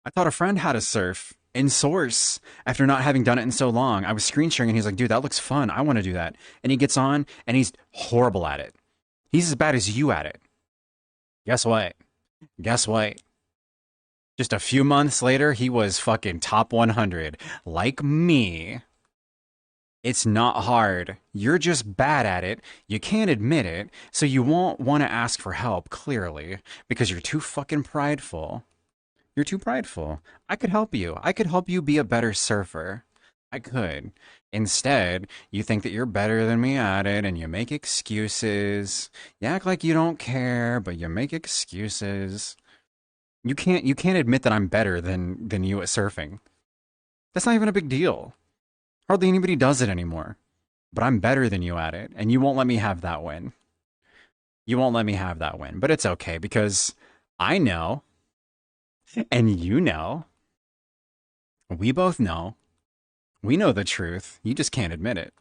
I taught a friend how to surf in Source after not having done it in so long. I was screen sharing and he's like, dude, that looks fun. I want to do that. And he gets on and he's horrible at it. He's as bad as you at it. Guess what? Guess what? Just a few months later, he was fucking top 100. Like me. It's not hard. You're just bad at it. You can't admit it, so you won't want to ask for help, clearly, because you're too fucking prideful. You're too prideful. I could help you. I could help you be a better surfer. I could. Instead, you think that you're better than me at it, and you make excuses. You act like you don't care, but you make excuses. You can't admit that I'm better than you at surfing. That's not even a big deal. Hardly anybody does it anymore. But I'm better than you at it, and you won't let me have that win. You won't let me have that win, but it's okay because I know, and you know, we both know. We know the truth. You just can't admit it.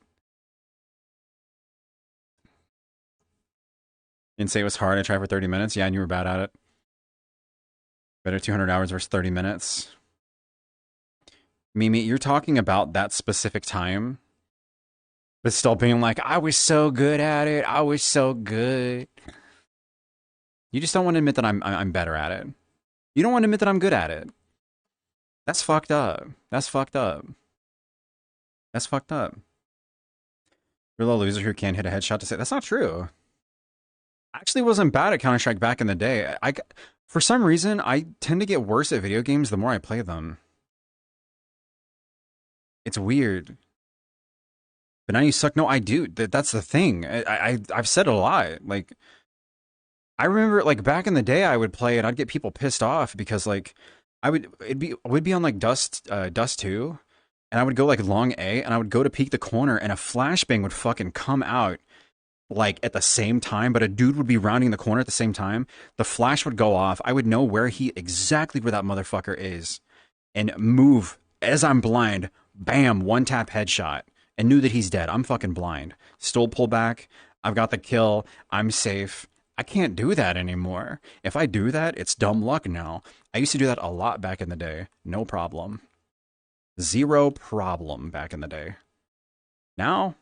And say it was hard. I tried for 30 minutes. Yeah, and you were bad at it. Better 200 hours versus 30 minutes. Mimi, you're talking about that specific time, but still being like, I was so good at it. I was so good. You just don't want to admit that I'm better at it. You don't want to admit that I'm good at it. That's fucked up. That's fucked up. That's fucked up. You're a loser who can't hit a headshot to say that's not true. I actually wasn't bad at Counter-Strike back in the day. For some reason, I tend to get worse at video games the more I play them. It's weird. But now you suck. No, I do. That's the thing. I've said it a lot. Like, I remember like back in the day, I would play and I'd get people pissed off because like I would be on like Dust 2, and I would go like long A, and I would go to peek the corner, and a flashbang would fucking come out like at the same time, but a dude would be rounding the corner at the same time. The flash would go off. I would know exactly where that motherfucker is, and move as I'm blind. Bam, one tap headshot, and knew that he's dead. I'm fucking blind. Still pull back. I've got the kill. I'm safe. I can't do that anymore. If I do that, it's dumb luck now. I used to do that a lot back in the day. No problem. Zero problem back in the day. Now,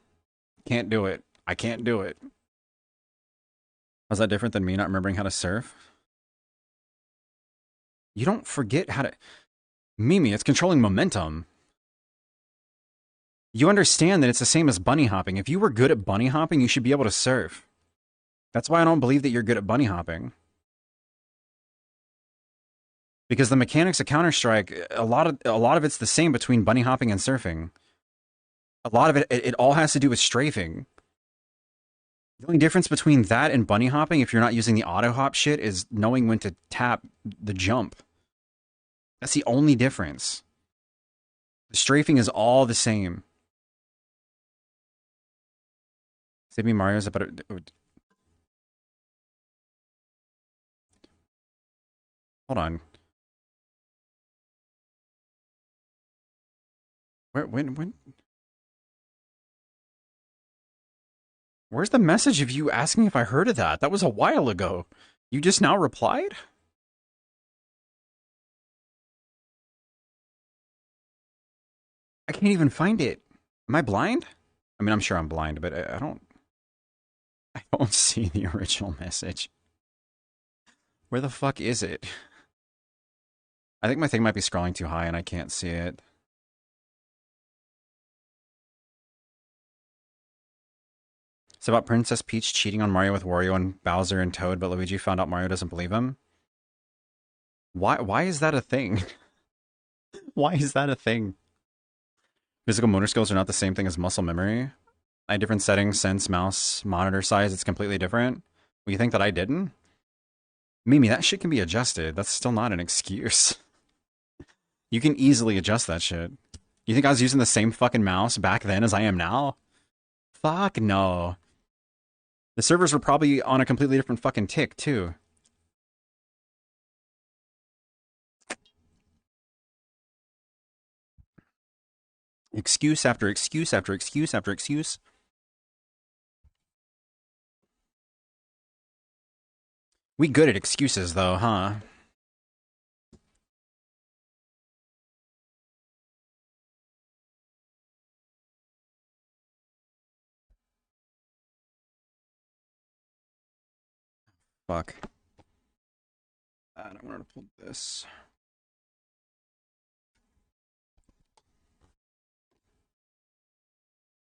can't do it. I can't do it. How's that different than me not remembering how to surf? You don't forget how to... Mimi, it's controlling momentum. You understand that it's the same as bunny hopping. If you were good at bunny hopping, you should be able to surf. That's why I don't believe that you're good at bunny hopping. Because the mechanics of Counter-Strike, a lot of it's the same between bunny hopping and surfing. A lot of it all has to do with strafing. The only difference between that and bunny hopping, if you're not using the auto hop shit, is knowing when to tap the jump. That's the only difference. The strafing is all the same. Save Me Mario's a better... Hold on. When? Where's the message of you asking if I heard of that? That was a while ago. You just now replied? I can't even find it. Am I blind? I mean, I'm sure I'm blind, but I don't see the original message. Where the fuck is it? I think my thing might be scrolling too high and I can't see it. It's about Princess Peach cheating on Mario with Wario and Bowser and Toad, but Luigi found out Mario doesn't believe him. Why is that a thing? Why is that a thing? Physical motor skills are not the same thing as muscle memory. I had different settings, sense, mouse, monitor size, it's completely different. Well, you think that I didn't? Mimi, that shit can be adjusted. That's still not an excuse. You can easily adjust that shit. You think I was using the same fucking mouse back then as I am now? Fuck no. The servers were probably on a completely different fucking tick, too. Excuse after excuse after excuse after excuse. We good at excuses, though, huh? Fuck. I don't want to pull this.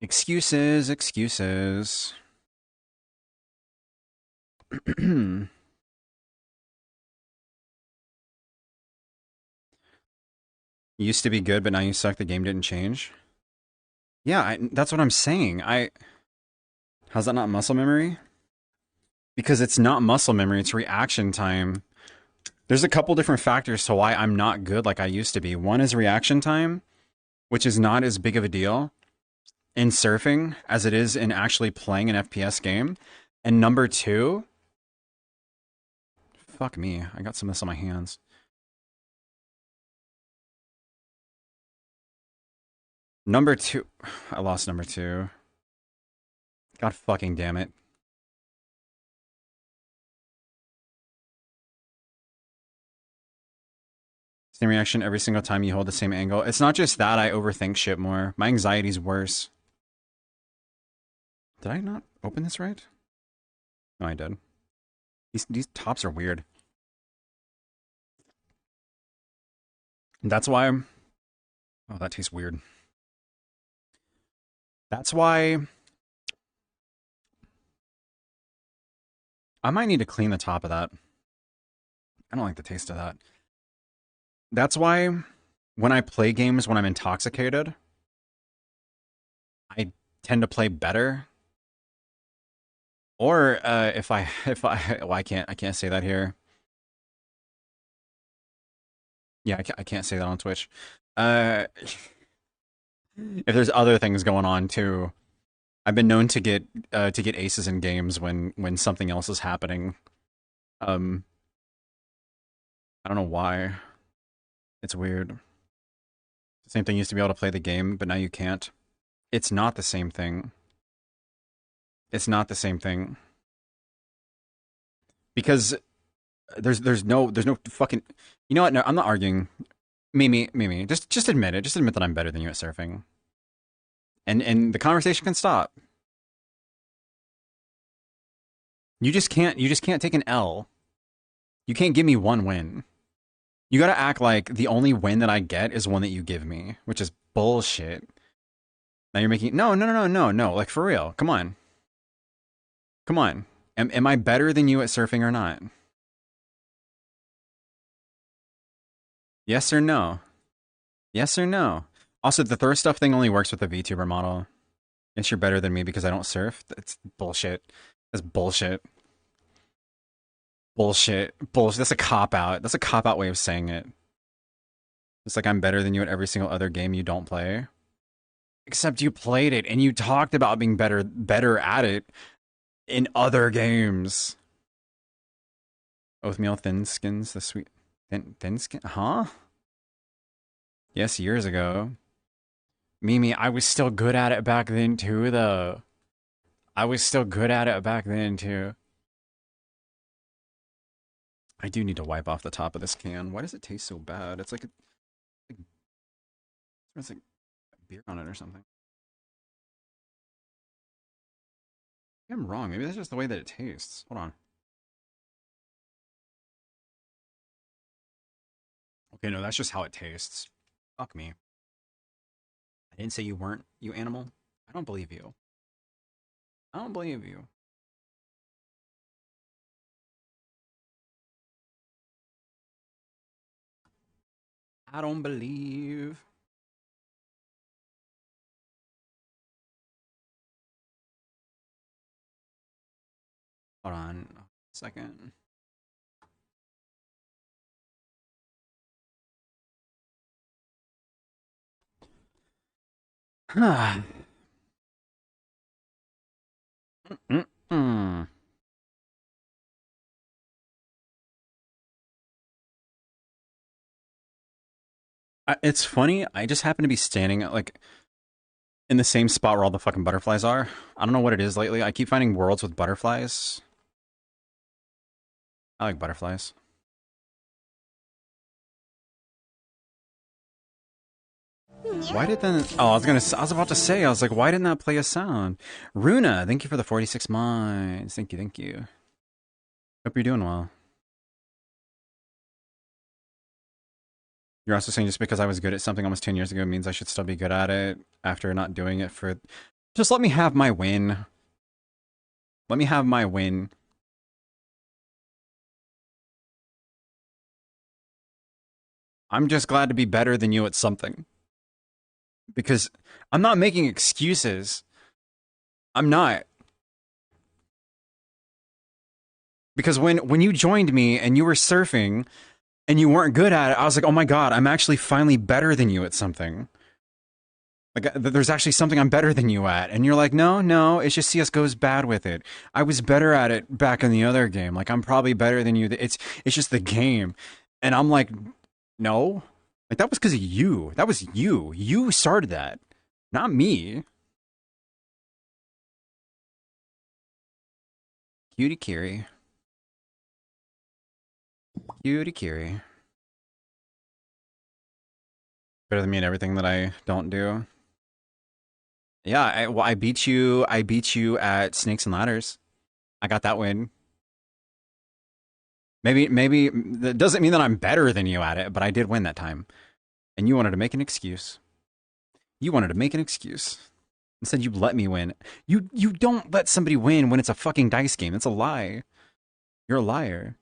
Excuses, excuses. Used to be good, but now you suck. The game didn't change. Yeah, that's what I'm saying. How's that not muscle memory? Because it's not muscle memory, it's reaction time. There's a couple different factors to why I'm not good like I used to be. One is reaction time, which is not as big of a deal in surfing as it is in actually playing an FPS game. And number two, fuck me, I got some of this on my hands. Number two, I lost number two. God fucking damn it. Same reaction every single time you hold the same angle. It's not just that I overthink shit more. My anxiety's worse. Did I not open this right? No, I did. These tops are weird. That's why I'm... Oh, that tastes weird. That's why... I might need to clean the top of that. I don't like the taste of that. That's why when I play games when I'm intoxicated, I tend to play better. Or if I well, I can't say that here. Yeah, I can't say that on Twitch. If there's other things going on too, I've been known to get aces in games when something else is happening. I don't know why. It's weird. The same thing, used to be able to play the game, but now you can't. It's not the same thing. It's not the same thing. Because there's no fucking. You know what? No, I'm not arguing. Mimi, just admit it. Just admit that I'm better than you at surfing, and the conversation can stop. You just can't take an L. You can't give me one win. You gotta act like the only win that I get is one that you give me, which is bullshit. Now you're making no. Like for real. Come on. Come on. Am I better than you at surfing or not? Yes or no? Yes or no? Also, the thirst stuff thing only works with the VTuber model. Yes, you're better than me because I don't surf. That's bullshit. That's bullshit. Bullshit. Bullshit. That's a cop out. That's a cop out way of saying it. It's like I'm better than you at every single other game you don't play. Except you played it and you talked about being better at it in other games. Oathmeal thin skins, the sweet thin skin, huh? Yes, years ago. Mimi, I was still good at it back then too, though. I was still good at it back then too. I do need to wipe off the top of this can. Why does it taste so bad? It's like it's like beer on it or something. Maybe I'm wrong. Maybe that's just the way that it tastes. Hold on. Okay, no, that's just how it tastes. Fuck me. I didn't say you weren't, you animal. I don't believe you. I don't believe you. I don't believe. Hold on a second. Mm-mm. It's funny. I just happen to be standing like in the same spot where all the fucking butterflies are. I don't know what it is lately. I keep finding worlds with butterflies. I like butterflies. Why did that? Oh, I was about to say. I was like, why didn't that play a sound? Runa, thank you for the 46 months. Thank you, thank you. Hope you're doing well. You're also saying just because I was good at something almost 10 years ago means I should still be good at it after not doing it for. Just let me have my win. Let me have my win. I'm just glad to be better than you at something. Because I'm not making excuses. I'm not. Because when you joined me and you were surfing and you weren't good at it, I was like, oh my god, I'm actually finally better than you at something. Like, there's actually something I'm better than you at. And you're like, no, it's just CSGO's bad with it. I was better at it back in the other game. Like, I'm probably better than you. It's just the game. And I'm like, no. Like, that was because of you. That was you. You started that. Not me. Cutie Kiri. Cutie Kiri. Better than me at everything that I don't do. Yeah, I beat you. I beat you at Snakes and Ladders. I got that win. Maybe that doesn't mean that I'm better than you at it, but I did win that time. And you wanted to make an excuse. You wanted to make an excuse. Instead, you let me win. You don't let somebody win when it's a fucking dice game. That's a lie. You're a liar.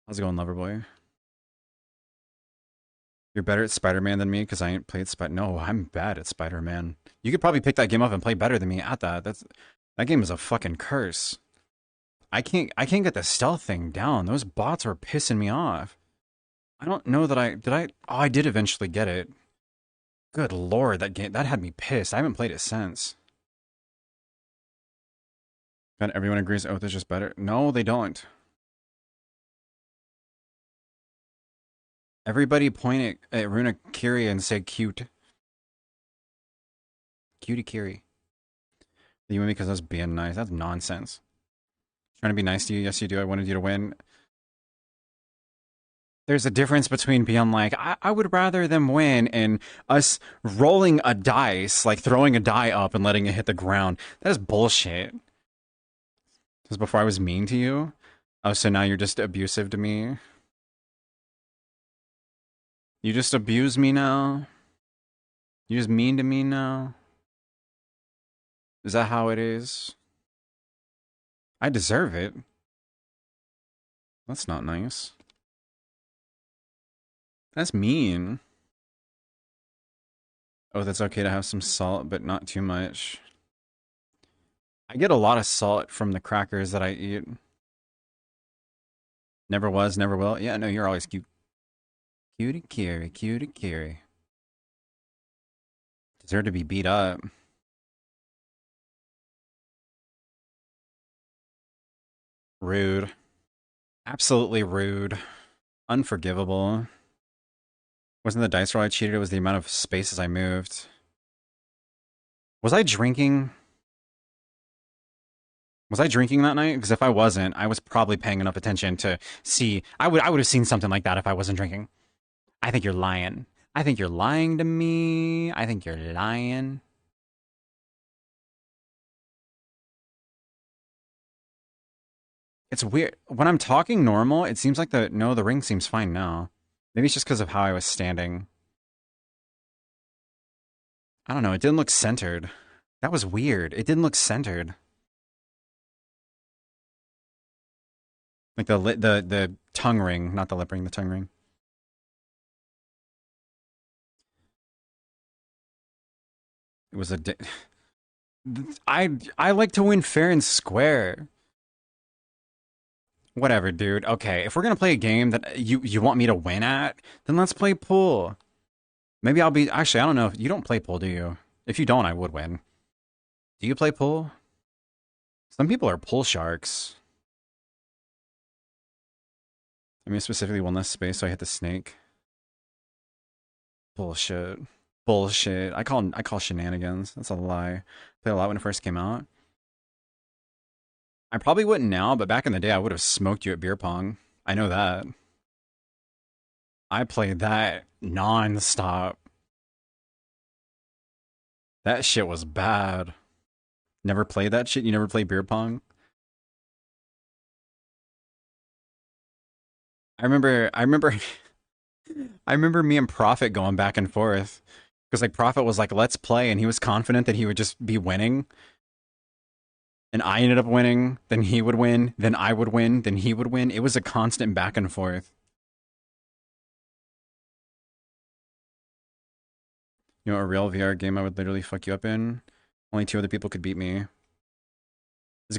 How's it going, Loverboy? You're better at Spider-Man than me because I ain't played Spider. No, I'm bad at Spider-Man. You could probably pick that game up and play better than me at that. That game is a fucking curse. I can't get the stealth thing down. Those bots are pissing me off. I don't know that oh, I did eventually get it. Good lord, that game that had me pissed. I haven't played it since. And everyone agrees Oath is just better. No, they don't. Everybody point at Runa Kiri and say cute. Cutie Kiri. You mean because I was being nice? That's nonsense. Trying to be nice to you. Yes, you do. I wanted you to win. There's a difference between being like, I would rather them win, and us rolling a dice, like throwing a die up and letting it hit the ground. That is bullshit. Because before I was mean to you. Oh, so now you're just abusive to me? You just abuse me now? You just mean to me now? Is that how it is? I deserve it. That's not nice. That's mean. Oh, that's okay to have some salt, but not too much. I get a lot of salt from the crackers that I eat. Never was, never will. Yeah, no, you're always cute. Cutie Carrie, cutie Carrie. Deserve to be beat up. Rude. Absolutely rude. Unforgivable. Wasn't the dice roll I cheated, it was the amount of spaces I moved. Was I drinking? Was I drinking that night? Because if I wasn't, I was probably paying enough attention to see. I would have seen something like that if I wasn't drinking. I think you're lying. I think you're lying to me. I think you're lying. It's weird. When I'm talking normal, it seems like the ring seems fine now. Maybe it's just because of how I was standing. I don't know. It didn't look centered. That was weird. It didn't look centered. Like the tongue ring, not the lip ring, the tongue ring. It was a. I like to win fair and square. Whatever, dude. Okay, if we're gonna play a game that you want me to win at, then let's play pool. Maybe I'll be. Actually, I don't know. If you don't play pool, do you? If you don't, I would win. Do you play pool? Some people are pool sharks. I mean, specifically wellness space, so I hit the snake. Bullshit. Bullshit. I call shenanigans. That's a lie. Played a lot when it first came out. I probably wouldn't now, but back in the day, I would have smoked you at beer pong. I know that. I played that non-stop. That shit was bad. Never played that shit? You never played beer pong? I remember I remember me and Prophet going back and forth. Because like Prophet was like, let's play, and he was confident that he would just be winning. And I ended up winning, then he would win, then I would win, then he would win. It was a constant back and forth. You know, a real VR game I would literally fuck you up in. Only 2 other people could beat me.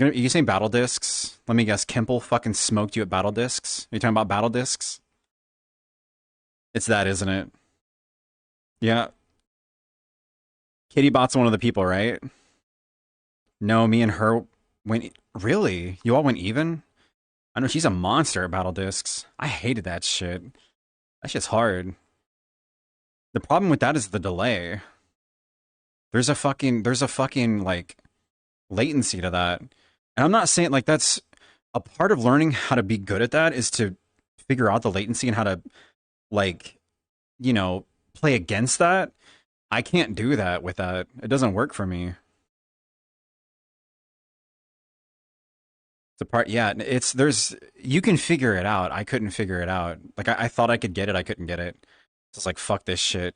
Are you saying Battle Discs? Let me guess, Kemple fucking smoked you at Battle Discs? Are you talking about Battle Discs? It's that, isn't it? Yeah. Kitty Bot's one of the people, right? No, me and her went... Really? You all went even? I know she's a monster at Battle Discs. I hated that shit. That shit's hard. The problem with that is the delay. There's a fucking, like, latency to that. And I'm not saying, like, that's... A part of learning how to be good at that is to figure out the latency and how to, like, you know, play against that. I can't do that with that. It doesn't work for me. The part, yeah, you can figure it out. I couldn't figure it out. Like, I thought I could get it, I couldn't get it. It's like, fuck this shit.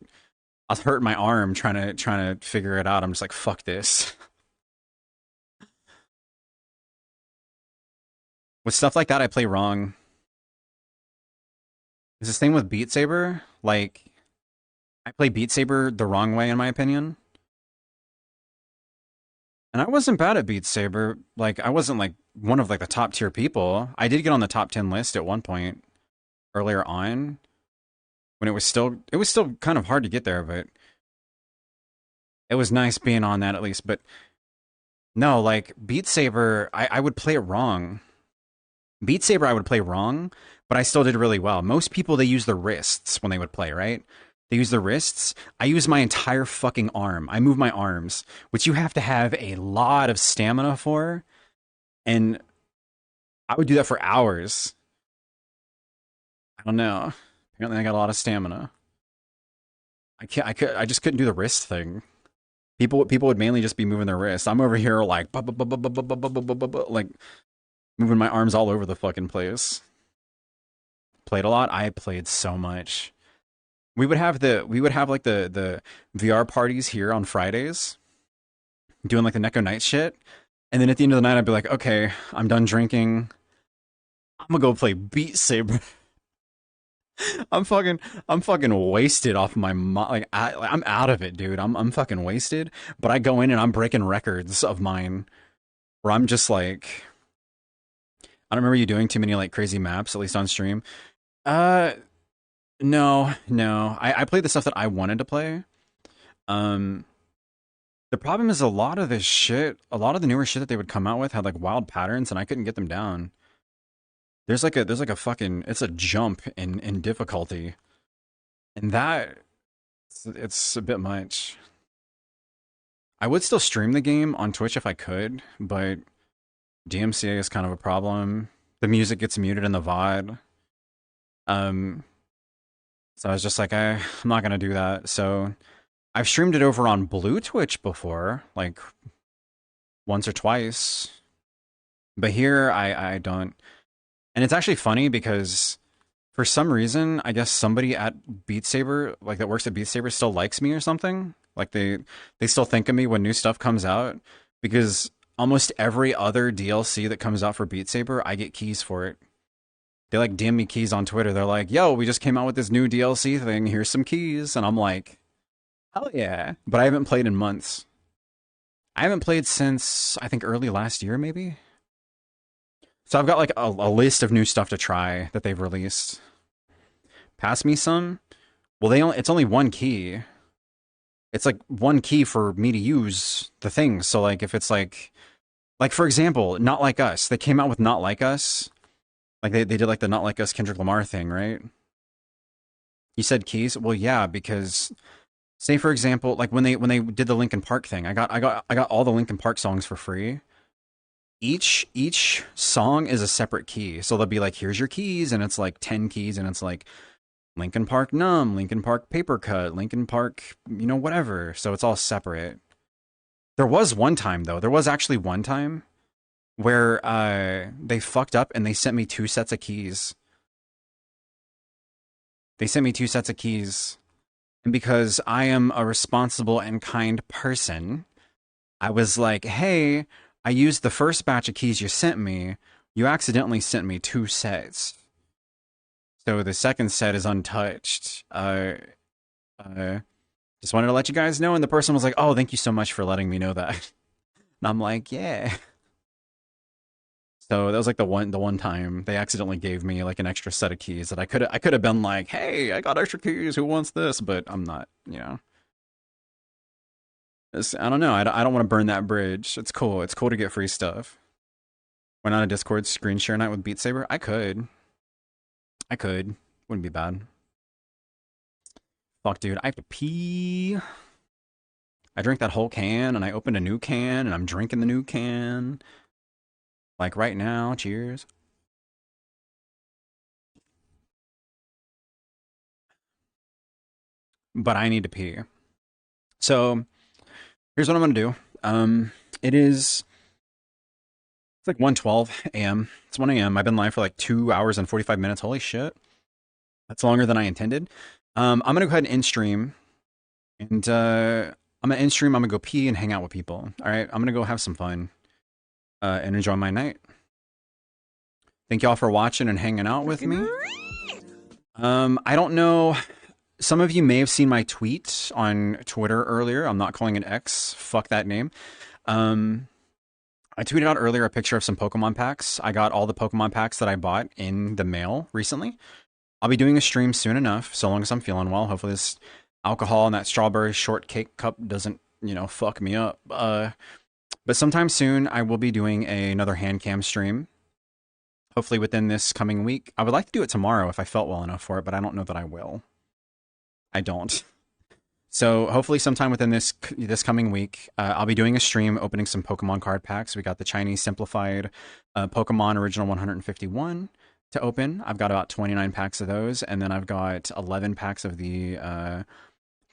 I was hurting my arm trying to figure it out. I'm just like, fuck this. With stuff like that, I play wrong. It's the same with Beat Saber. Like, I play Beat Saber the wrong way, in my opinion. And I wasn't bad at Beat Saber. Like, I wasn't, like, one of, like, the top tier people. I did get on the top 10 list at one point earlier on. When it was still kind of hard to get there, but it was nice being on that at least. But no, like, Beat Saber, I would play it wrong. Beat Saber I would play wrong, but I still did really well. Most people, they use their wrists when they would play, right? They use the wrists. I use my entire fucking arm. I move my arms, which you have to have a lot of stamina for. And I would do that for hours. I don't know. Apparently I got a lot of stamina. I just couldn't do the wrist thing. People would mainly just be moving their wrists. I'm over here like like moving my arms all over the fucking place. Played a lot. I played so much. We would have like the VR parties here on Fridays, doing like the Neko Night shit. And then at the end of the night I'd be like, okay, I'm done drinking. I'm gonna go play Beat Saber. I'm fucking wasted off my like I'm out of it, dude. I'm fucking wasted. But I go in and I'm breaking records of mine where I'm just like, I don't remember you doing too many like crazy maps, at least on stream. Uh, no. I played the stuff that I wanted to play. Um, the problem is a lot of this shit, a lot of the newer shit that they would come out with had like wild patterns, and I couldn't get them down. There's like a fucking it's a jump in difficulty, and that it's a bit much. I would still stream the game on Twitch if I could, but DMCA is kind of a problem. The music gets muted in the VOD. So I was just like, I'm not gonna do that. So I've streamed it over on Blue Twitch before, like once or twice. But here I don't. And it's actually funny because for some reason, I guess somebody at Beat Saber, like that works at Beat Saber, still likes me or something. Like they still think of me when new stuff comes out, because almost every other DLC that comes out for Beat Saber, I get keys for it. They like DM me keys on Twitter. They're like, yo, we just came out with this new DLC thing. Here's some keys. And I'm like, hell yeah. But I haven't played in months. I haven't played since, I think, early last year, maybe. So I've got like a list of new stuff to try that they've released. Pass me some? Well, it's only one key. It's like one key for me to use the thing. So like if it's like for example, Not Like Us. They came out with Not Like Us. Like they did like the Not Like Us Kendrick Lamar thing, right? You said keys? Well, yeah, because say for example, like when they did the Linkin Park thing, I got all the Linkin Park songs for free. Each song is a separate key. So they'll be like, here's your keys, and it's like 10 keys, and it's like Linkin Park Numb, Linkin Park Paper Cut, Linkin Park, whatever. So it's all separate. There was one time though. There was actually one time where they fucked up and they sent me 2 sets of keys. They sent me 2 sets of keys. And because I am a responsible and kind person, I was like, hey, I used the first batch of keys you sent me. You accidentally sent me 2 sets. So the second set is untouched. Just wanted to let you guys know. And the person was like, oh, thank you so much for letting me know that. And I'm like, yeah. So that was like the one time they accidentally gave me like an extra set of keys that I could have been like, hey, I got extra keys. Who wants this? But I'm not, I don't know. I don't want to burn that bridge. It's cool. It's cool to get free stuff. Why not a Discord screen share night with Beat Saber? I could. Wouldn't be bad. Fuck, dude. I have to pee. I drank that whole can, and I opened a new can, and I'm drinking the new can. Like right now. Cheers. But I need to pee. So here's what I'm gonna do. It's like 1:12 a.m. It's 1 a.m. I've been live for like 2 hours and 45 minutes. Holy shit. That's longer than I intended. I'm gonna go ahead and end stream. And I'm gonna end stream, I'm gonna go pee and hang out with people. Alright, I'm gonna go have some fun. And enjoy my night. Thank y'all for watching and hanging out with me. I don't know. Some of you may have seen my tweet on Twitter earlier. I'm not calling it X. Fuck that name. I tweeted out earlier a picture of some Pokemon packs. I got all the Pokemon packs that I bought in the mail recently. I'll be doing a stream soon enough, so long as I'm feeling well. Hopefully this alcohol and that strawberry shortcake cup doesn't, fuck me up. But sometime soon, I will be doing another hand cam stream. Hopefully within this coming week. I would like to do it tomorrow if I felt well enough for it, but I don't know that I will. I don't. So hopefully sometime within this coming week, I'll be doing a stream opening some Pokemon card packs. We got the Chinese simplified Pokemon Original 151 to open. I've got about 29 packs of those, and then I've got 11 packs of the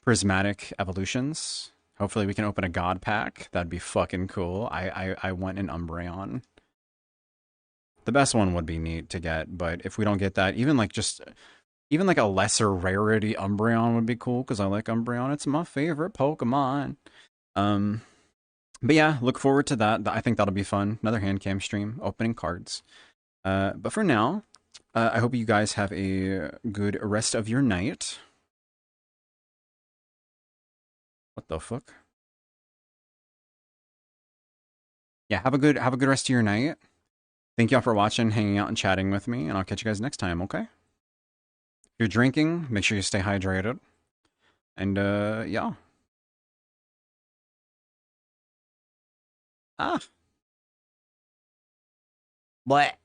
Prismatic Evolutions. Hopefully we can open a God pack. That'd be fucking cool. I want an Umbreon. The best one would be neat to get, but if we don't get that, even like a lesser rarity Umbreon would be cool, because I like Umbreon. It's my favorite Pokemon. But yeah, look forward to that. I think that'll be fun. Another hand cam stream, opening cards. But for now, I hope you guys have a good rest of your night. What the fuck? Yeah, have a good rest of your night. Thank y'all for watching, hanging out, and chatting with me, and I'll catch you guys next time, okay? If you're drinking, make sure you stay hydrated. And yeah. Ah. What?